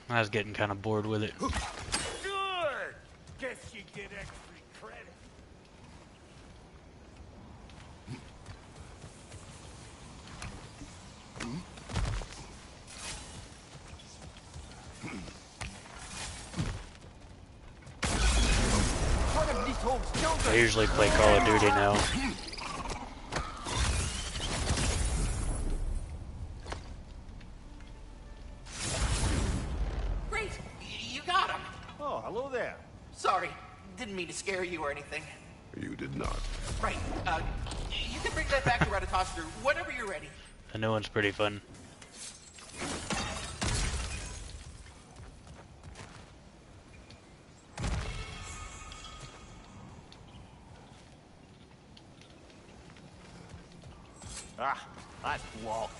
I was getting kind of bored with it. Good! Guess you get extra credit. What have these homes children? I usually play Call of Duty now. Great! You got him! Oh, hello there. Sorry, didn't mean to scare you or anything. You did not. Right, you can bring that back to Ratatoster whenever you're ready. The new one's pretty fun. Ah, that's blocked.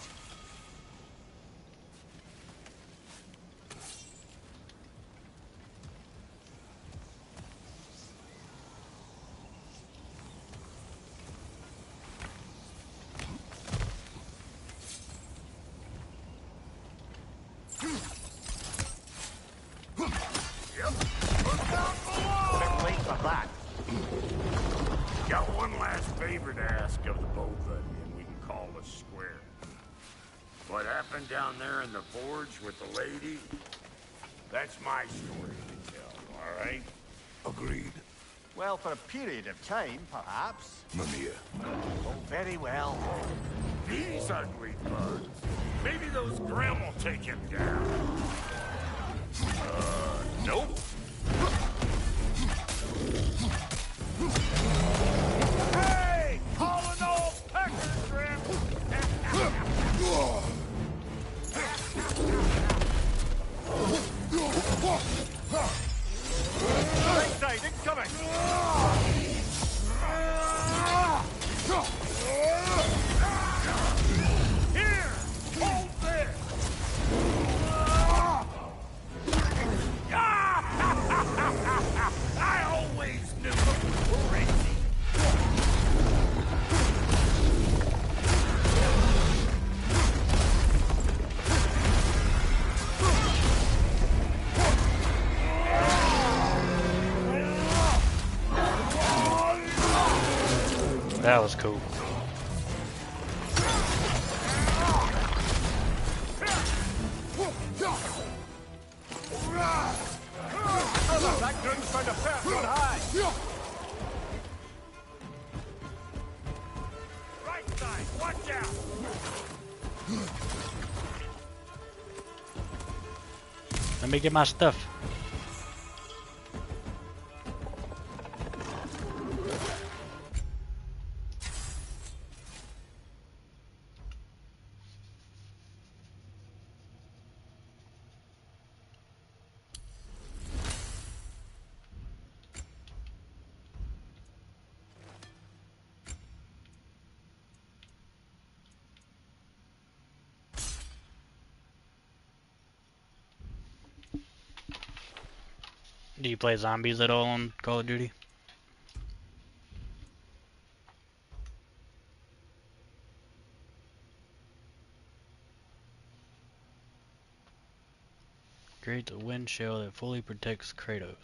Bit late for that. Got one last favor to ask of the both of you, and we can call us square. What happened down there in the forge with the lady? That's my story to tell, all right? Agreed. Well, for a period of time, perhaps. Mamiya. Oh, very well. These ugly bugs. Maybe those Grim will take him down. Nope. That was cool. That groom's found a perch on high. Right side, watch out. Let me get my stuff. Do you play zombies at all on Call of Duty? Create a wind shell that fully protects Kratos.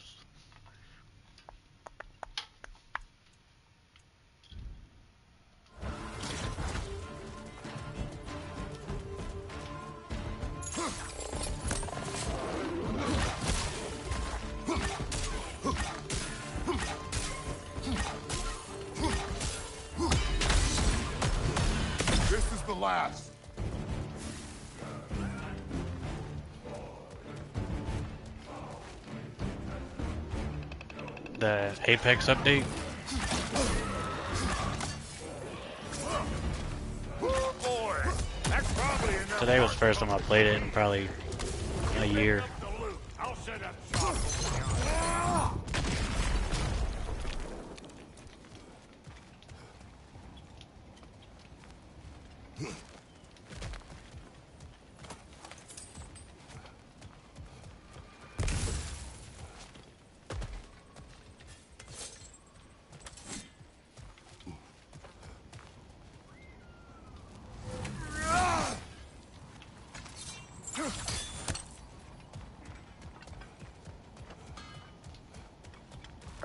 This is the last. The Apex update. Today was the first time I played it in probably a year. I'll set up shop.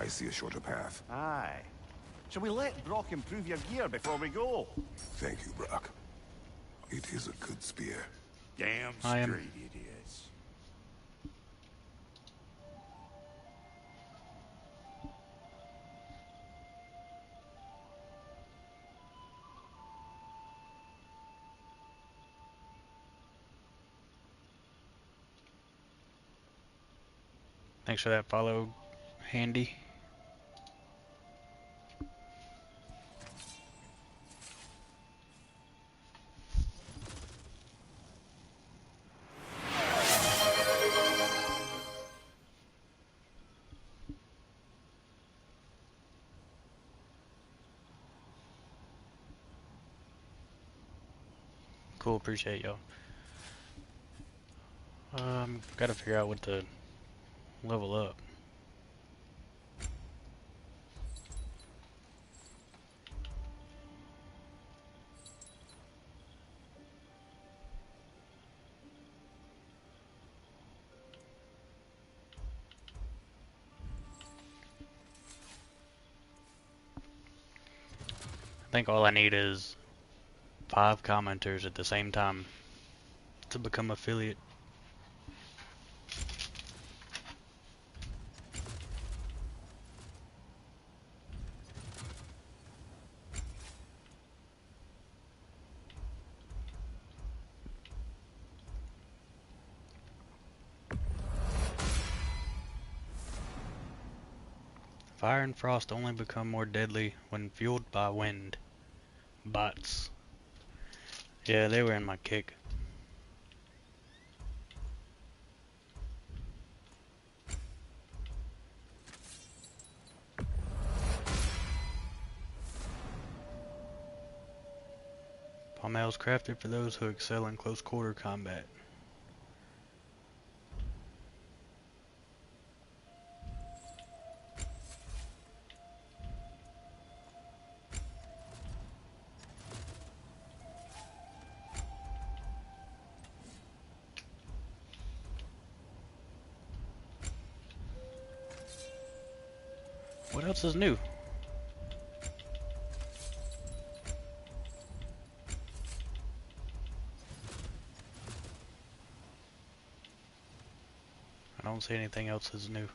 I see a shorter path. Aye. Shall we let Brock improve your gear before we go? Thank you, Brock. It is a good spear. Damn I am- straight it is. Thanks for that follow, Handy. Cool, appreciate y'all. Gotta figure out what to level up. I think all I need is 5 commenters at the same time to become affiliate. Fire and frost only become more deadly when fueled by wind. Bots. Yeah, they were in my kick. Palmail's crafted for those who excel in close quarter combat. What else is new? don't see anything else that's new.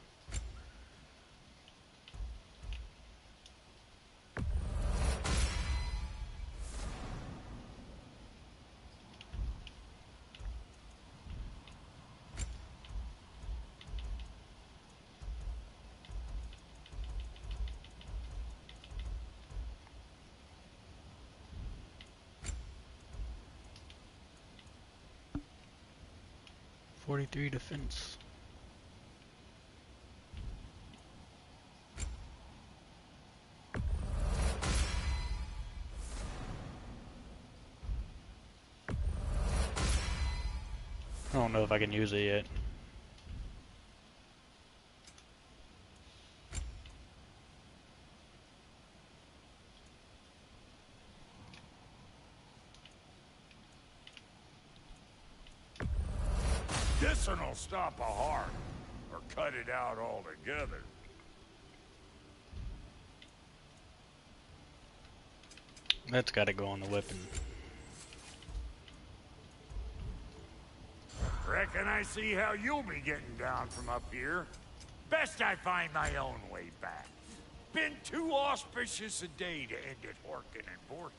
.43 defense. I don't know if I can use it yet. This'll stop a heart, or cut it out altogether. That's gotta go on the weapon. Reckon I see how you'll be getting down from up here. Best I find my own way back. Been too auspicious a day to end it horkin' and borkin'.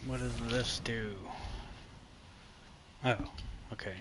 What does this do? Oh, okay.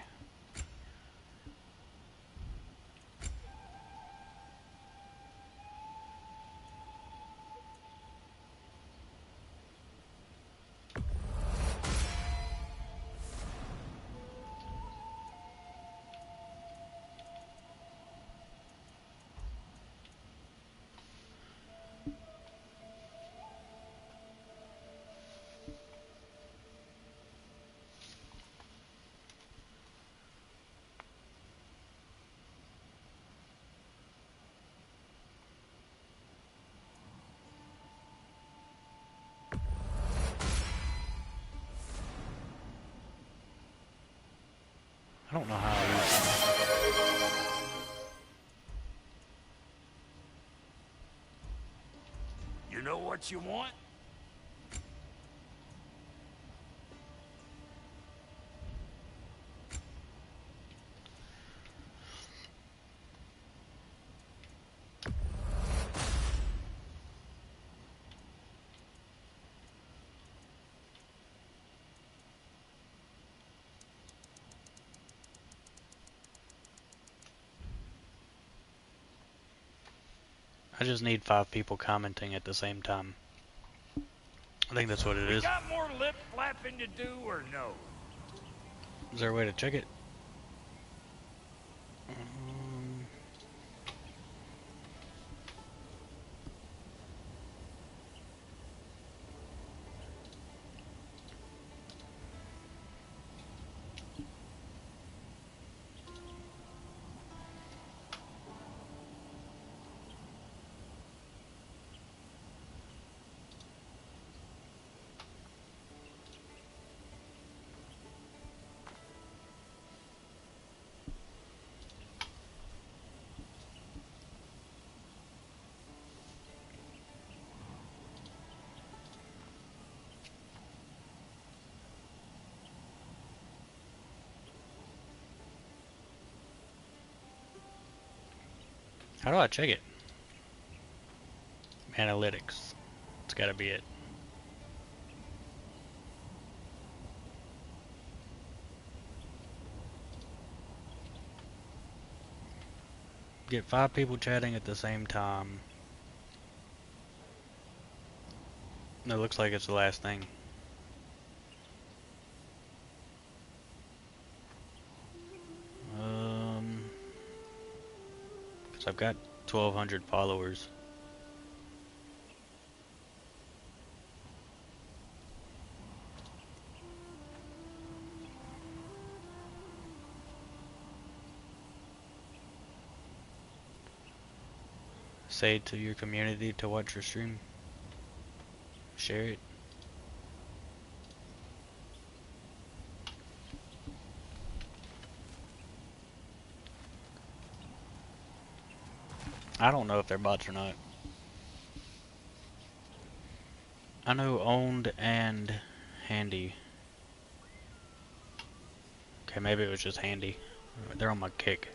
I don't know how I use it. You know what you want? I just need 5 people commenting at the same time. I think that's what it is. Got more lip flapping to do or no? Is there a way to check it? How do I check it? Analytics. It's gotta be it. Get 5 people chatting at the same time. It looks like it's the last thing. So I've got 1,200 followers. Say to your community to watch your stream. Share it. I don't know if they're bots or not. I know owned and handy. Okay, maybe it was just handy. They're on my kick.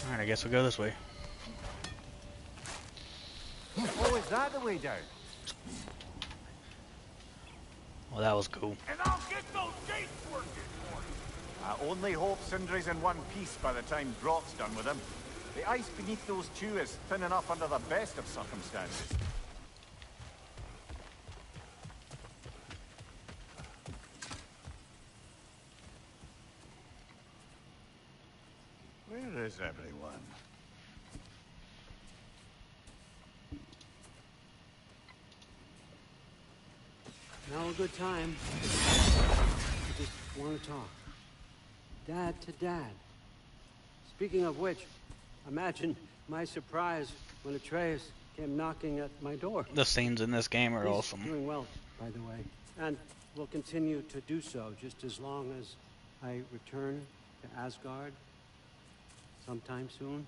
Alright, I guess we'll go this way. Oh, is that the way down? Well, that was cool. And I'll get those gates working for you. I only hope Sindri's in one piece by the time Brock's done with him. The ice beneath those two is thin enough under the best of circumstances. Where is everyone? Now a good time. I just want to talk. Dad to dad. Speaking of which, imagine my surprise when Atreus came knocking at my door. The scenes in this game are He's awesome. doing well, by the way, and will continue to do so just as long as I return to Asgard sometime soon.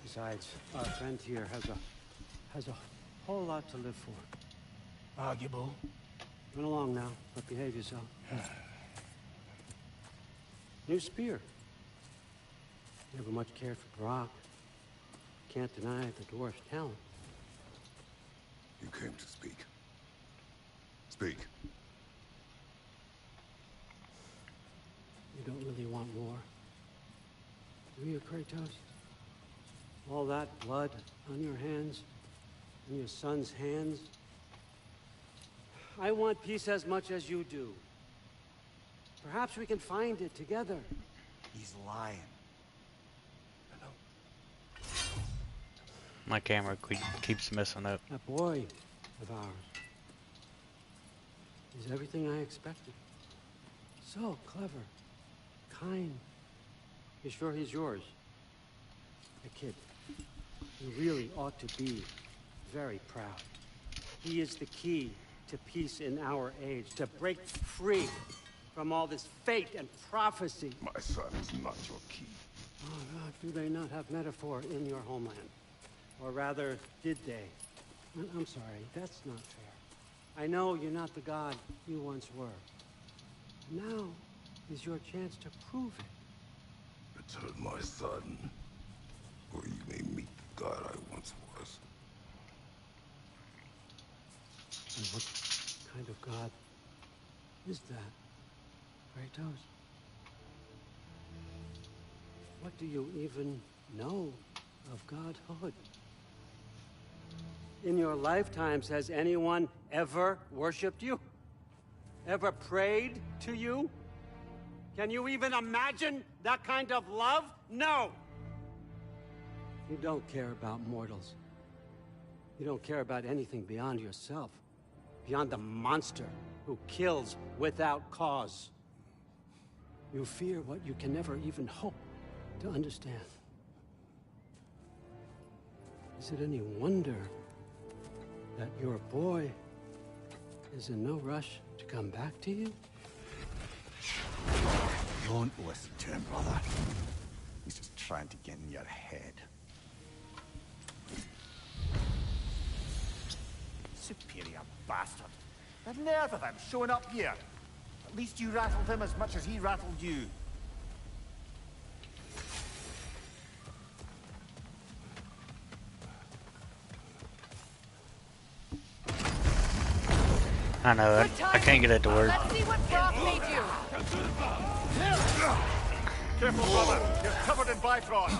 Besides, our friend here has a whole lot to live for. Arguable. Run along now, but behave yourself. New spear. Never much cared for Brock. Can't deny the dwarf's talent. You came to speak. Speak. You don't really want more, do you, Kratos? All that blood on your hands, on your son's hands. I want peace as much as you do. Perhaps we can find it together. He's lying. My camera keeps messing up. That boy of ours is everything I expected. So clever, kind. You sure he's yours? A kid. You really ought to be very proud. He is the key to peace in our age, to break free from all this fate and prophecy. My son is not your key. Oh, God, do they not have metaphor in your homeland? Or rather, did they? I'm sorry, that's not fair. I know you're not the god you once were. Now is your chance to prove it. Return my son, or you may meet the god I once was. And what kind of god is that, Kratos? What do you even know of godhood? In your lifetimes, has anyone ever worshipped you? Ever prayed to you? Can you even imagine that kind of love? No! You don't care about mortals. You don't care about anything beyond yourself. Beyond the monster who kills without cause. You fear what you can never even hope to understand. Is it any wonder that your boy is in no rush to come back to you? Don't listen to him, brother. He's just trying to get in your head. Superior bastard. The nerve of him showing up here. At least you rattled him as much as he rattled you. I know, I can't get it to work. Let's see what Brock made you. Careful, brother. You're covered in Bifrost.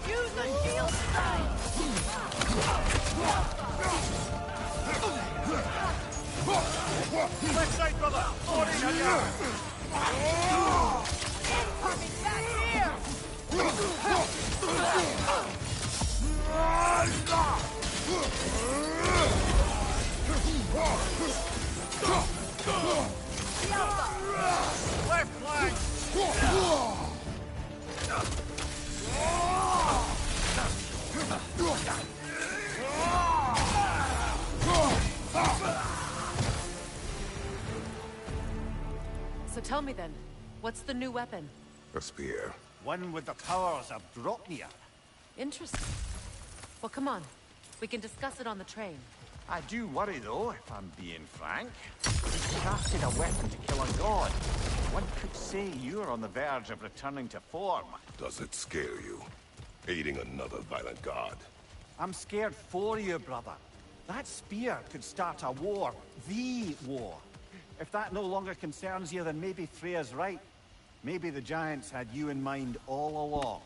Use the shield strike. Left side, brother. 40 on you. me then, what's the new weapon? A spear. One with the powers of Dropnir. Interesting. Well, come on. We can discuss it on the train. I do worry, though, if I'm being frank. He's crafted a weapon to kill a god. One could say you're on the verge of returning to form. Does it scare you? Aiding another violent god? I'm scared for you, brother. That spear could start a war. The war. If that no longer concerns you, then maybe Freya's right. Maybe the Giants had you in mind all along.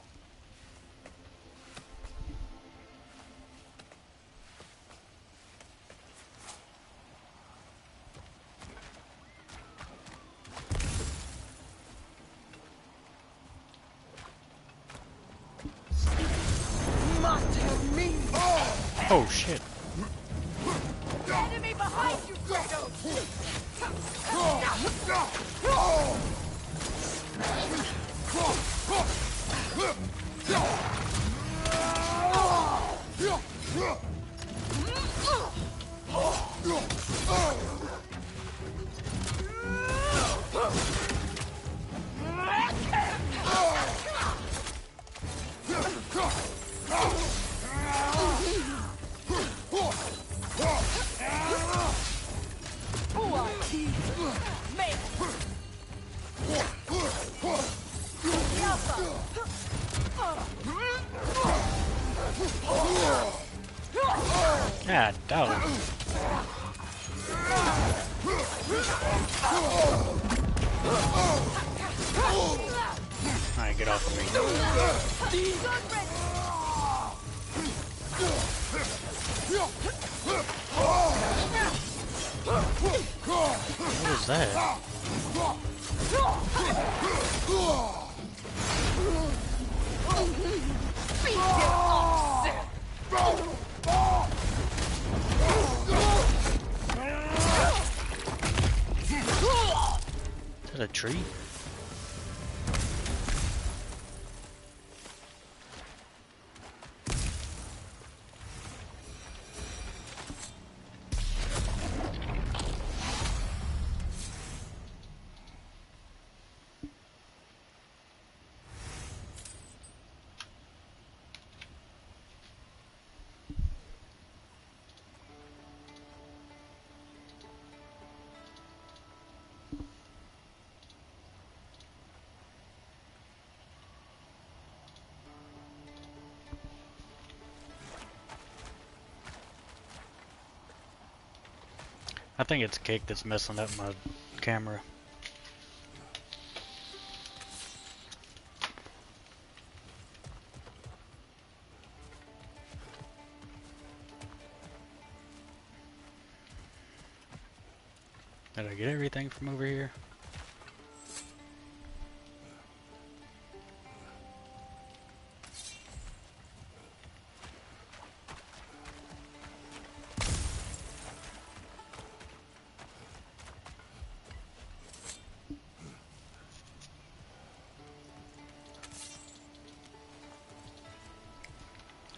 Oh shit. Enemy behind you, Kratos! God dog. Alright, get off of me. What is that? Is that a tree? I think it's cake that's messing up my camera. Did I get everything from over here?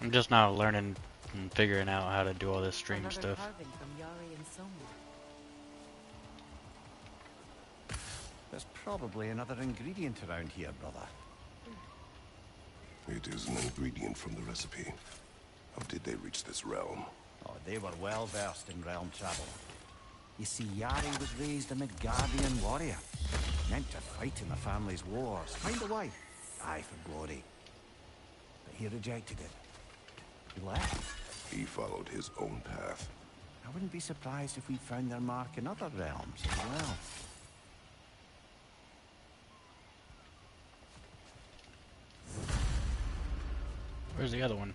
I'm just now learning and figuring out how to do all this stream Another stuff. carving from Yari and Soma. There's probably another ingredient around here, brother. It is an ingredient from the recipe. How did they reach this realm? Oh, they were well versed in realm travel. You see, Yari was raised a Midgardian warrior. Meant to fight in the family's wars. Find a wife. Die for glory. But he rejected it. He left. He followed his own path. I wouldn't be surprised if we found their mark in other realms as well. Where's the other one?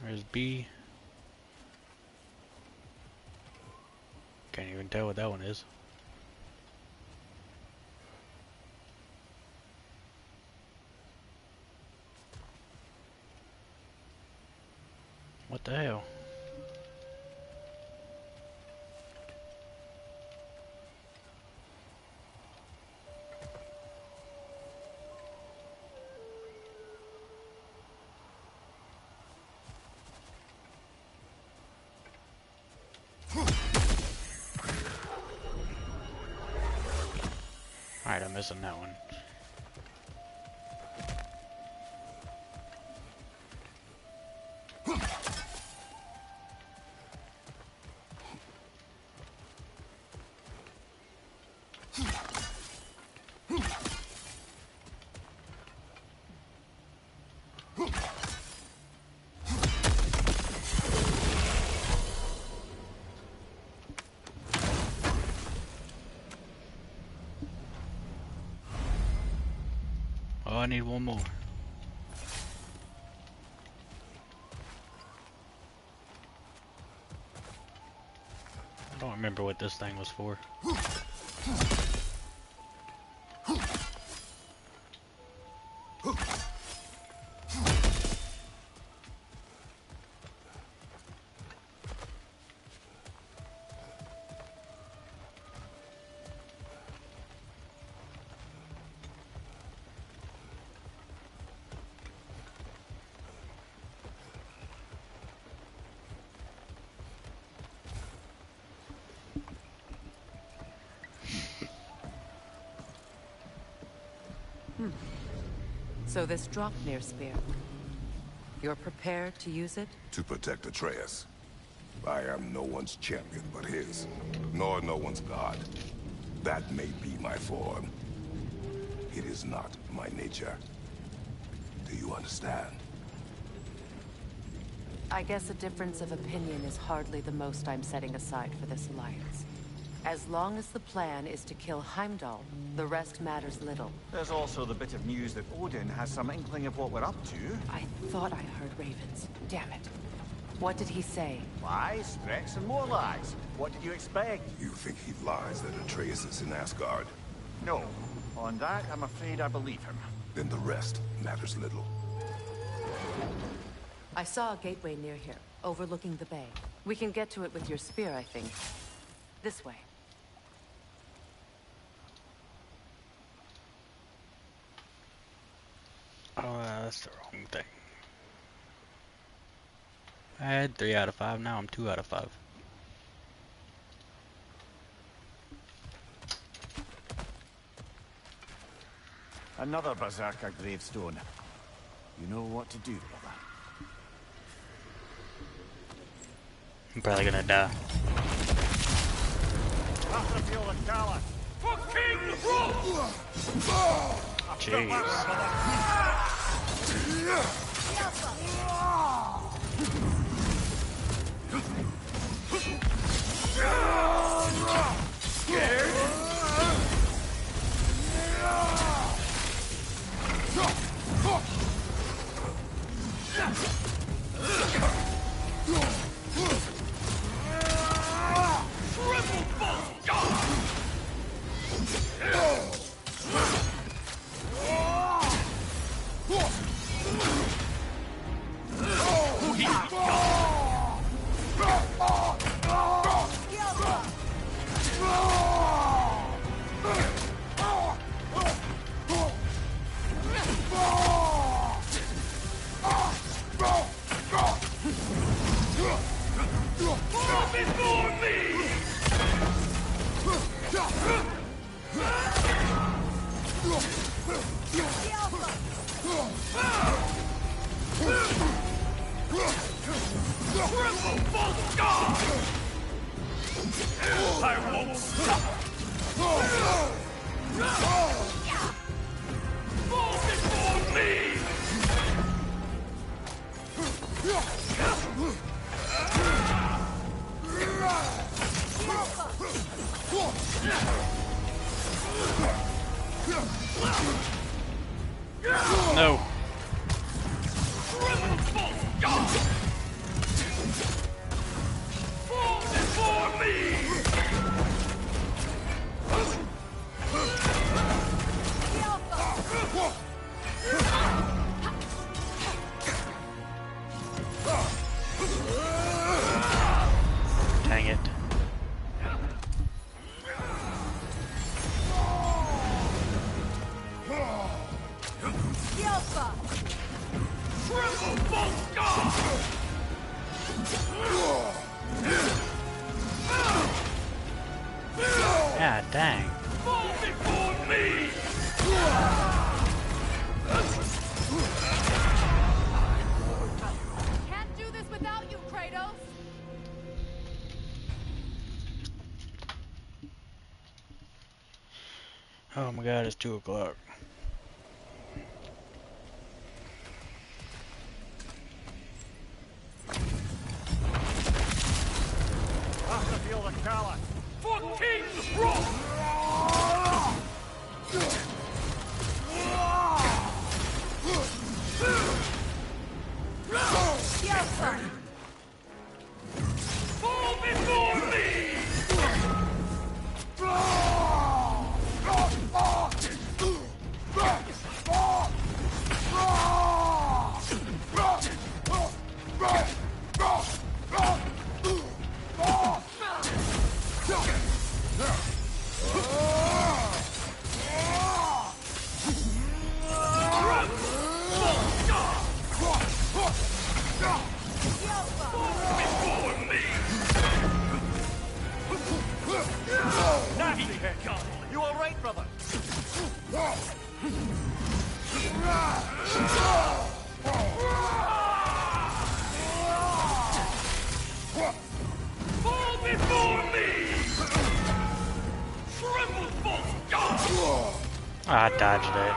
Where's B? Can't even tell what that one is. What the hell? Alright, I'm missing that one. Oh, I need one more. I don't remember what this thing was for. So this Dropnir spear, you're prepared to use it? To protect Atreus. I am no one's champion but his, nor no one's god. That may be my form. It is not my nature. Do you understand? I guess a difference of opinion is hardly the most I'm setting aside for this alliance. As long as the plan is to kill Heimdall, the rest matters little. There's also the bit of news that Odin has some inkling of what we're up to. I thought I heard ravens. Damn it. What did he say? Lies, threats, and more lies. What did you expect? You think he lies that Atreus is in Asgard? No. On that, I'm afraid I believe him. Then the rest matters little. I saw a gateway near here, overlooking the bay. We can get to it with your spear, I think. This way. Oh, that's the wrong thing. I had 3 out of 5, now I'm 2 out of 5. Another Berserker gravestone. You know what to do, brother. I'm probably gonna die. After feel the callous. For King Rome! Jeez. I won't stop! Fall before me! No. Fall before me! Dang it. Ah, dang. Fall before me! Oh my god, it's 2 o'clock. Have to feel the callus. For King Rome! Fall before me! You all right, brother? Fall before me! Tremble, false god! I dodged it.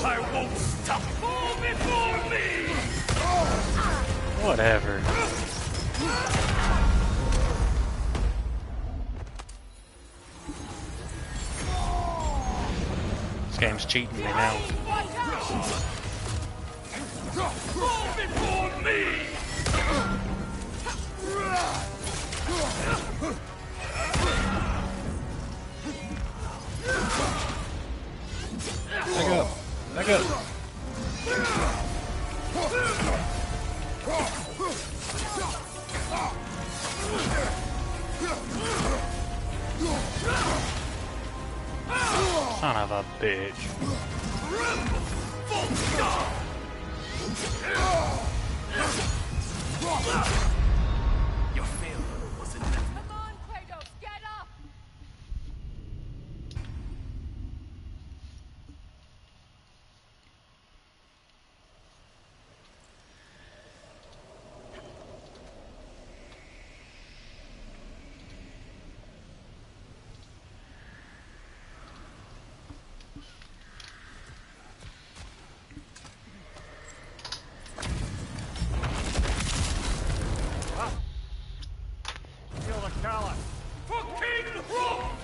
I won't stop! Fall before me! Whatever. This game's cheating me now. Fall before me! Back up. Back up. Son of a bitch. Your failure was enough. Come on, Kratos, get up! Feel the callus. For King Rome!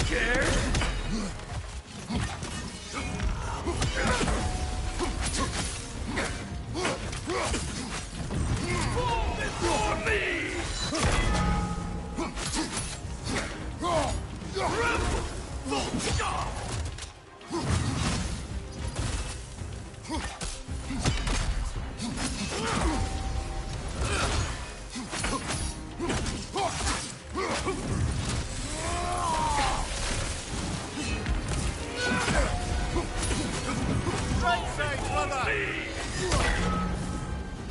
Scared? Fall before me! Tremble, false god! Right side, brother.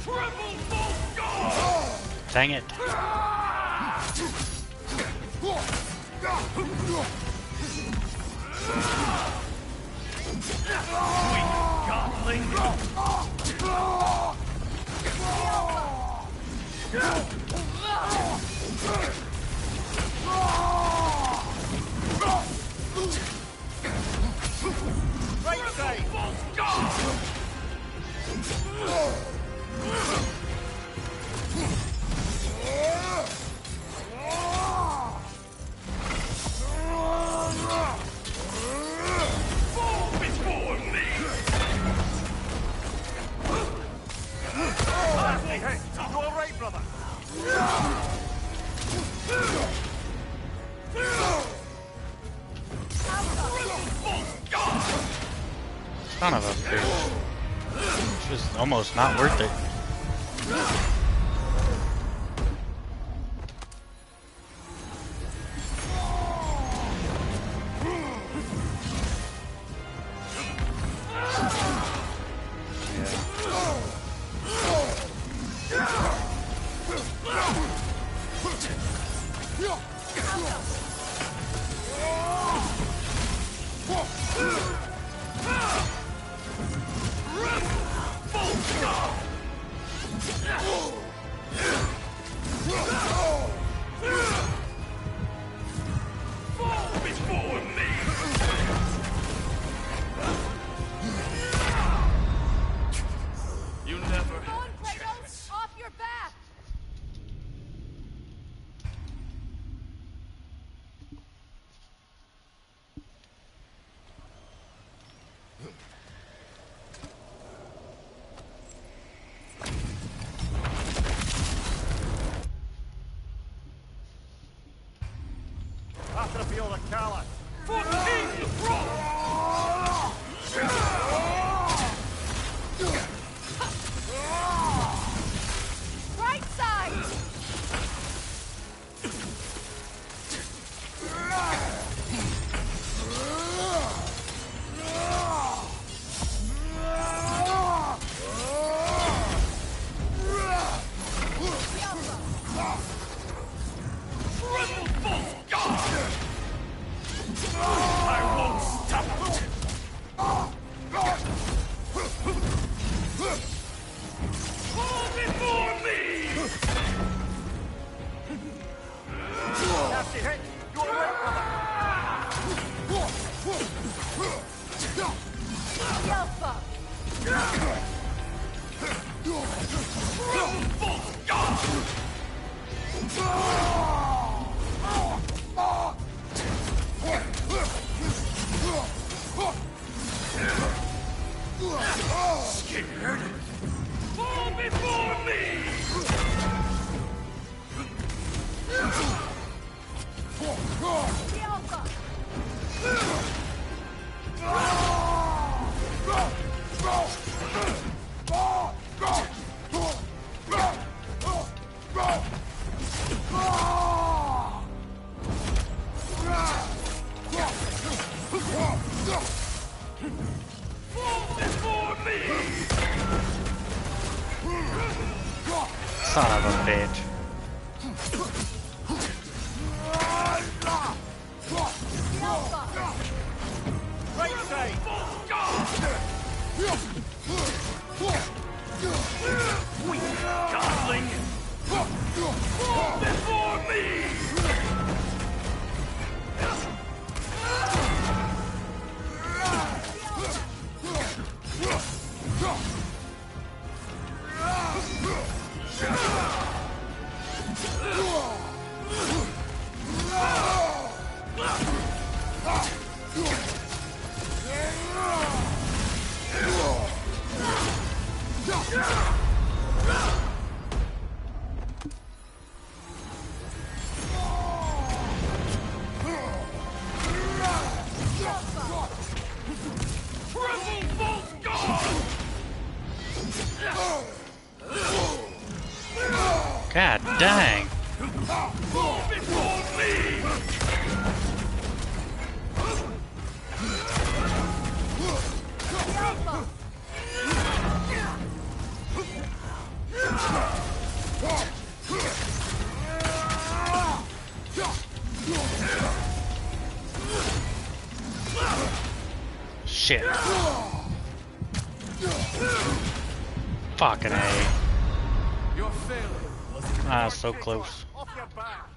Tremble, false god! Dang it. Weak godling! Right side. False god! Fall before me! Badly hit. You all right, brother? Son of a bitch. It's just almost not worth it. After the field of Callus. Right side! I won't stop it! Fall before me! Nasty hit! You're right, brother! Yelpa! Scared? Fall before me! Yelpa! Fall before me! Son of a bitch. Right side! Weak godling! Fall before me! God dang. Fall before me! Shit. Fucking A. Your failure was Ah, so close. off your back.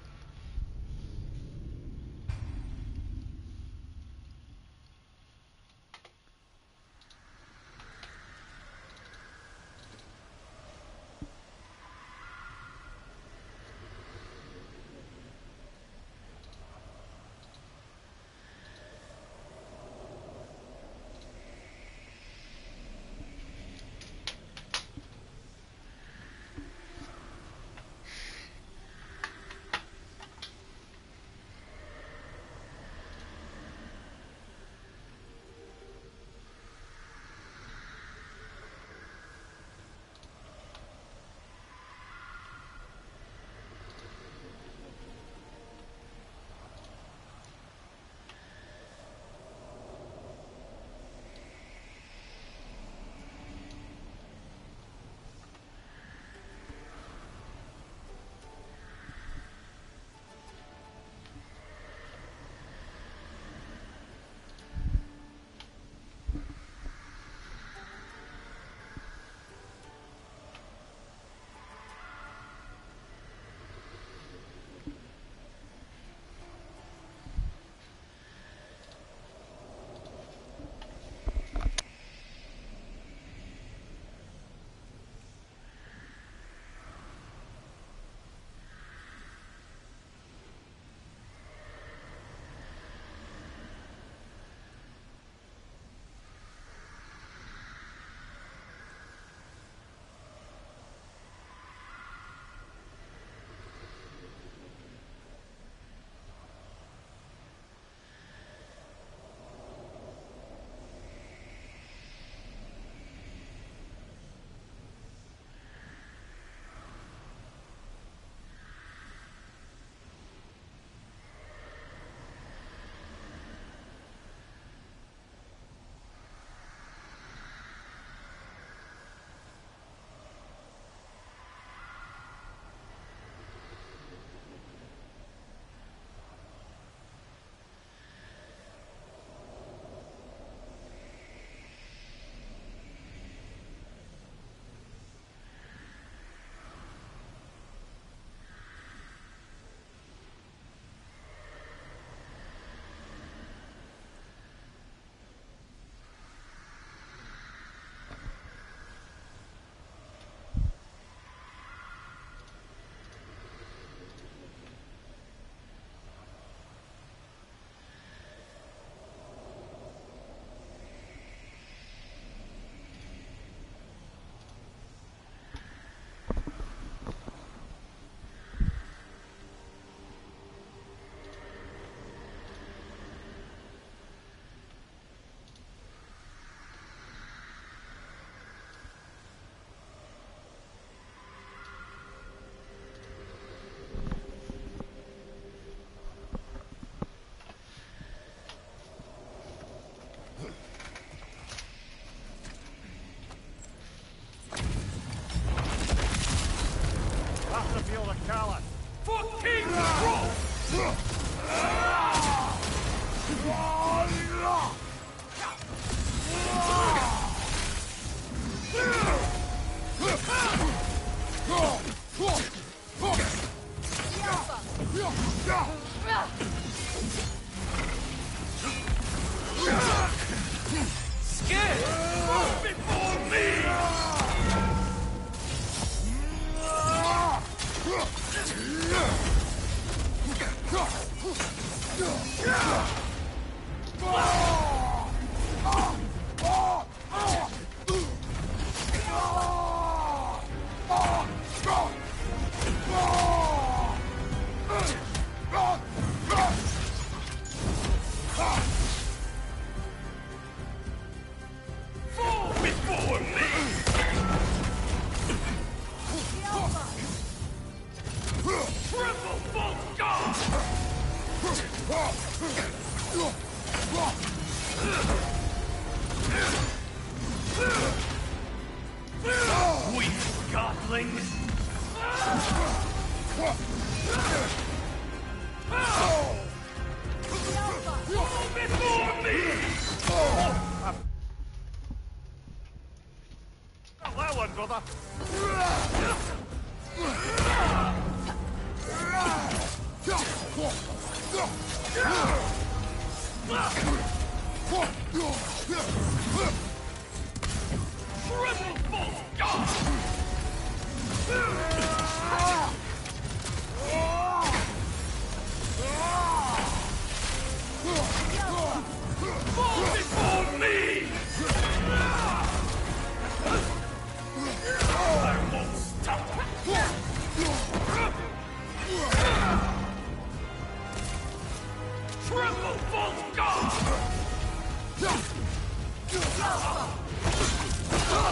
again! Move before me! Well one, brother.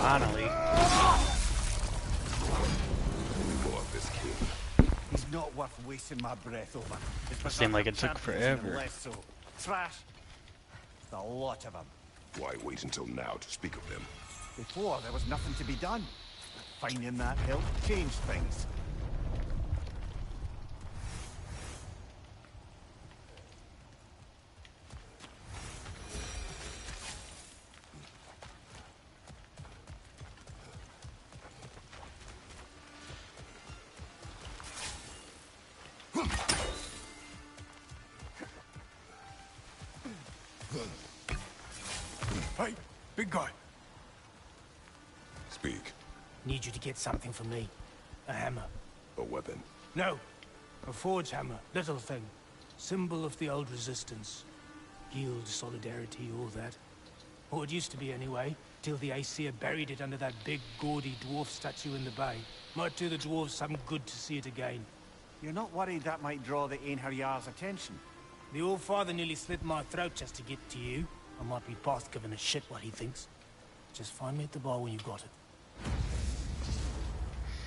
Finally. He's not worth wasting my breath over. It seemed like it took forever. Less so. Trash. There's a lot of them. Why wait until now to speak of them? Before, there was nothing to be done. Finding that hill changed things. Hey, big guy. Speak. Need you to get something for me. A hammer. A weapon. No. A forge hammer. Little thing. Symbol of the old resistance. Guild, solidarity, all that. Or it used to be anyway, till the Aesir buried it under that big, gaudy dwarf statue in the bay. Might do the dwarves some good to see it again. You're not worried that might draw the Einherjar's attention? The All-Father nearly slit my throat just to get to you. I might be past giving a shit what he thinks. Just find me at the bar when you got it.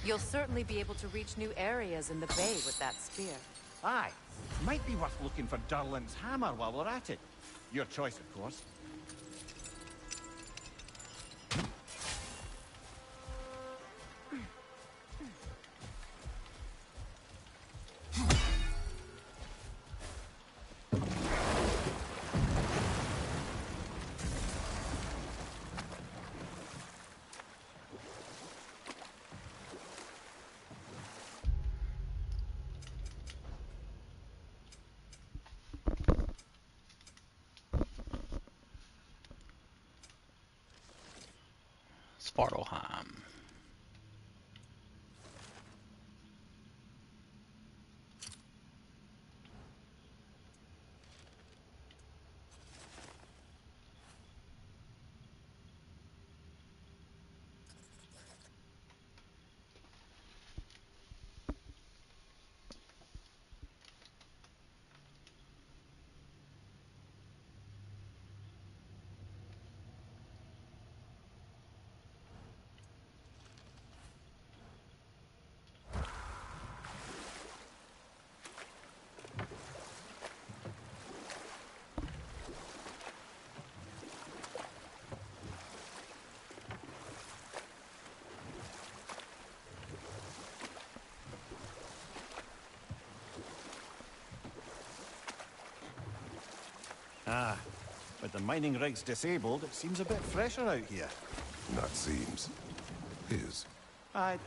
You'll certainly be able to reach new areas in the bay with that spear. Aye. Might be worth looking for Durlin's hammer while we're at it. Your choice, of course. Svartalfheim. Ah, with the mining rigs disabled, it seems a bit fresher out here. Not seems. Is. You're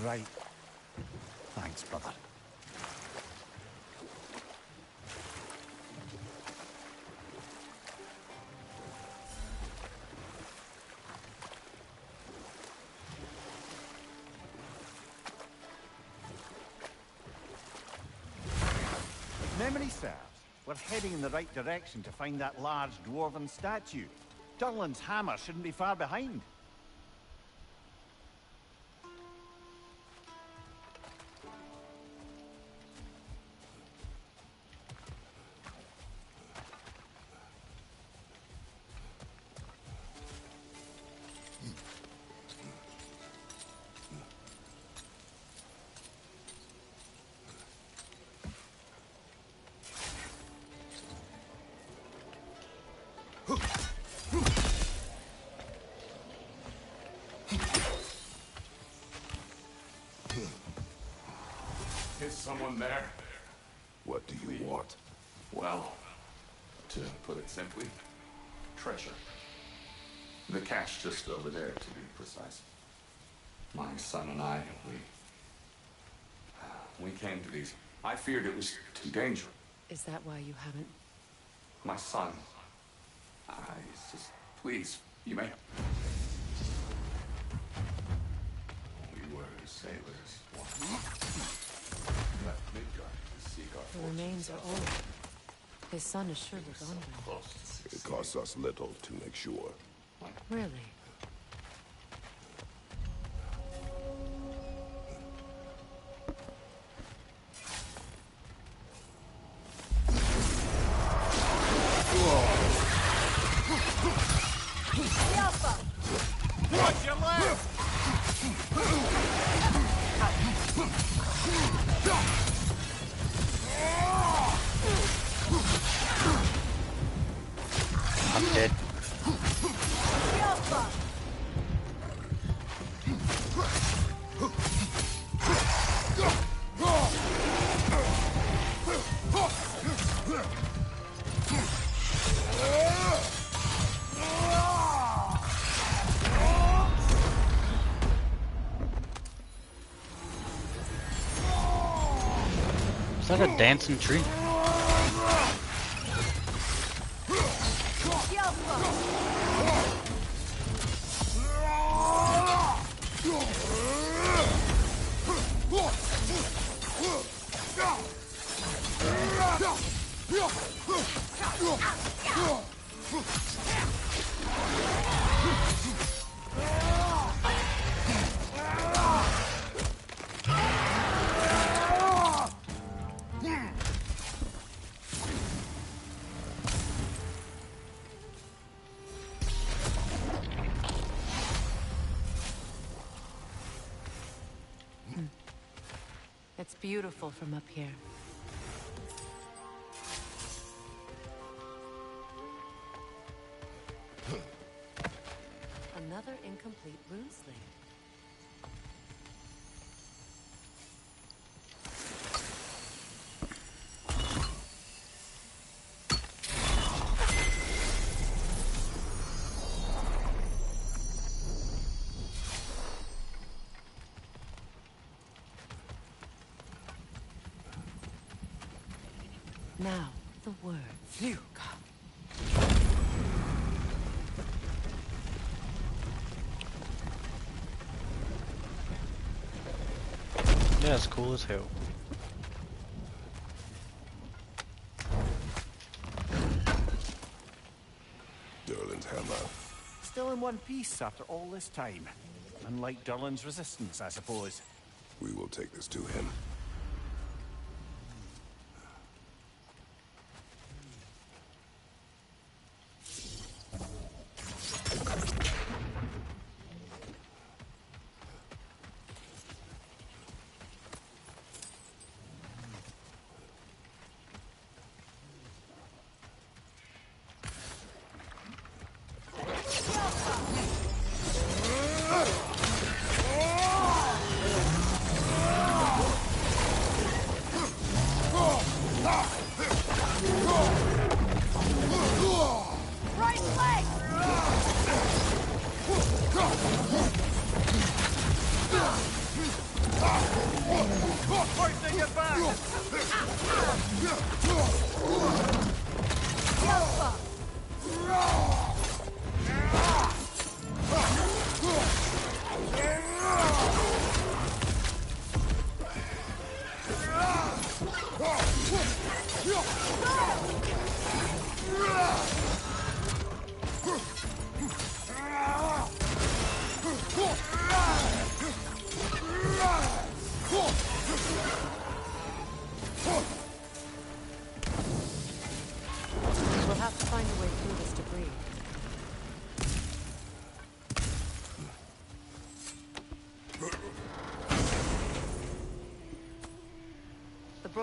right. Thanks, brother. memory serves, we're heading in the right direction to find that large dwarven statue. Durlin's hammer shouldn't be far behind. Is someone there? What do you want? Well, to put it simply, treasure. The cache just over there, to be precise. My son and I, we came to these. I feared it was too dangerous. Is that why you haven't? My son, please, you may. We were sailors once. Left Midgard to seek our The remains are old. His son is surely gone now. It costs us little to make sure. Really? Watch your left! I'm dead. Is that a dancing tree? It's beautiful from up here. Another incomplete rune slate. Now, the word. Phew. Yeah, it's cool as hell. Durlin's hammer. Still in one piece after all this time. Unlike Durlin's resistance, I suppose. We will take this to him.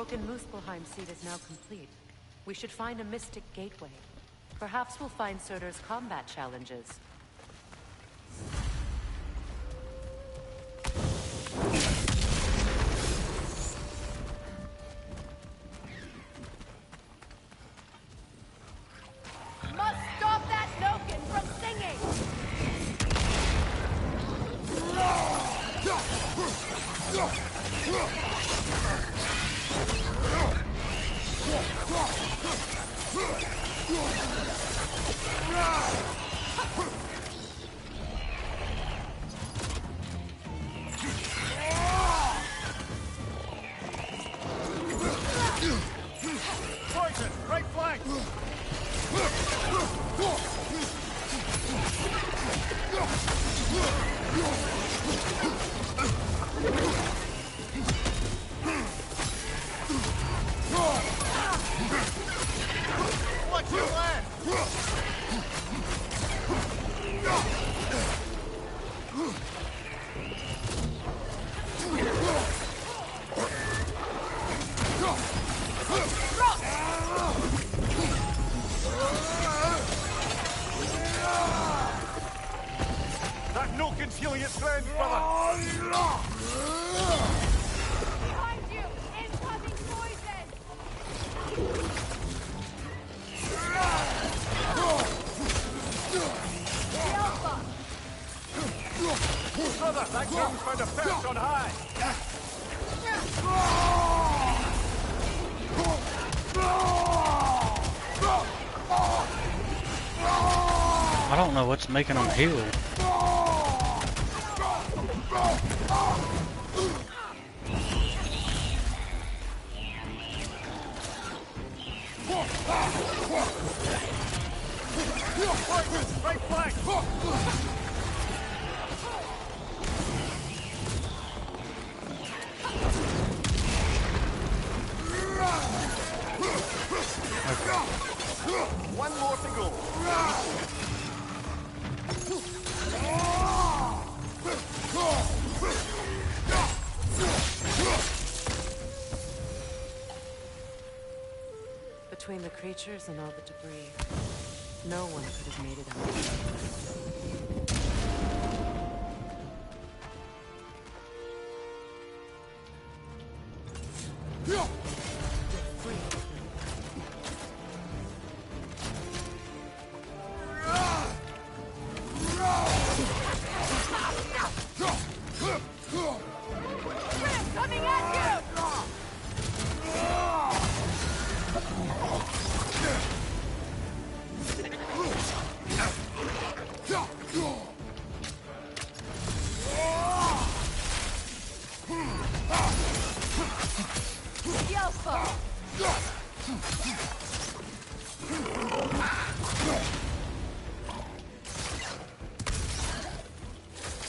broken Muspelheim seed is now complete. We should find a mystic gateway. Perhaps we'll find Surtur's combat challenges. Must stop that Noken from singing! Poison! Right flank! Watch your left! That Noken's healing its friends, brother! Behind you! Incoming poison! Alpha! Brother, that king's found a perch on high! I don't know what's making them heal. Right flank! One more to go. Between the creatures and all the debris, no one could have made it out. Coming at you!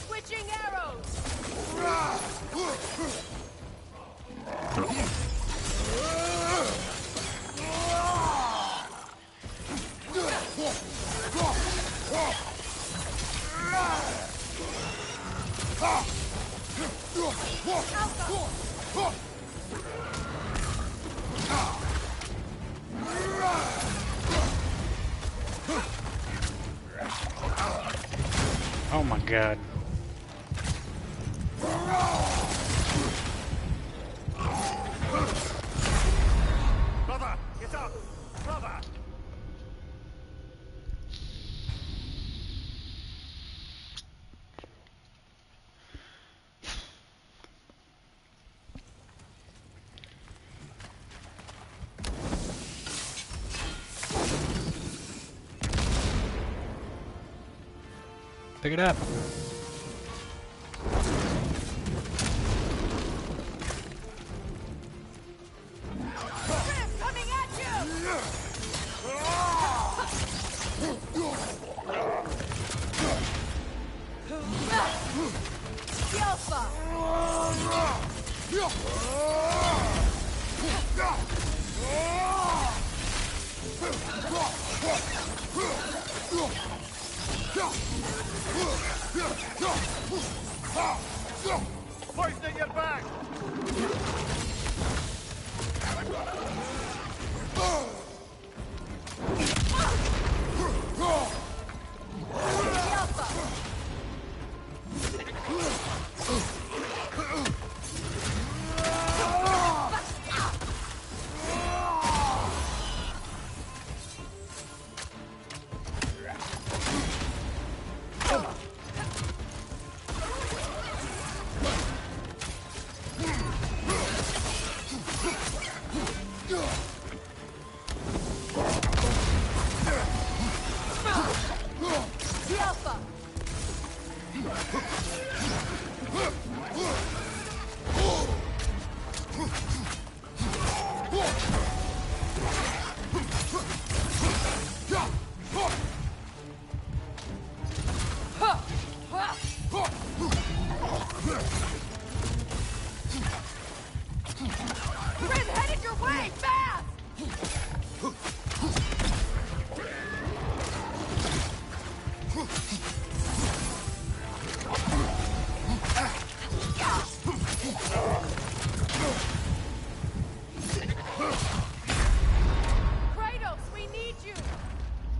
Switching arrows! Oh my god. Brother, get up! Brother! Pick it up. Coming at you! Alpha! Poisoning your back!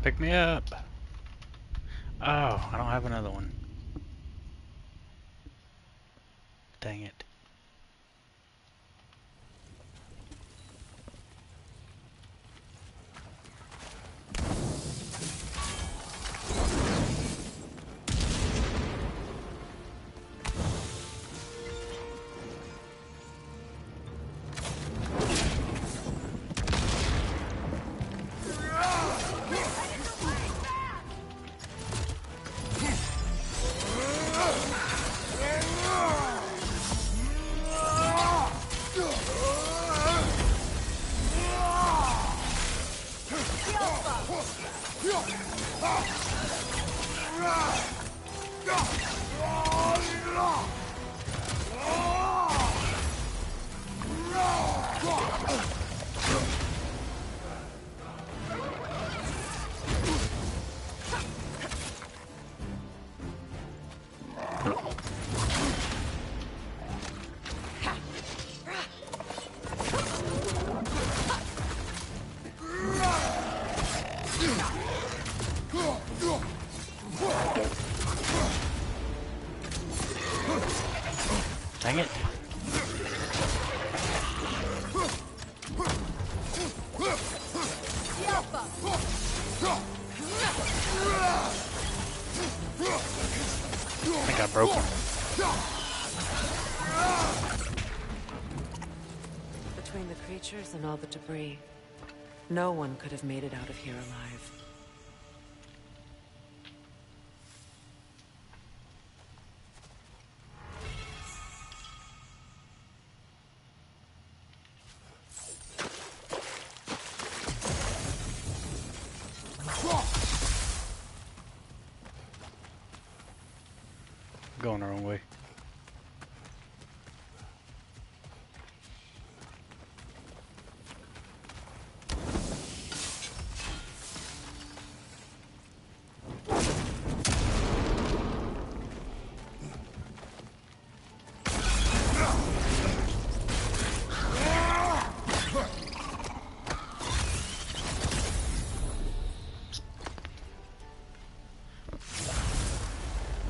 Pick me up. Oh, I don't have another one. Dang it. Dang it. I think I broke him. Between the creatures and all the debris, no one could have made it out of here alive. Going the wrong way.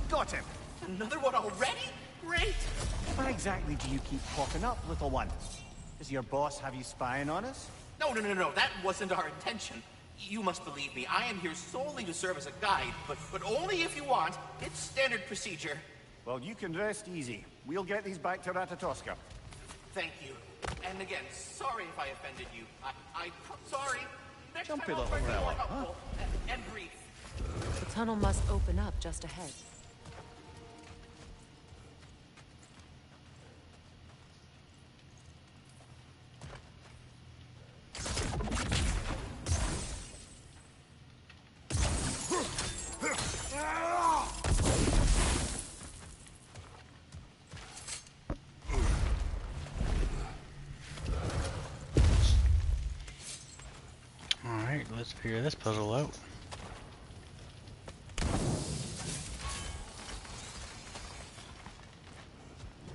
Got him! Another one already? Great! Why exactly do you keep popping up, little one? Does your boss have you spying on us? No, that wasn't our intention. You must believe me, I am here solely to serve as a guide, but only if you want. It's standard procedure. Well, you can rest easy. We'll get these back to Ratatoska. Thank you. And again, sorry if I offended you. I'm sorry. Next Jumpy time I'll little try to be more fella, huh? helpful and brief. The tunnel must open up just ahead. Alright, let's figure this puzzle out.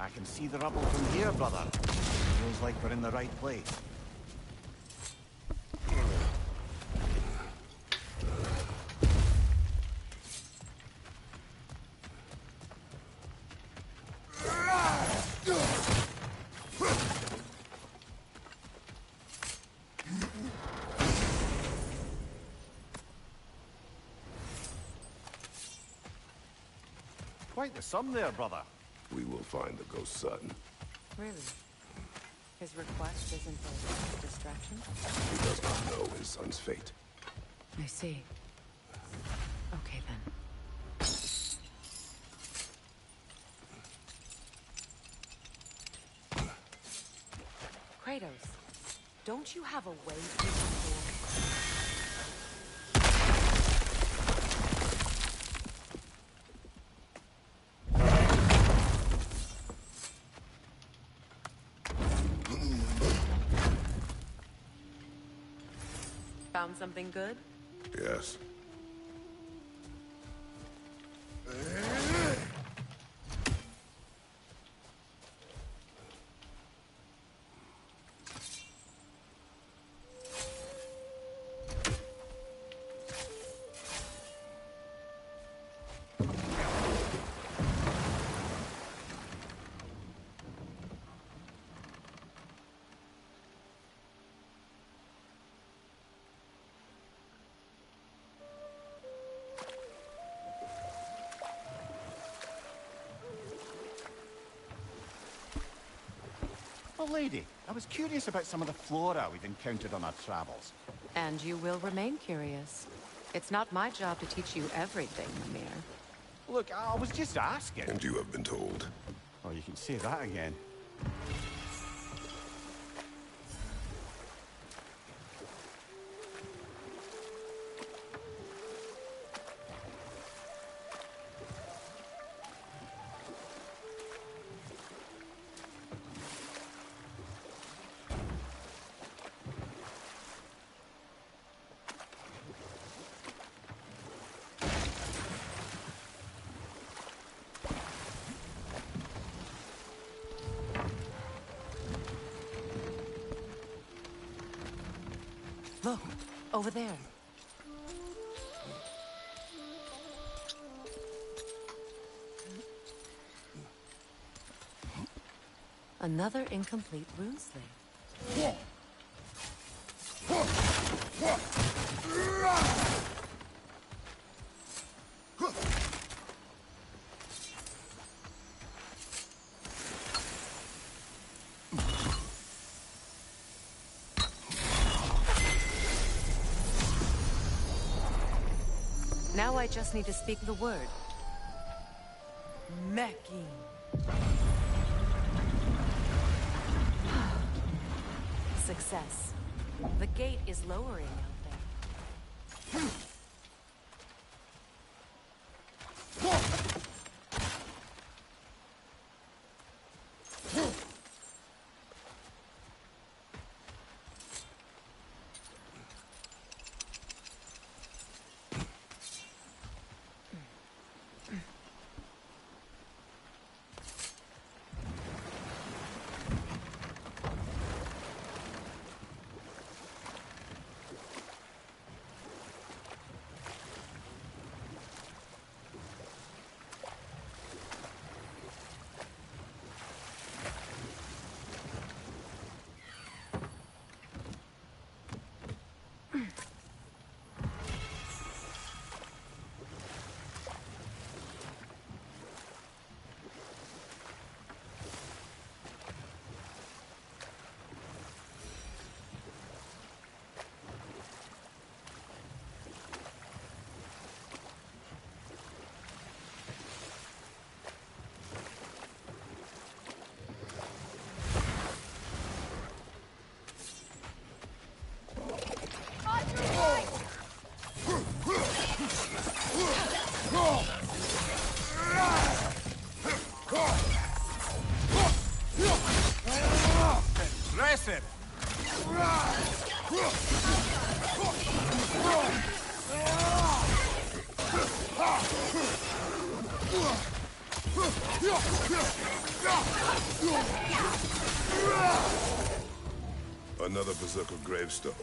I can see the rubble from here, brother. Feels like we're in the right place. Quite the sum there, brother. We will find the ghost son. Really? His request isn't a distraction? He does not know his son's fate. I see. Okay, then. Kratos, don't you have a way to do before? Found something good? Yes. Well, lady, I was curious about some of the flora we've encountered on our travels. And you will remain curious. It's not my job to teach you everything, Mimir. Look, I was just asking. And you have been told. Oh, you can say that again. Look, over there. Another incomplete rune slate. Now I just need to speak the word. Meki. Success. The gate is lowering out there. Impressive! Another Berserker gravestone.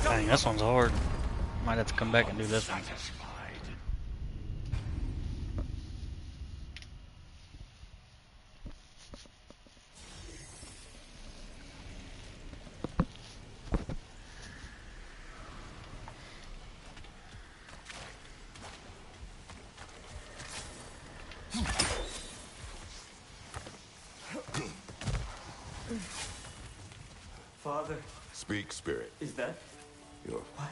Dang, this one's hard. Might have to come back and do this one. Father. Speak, spirit. Is that? Your What?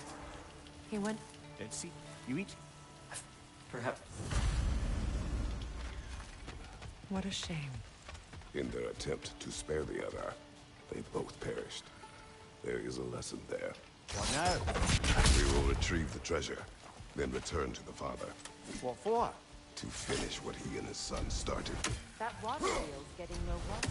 He went. Dead Sea, you eat? Perhaps. What a shame. In their attempt to spare the other, they both perished. There is a lesson there. What now? We will retrieve the treasure, then return to the father. What for? To finish what he and his son started. That water wheel's getting no water.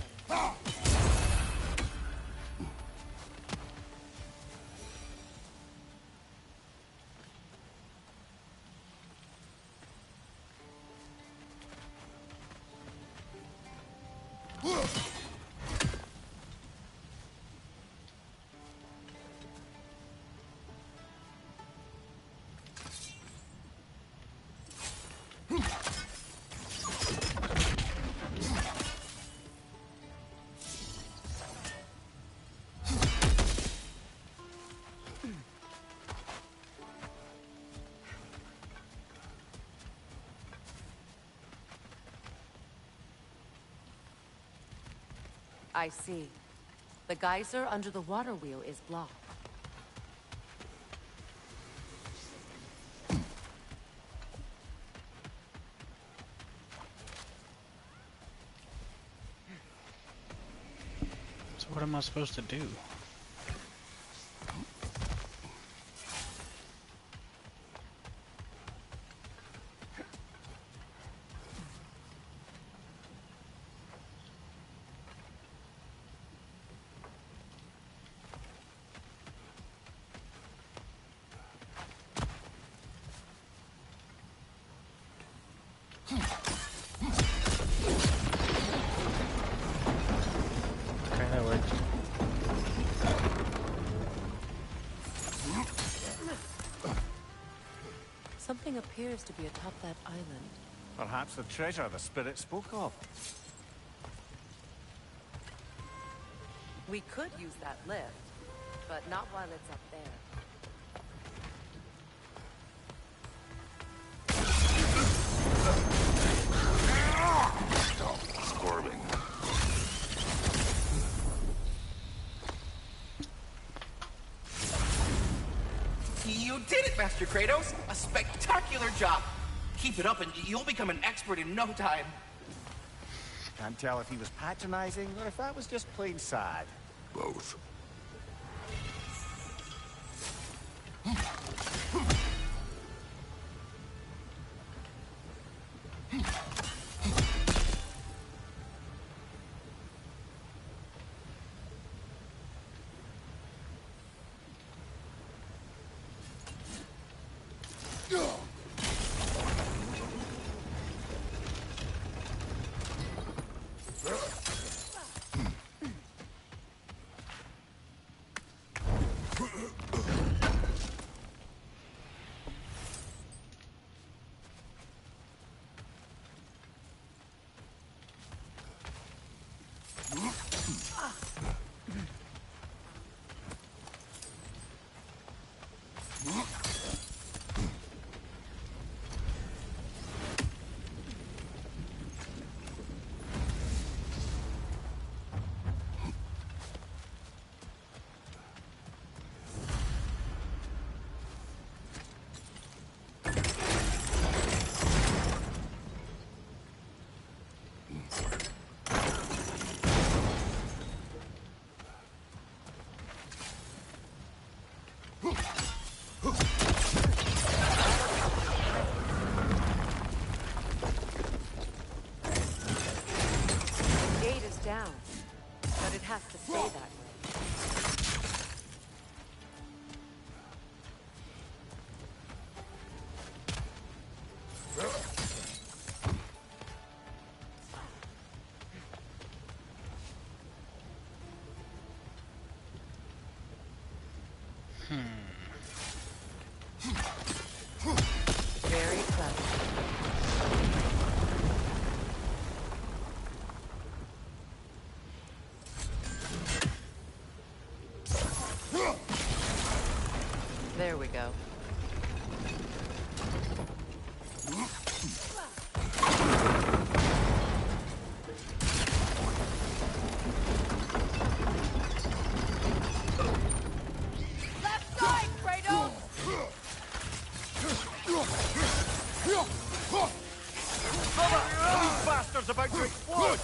I see. The geyser under the water wheel is blocked. So what am I supposed to do? Something appears to be atop that island. Perhaps the treasure the spirit spoke of. We could use that lift, but not while it's up there. Stop squirming. You did it, Master Kratos! A spectacular job! Keep it up and you'll become an expert in no time. Can't tell if he was patronizing or if that was just plain sad. Both. These bastards about to explode!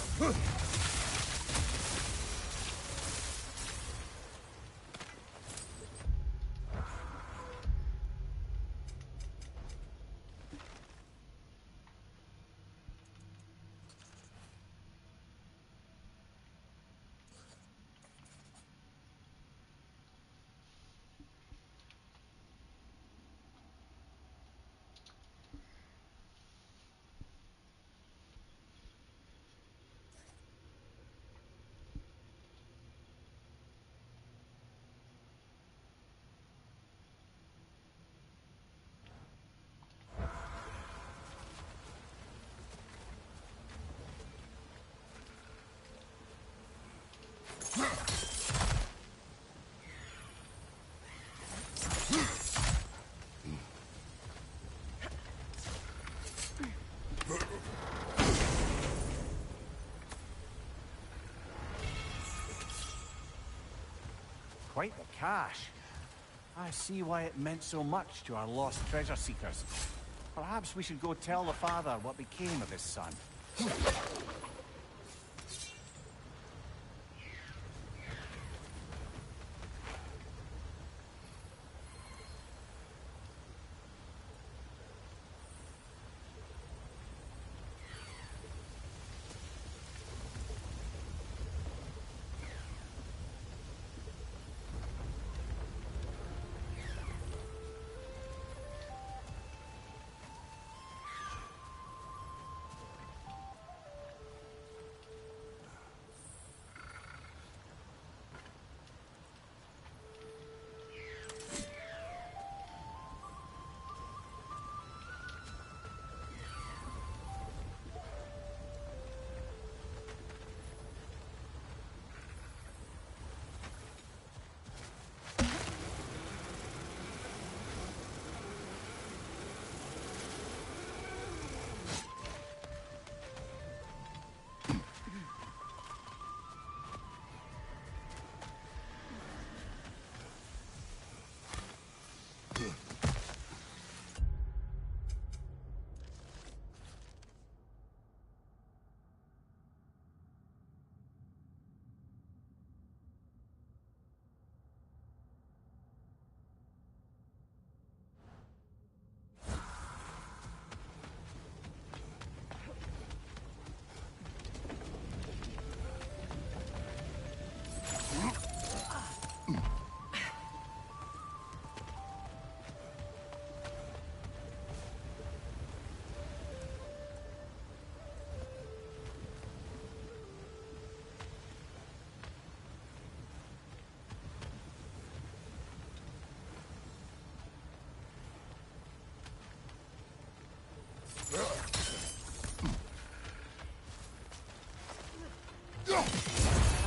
Quite the cache. I see why it meant so much to our lost treasure seekers. Perhaps we should go tell the father what became of his son.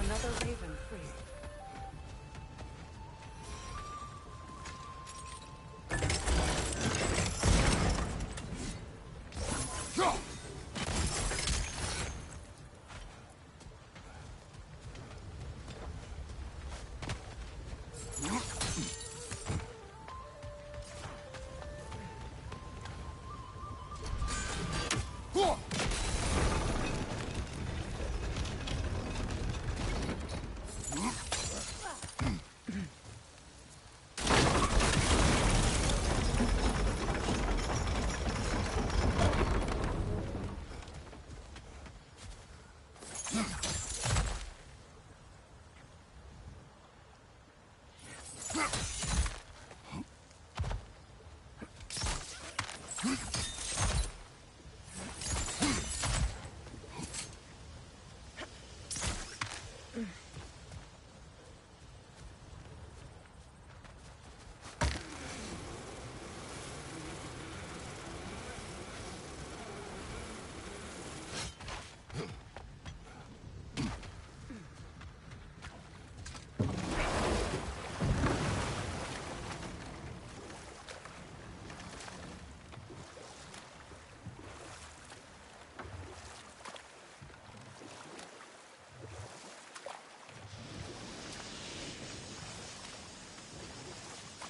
Another raven free.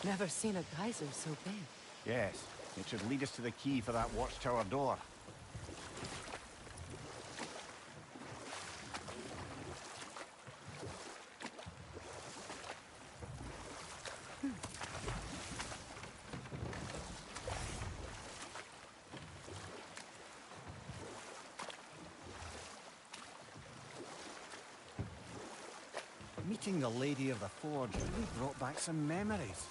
Never seen a geyser so big. Yes, It should lead us to the key for that watchtower door. Meeting the Lady of the Forge really brought back some memories.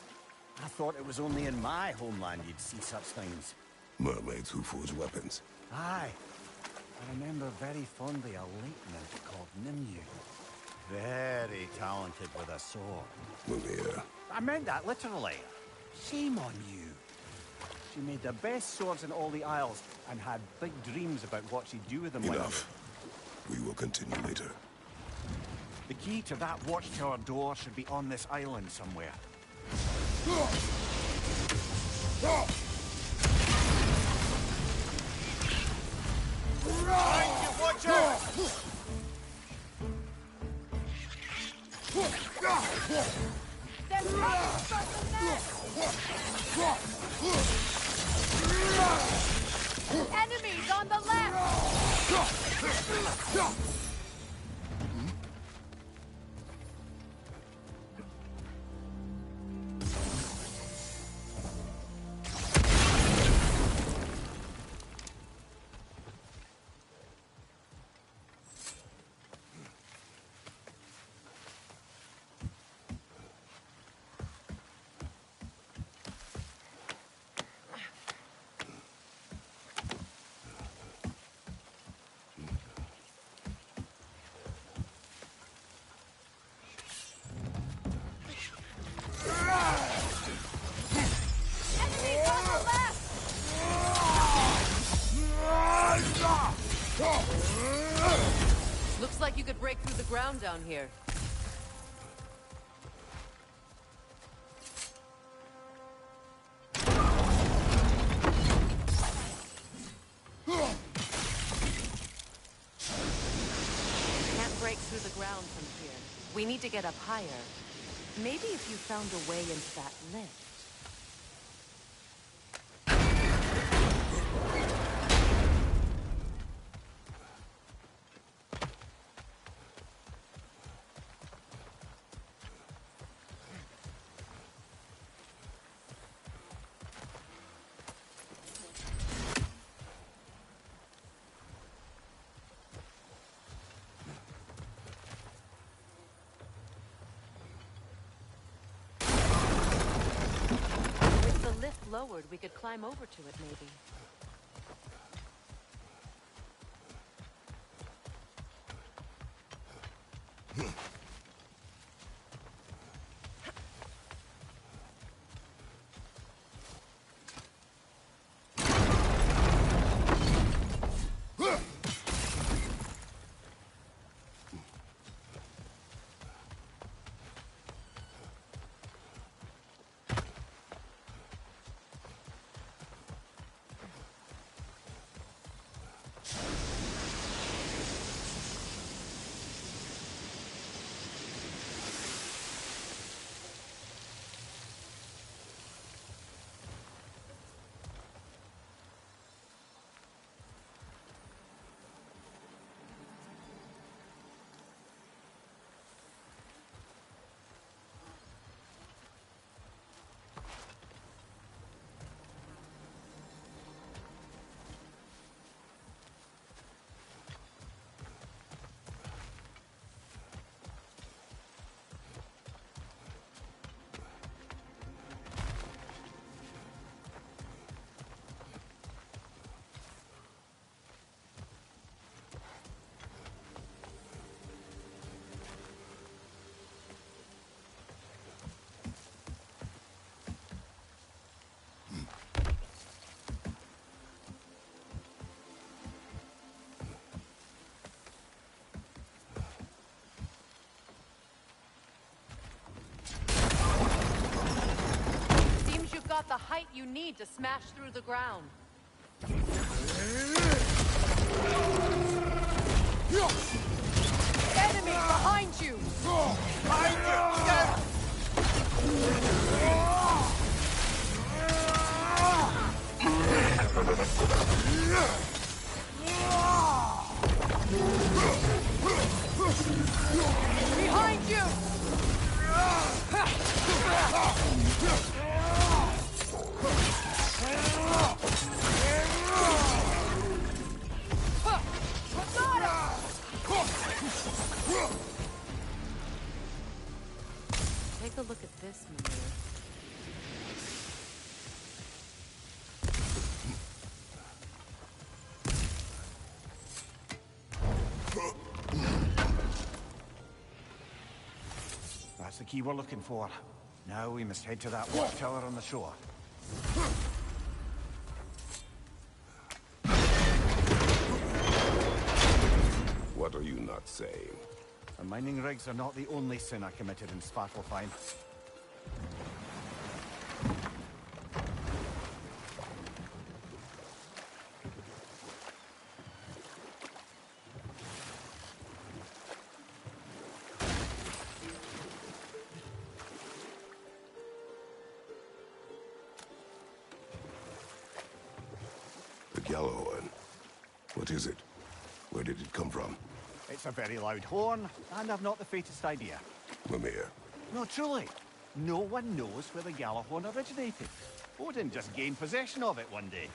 I thought it was only in my homeland you'd see such things. Mermaids who forge weapons. Aye. I remember very fondly a late nymph called Nimue. Very talented with a sword. Mumia. I meant that literally. Shame on you. She made the best swords in all the Isles and had big dreams about what she'd do with them. Enough. We will continue later. The key to that watchtower door should be on this island somewhere. Behind you, watch out! There's something there! Enemies on the left! Looks like you could break through the ground down here. Can't break through the ground from here. We need to get up higher. Maybe if you found a way into that lift. Lowered, we could climb over to it, maybe. Got the height you need to smash through the ground. Enemy behind you! Behind you! Get! Behind you! Take a look at this, Mimir. That's the key we're looking for. Now we must head to that watchtower on the shore. What are you not saying? The mining rigs are not the only sin I committed in Svartalfheim. The Gjallarhorn. What is it? Where did it come from? It's a very loud horn, and I've not the faintest idea. Mimir. No, truly. No one knows where the Gjallarhorn originated. Odin just gained possession of it one day.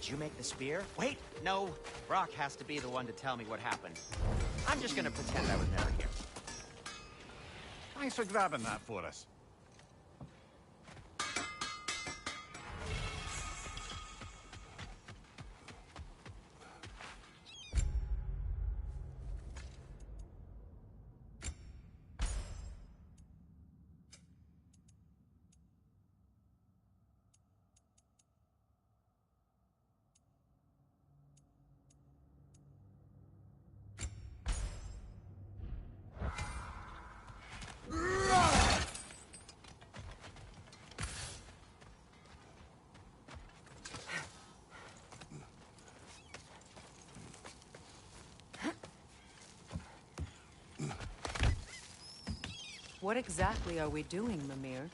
Did you make the spear? Wait, no. Brock has to be the one to tell me what happened. I'm just gonna pretend I was never here. Thanks for grabbing that for us. What exactly are we doing, Mimir?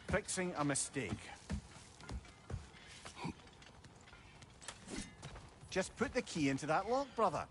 Fixing a mistake. Just put the key into that lock, brother.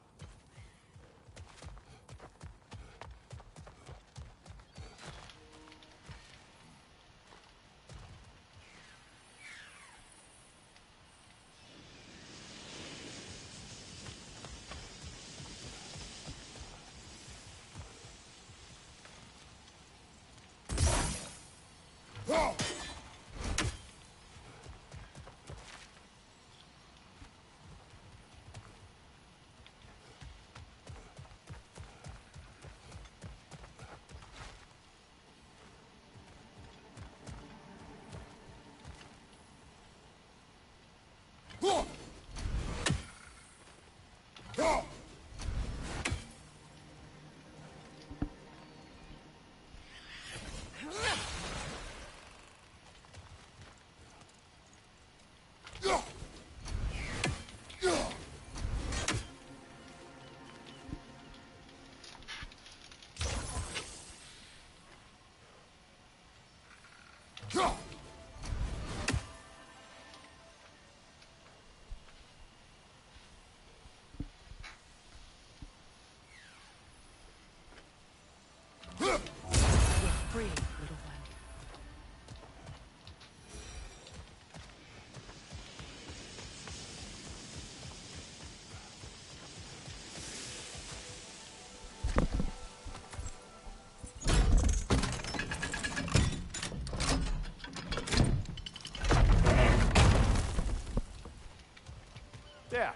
There.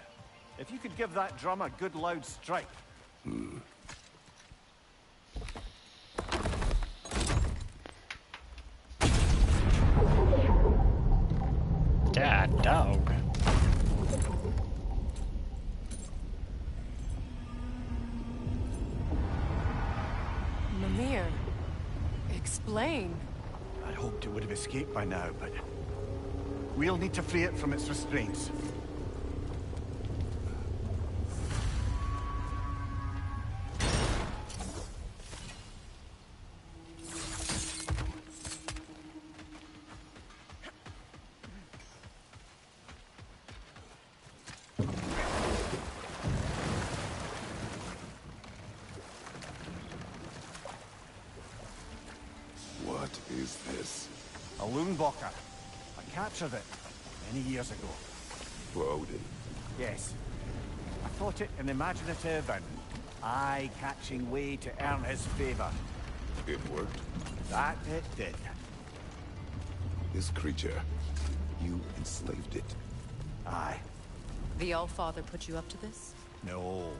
If you could give that drum a good loud strike. Dad, dog. Mimir, explain. I'd hoped it would have escaped by now, but we'll need to free it from its restraints. What is this? A Loonbocker. I captured it many years ago. For Odin? Yes. I thought it an imaginative and eye-catching way to earn his favor. It worked? That it did. This creature, you enslaved it. Aye. The Allfather put you up to this? No.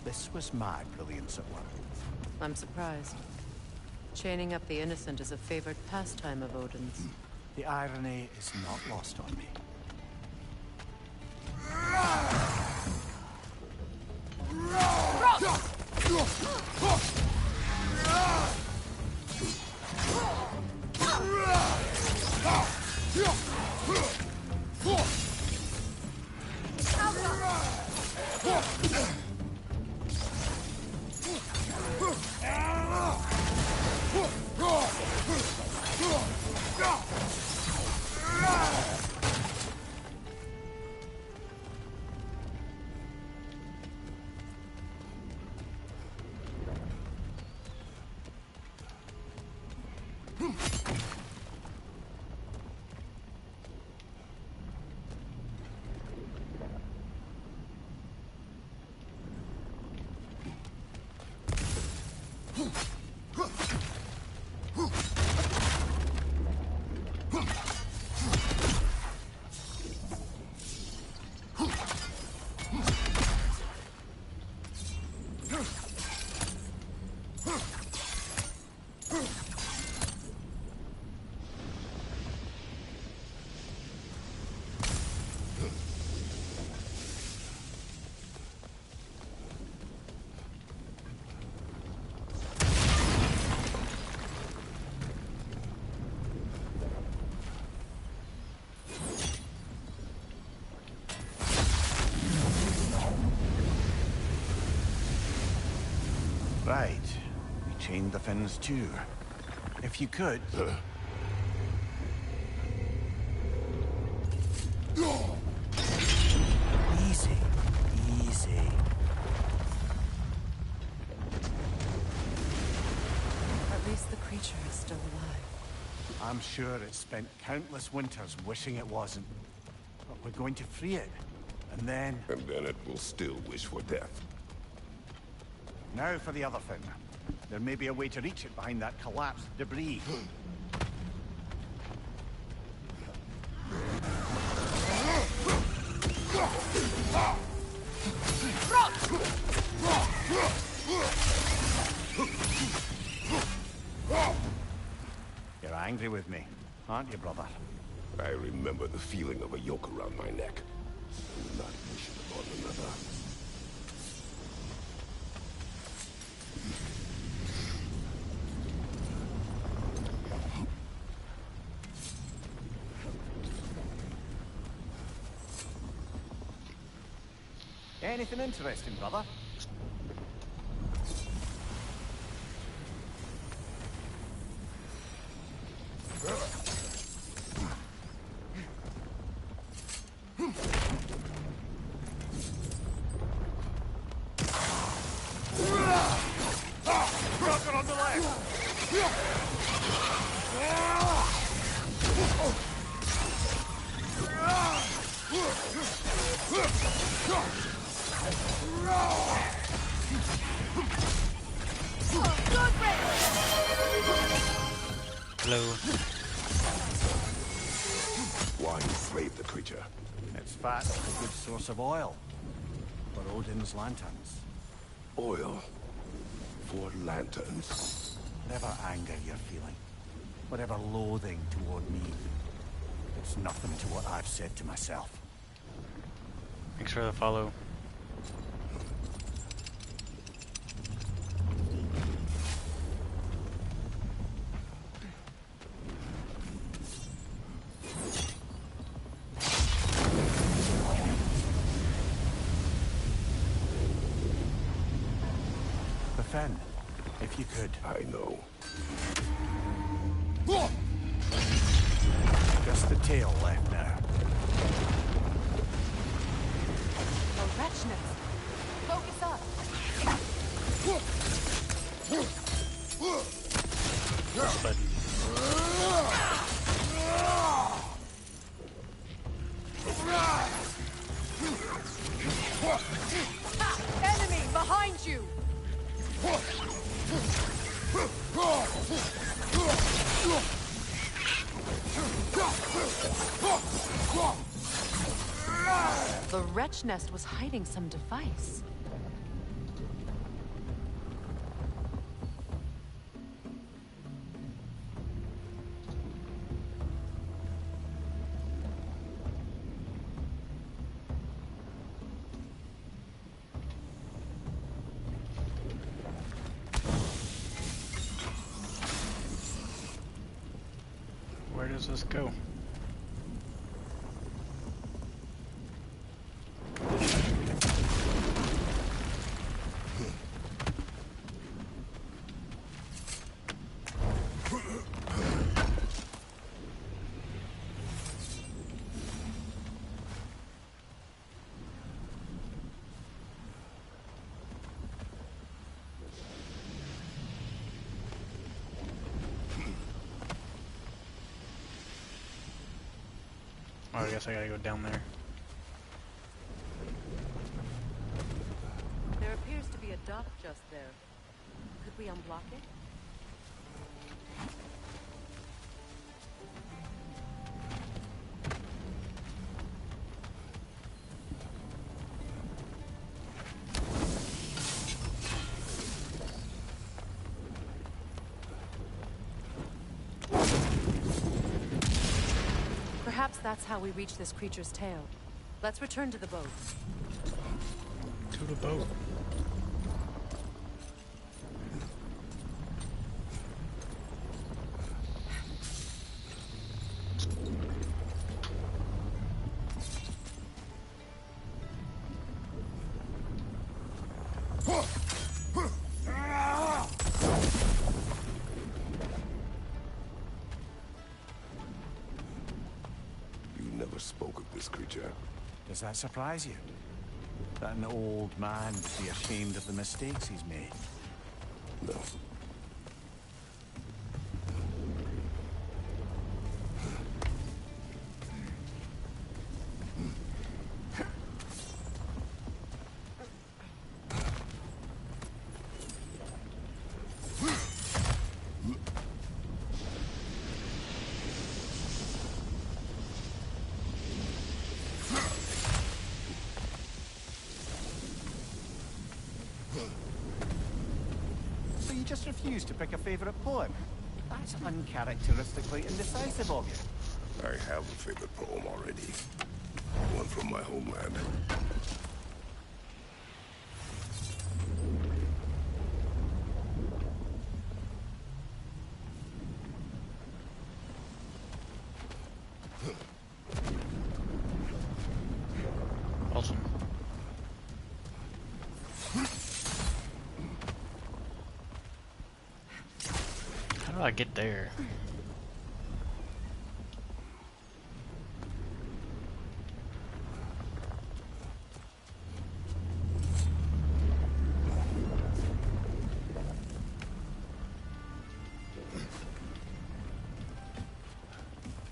This was my brilliance at work. I'm surprised. Chaining up the innocent is a favored pastime of Odin's. The irony is not lost on me. Right. We chained the fins too. If you could... Easy. Easy. At least the creature is still alive. I'm sure it spent countless winters wishing it wasn't. But we're going to free it. And then... And then it will still wish for death. Now for the other fin. There may be a way to reach it behind that collapsed debris. You're angry with me, aren't you, brother? I remember the feeling of a yoke around my neck. Not wishing upon another. Anything interesting, brother? Rocket on the Why enslave the creature? It's its fat is a good source of oil for Odin's lanterns. Oil for lanterns. Whatever anger you're feeling, whatever loathing toward me, it's nothing to what I've said to myself. Thanks for the follow. Fen, if you could. I know. Just the tail left now. Oh, wretchness. Focus up. Enemy behind you! The wretch nest was hiding some device. Where does this go? Oh, I guess I gotta go down there. There appears to be a dock just there. Could we unblock it? Perhaps that's how we reach this creature's tail. Let's return to the boat. To the boat. Spoke of this creature. Does that surprise you? That an old man would be ashamed of the mistakes he's made? No. So you just refuse to pick a favorite poem? That's uncharacteristically indecisive of you. I have a favorite poem already. One from my homeland. Awesome. How do I get there?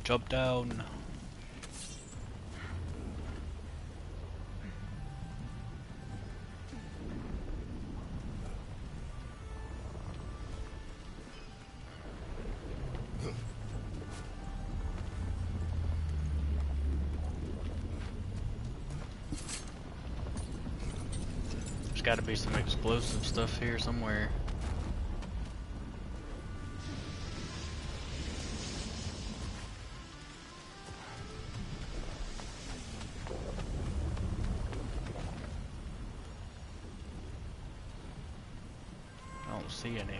Jump down. gotta be some explosive stuff here somewhere. I don't see any.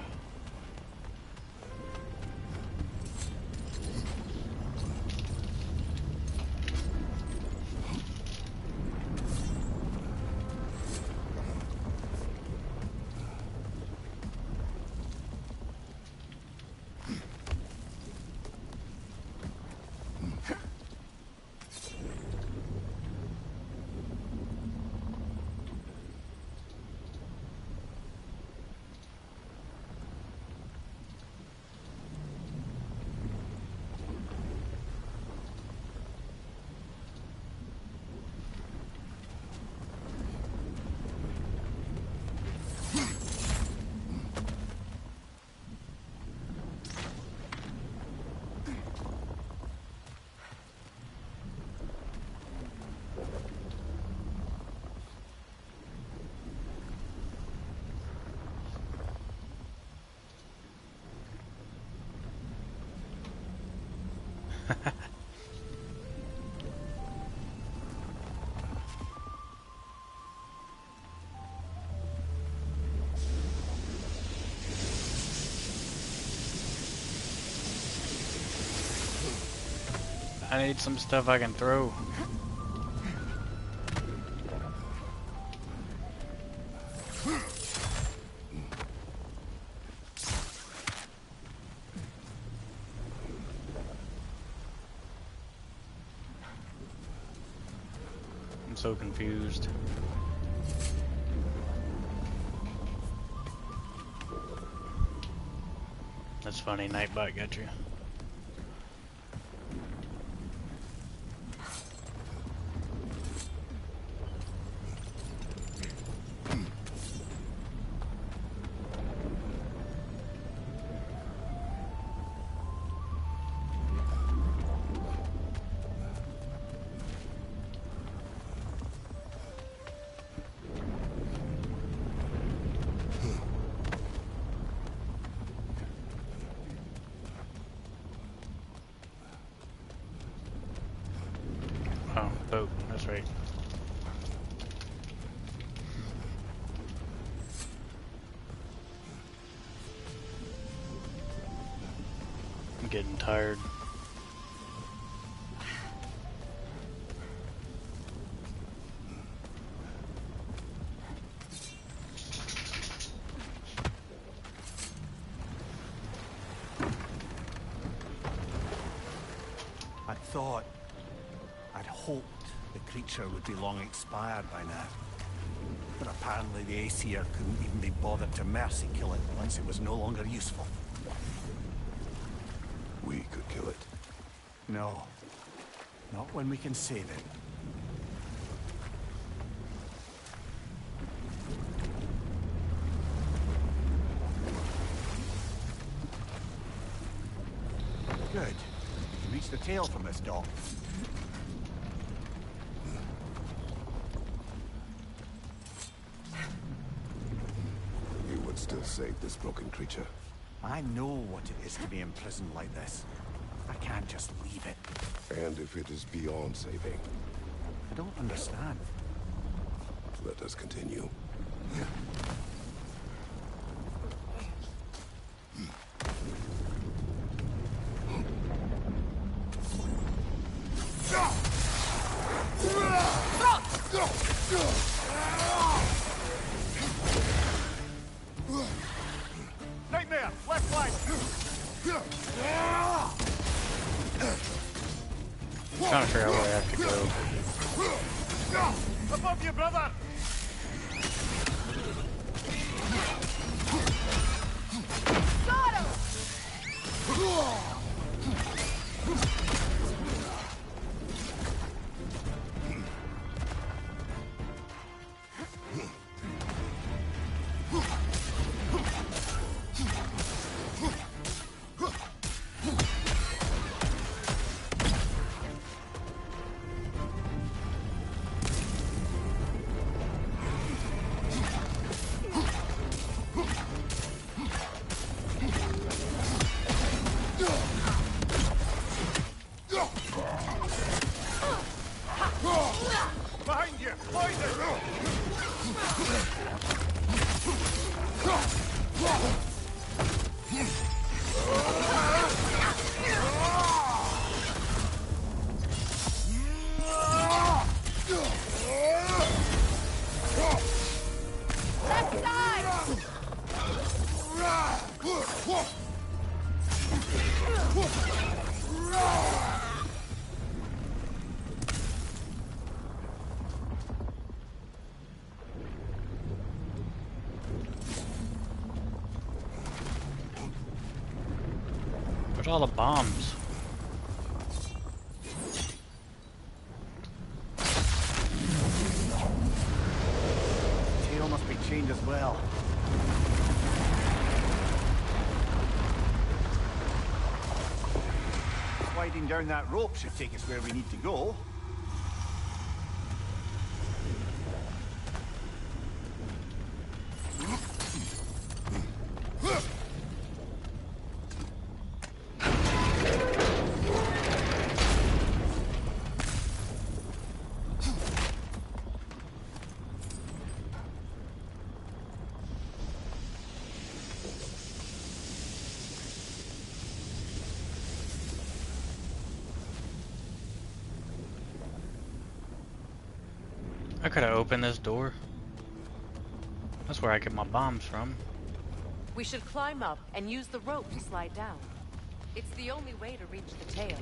I need some stuff I can throw. I'm so confused. That's funny, Nightbot got you. Oh, boat, that's right. I'm getting tired. I'd hoped the creature would be long expired by now. But apparently the Aesir couldn't even be bothered to mercy kill it once it was no longer useful. We could kill it. No. Not when we can save it. Good. You can reach the tail from this dock. You would still save this broken creature. I know what it is to be imprisoned like this. I can't just leave it. And if it is beyond saving? I don't understand. Let us continue. Nightmare! Left flank! I'm trying to figure out where I have to go. Above you, brother! Got him! you! Poison! Left side! Where's all the bombs? Tail must be chained as well. Sliding down that rope should take us where we need to go. I could have opened this door. That's where I get my bombs from. We should climb up and use the rope to slide down. It's the only way to reach the tail.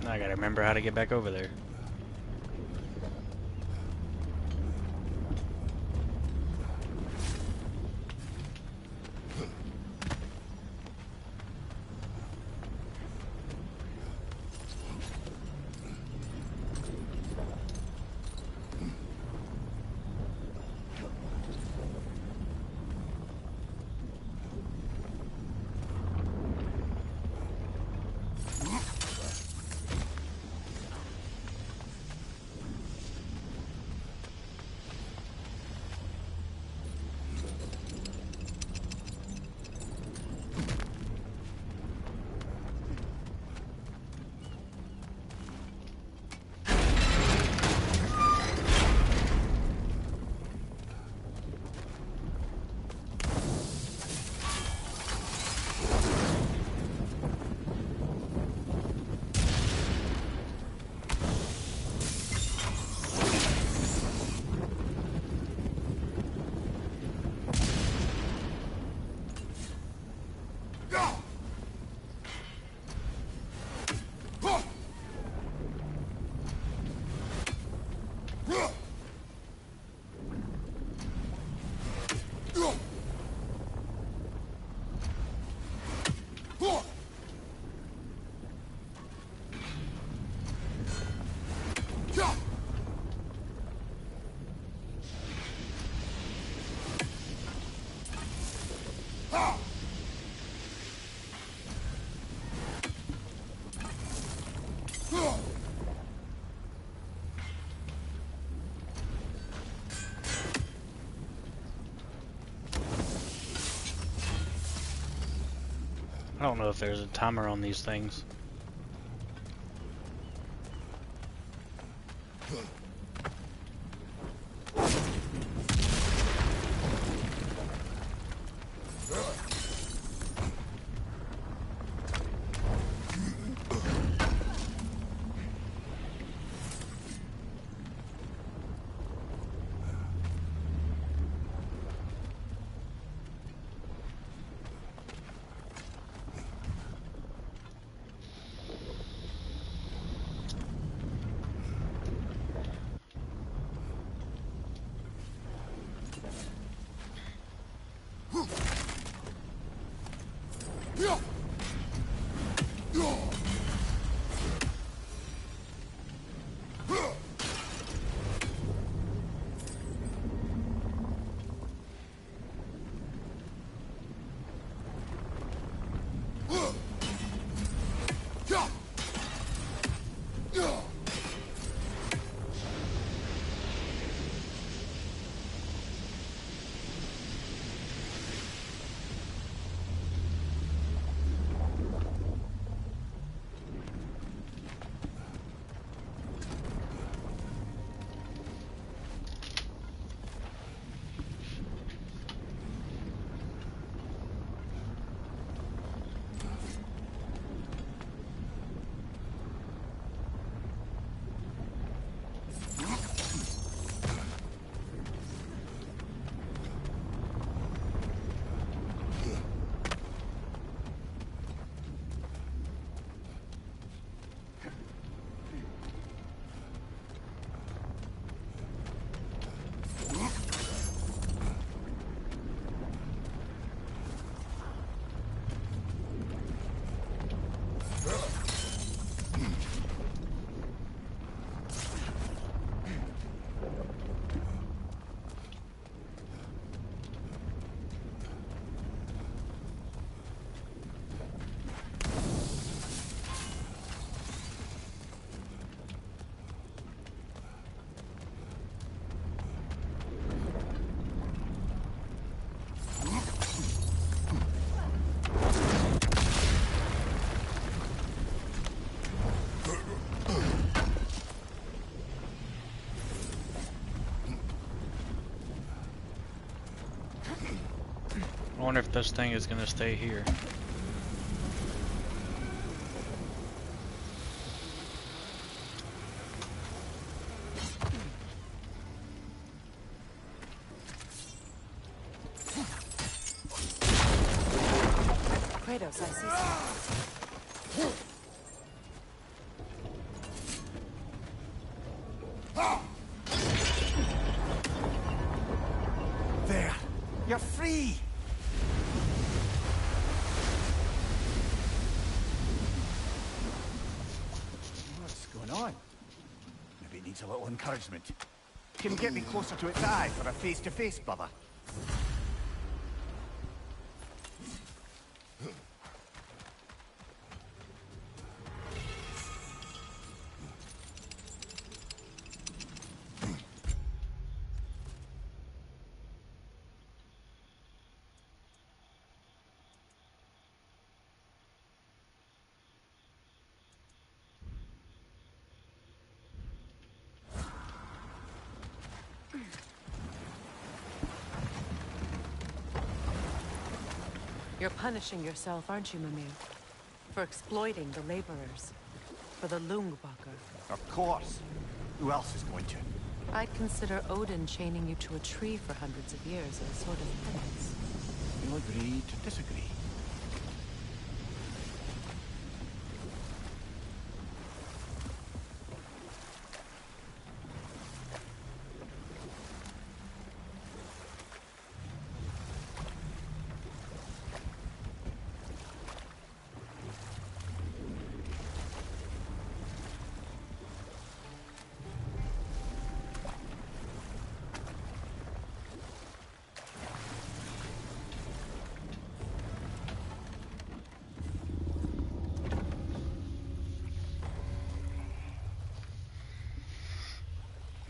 I gotta remember how to get back over there. I don't know if there's a timer on these things. this thing is gonna stay here. Kratos, I see something. There! You're free! What's going on? Maybe it needs a little encouragement. Can you get me closer to its eye for a face-to-face, brother? You're punishing yourself, aren't you, Mimir? For exploiting the laborers. For the Lungbacher. Of course. Who else is going to? I'd consider Odin chaining you to a tree for hundreds of years as a sort of penance. We'll agree to disagree.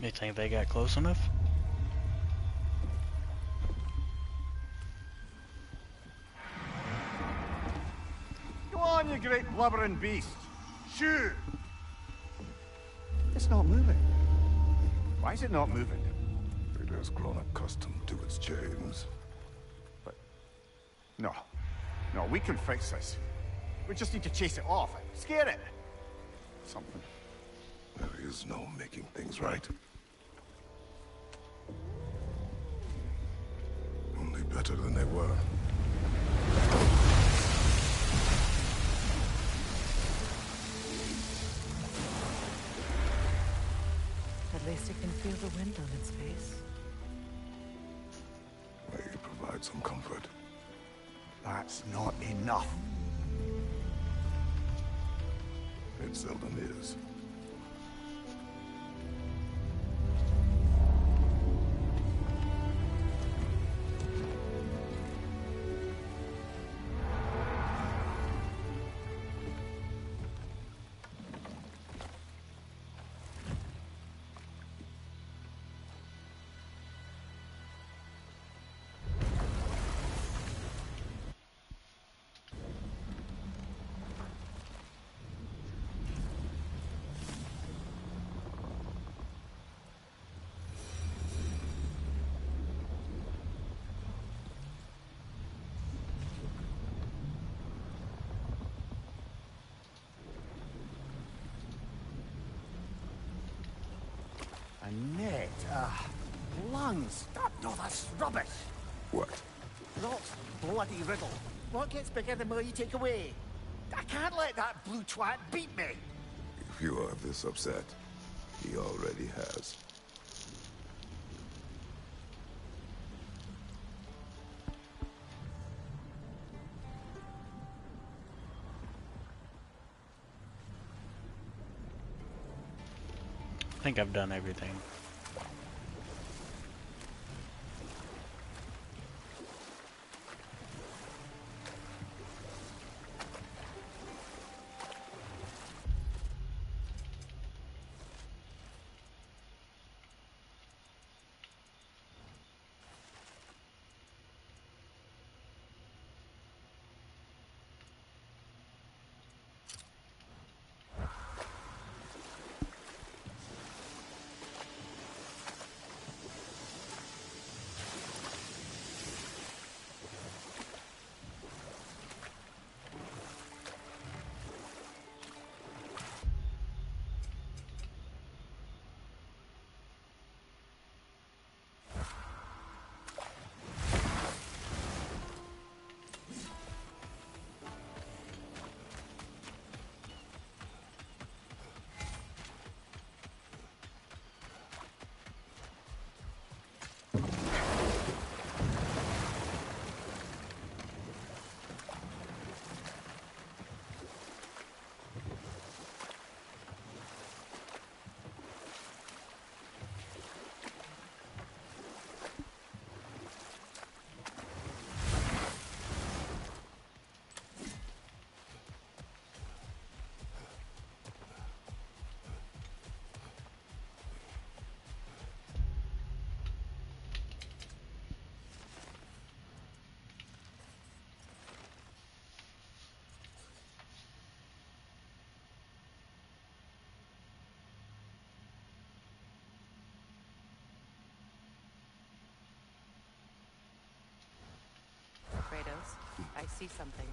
You think they got close enough? Go on, you great blubbering beast! Shoo! It's not moving. Why is it not moving? It has grown accustomed to its chains. No. No, we can fix this. We just need to chase it off. Scare it. Something. There is no making things right. Only better than they were. At least it can feel the wind on its face. May you provide some comfort. That's not enough. It seldom is. A net. Lungs. No, that's rubbish. What? Rot's bloody riddle. What gets bigger the more you take away? I can't let that blue twat beat me. If you are this upset, he already has. I think I've done everything. I see something.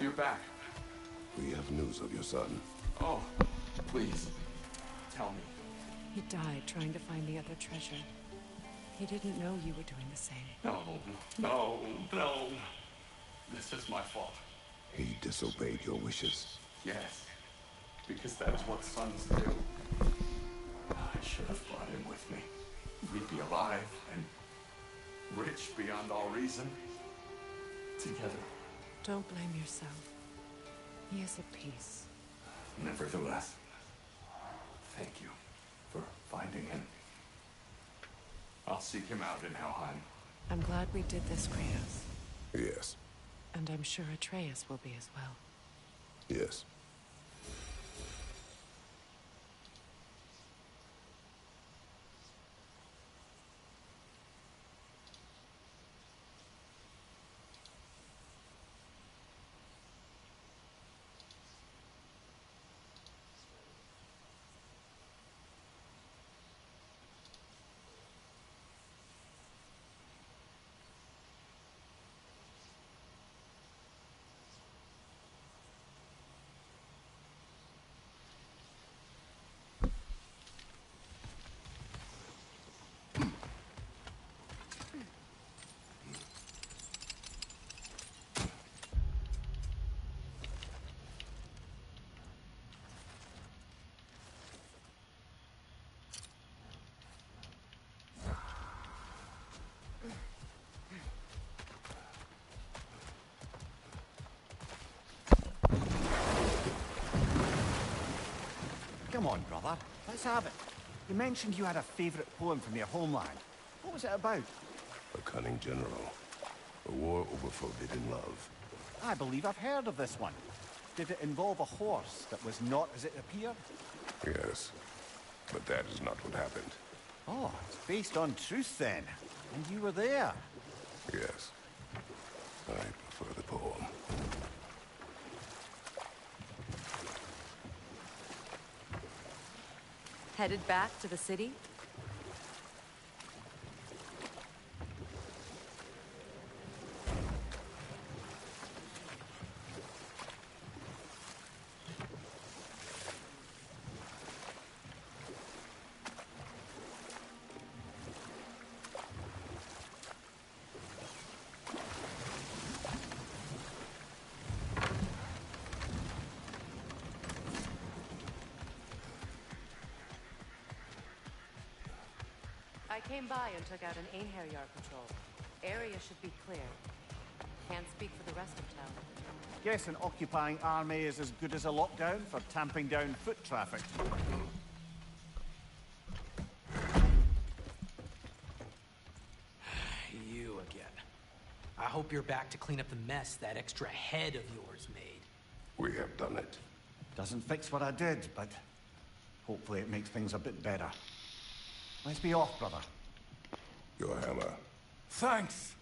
You're back. We have news of your son. Oh, please, tell me. He died trying to find the other treasure. He didn't know you were doing the same. No. This is my fault. He disobeyed your wishes. Yes, because that is what sons do. I should have brought him with me. We'd be alive and rich beyond all reason. Together. Don't blame yourself. He is at peace. Nevertheless, thank you for finding him. I'll seek him out in Helheim. I'm glad we did this, Kratos. Yes. And I'm sure Atreus will be as well. Yes. Come on, brother. Let's have it. You mentioned you had a favorite poem from your homeland. What was it about? A cunning general. A war over forbidden love. I believe I've heard of this one. Did it involve a horse that was not as it appeared? Yes. But that is not what happened. Oh, it's based on truth then. And you were there. Yes. I prefer the poem. Headed back to the city? I came by and took out an Einherjar patrol. Area should be clear. Can't speak for the rest of town. Guess an occupying army is as good as a lockdown for tamping down foot traffic. You again. I hope you're back to clean up the mess that extra head of yours made. We have done it. Doesn't fix what I did, but hopefully it makes things a bit better. Let's be off, brother. Your hammer. Thanks.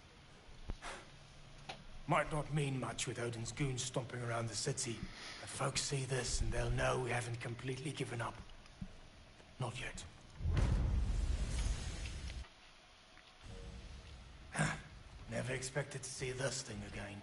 Might not mean much with Odin's goons stomping around the city. But folks see this and they'll know we haven't completely given up. Not yet. Never expected to see this thing again.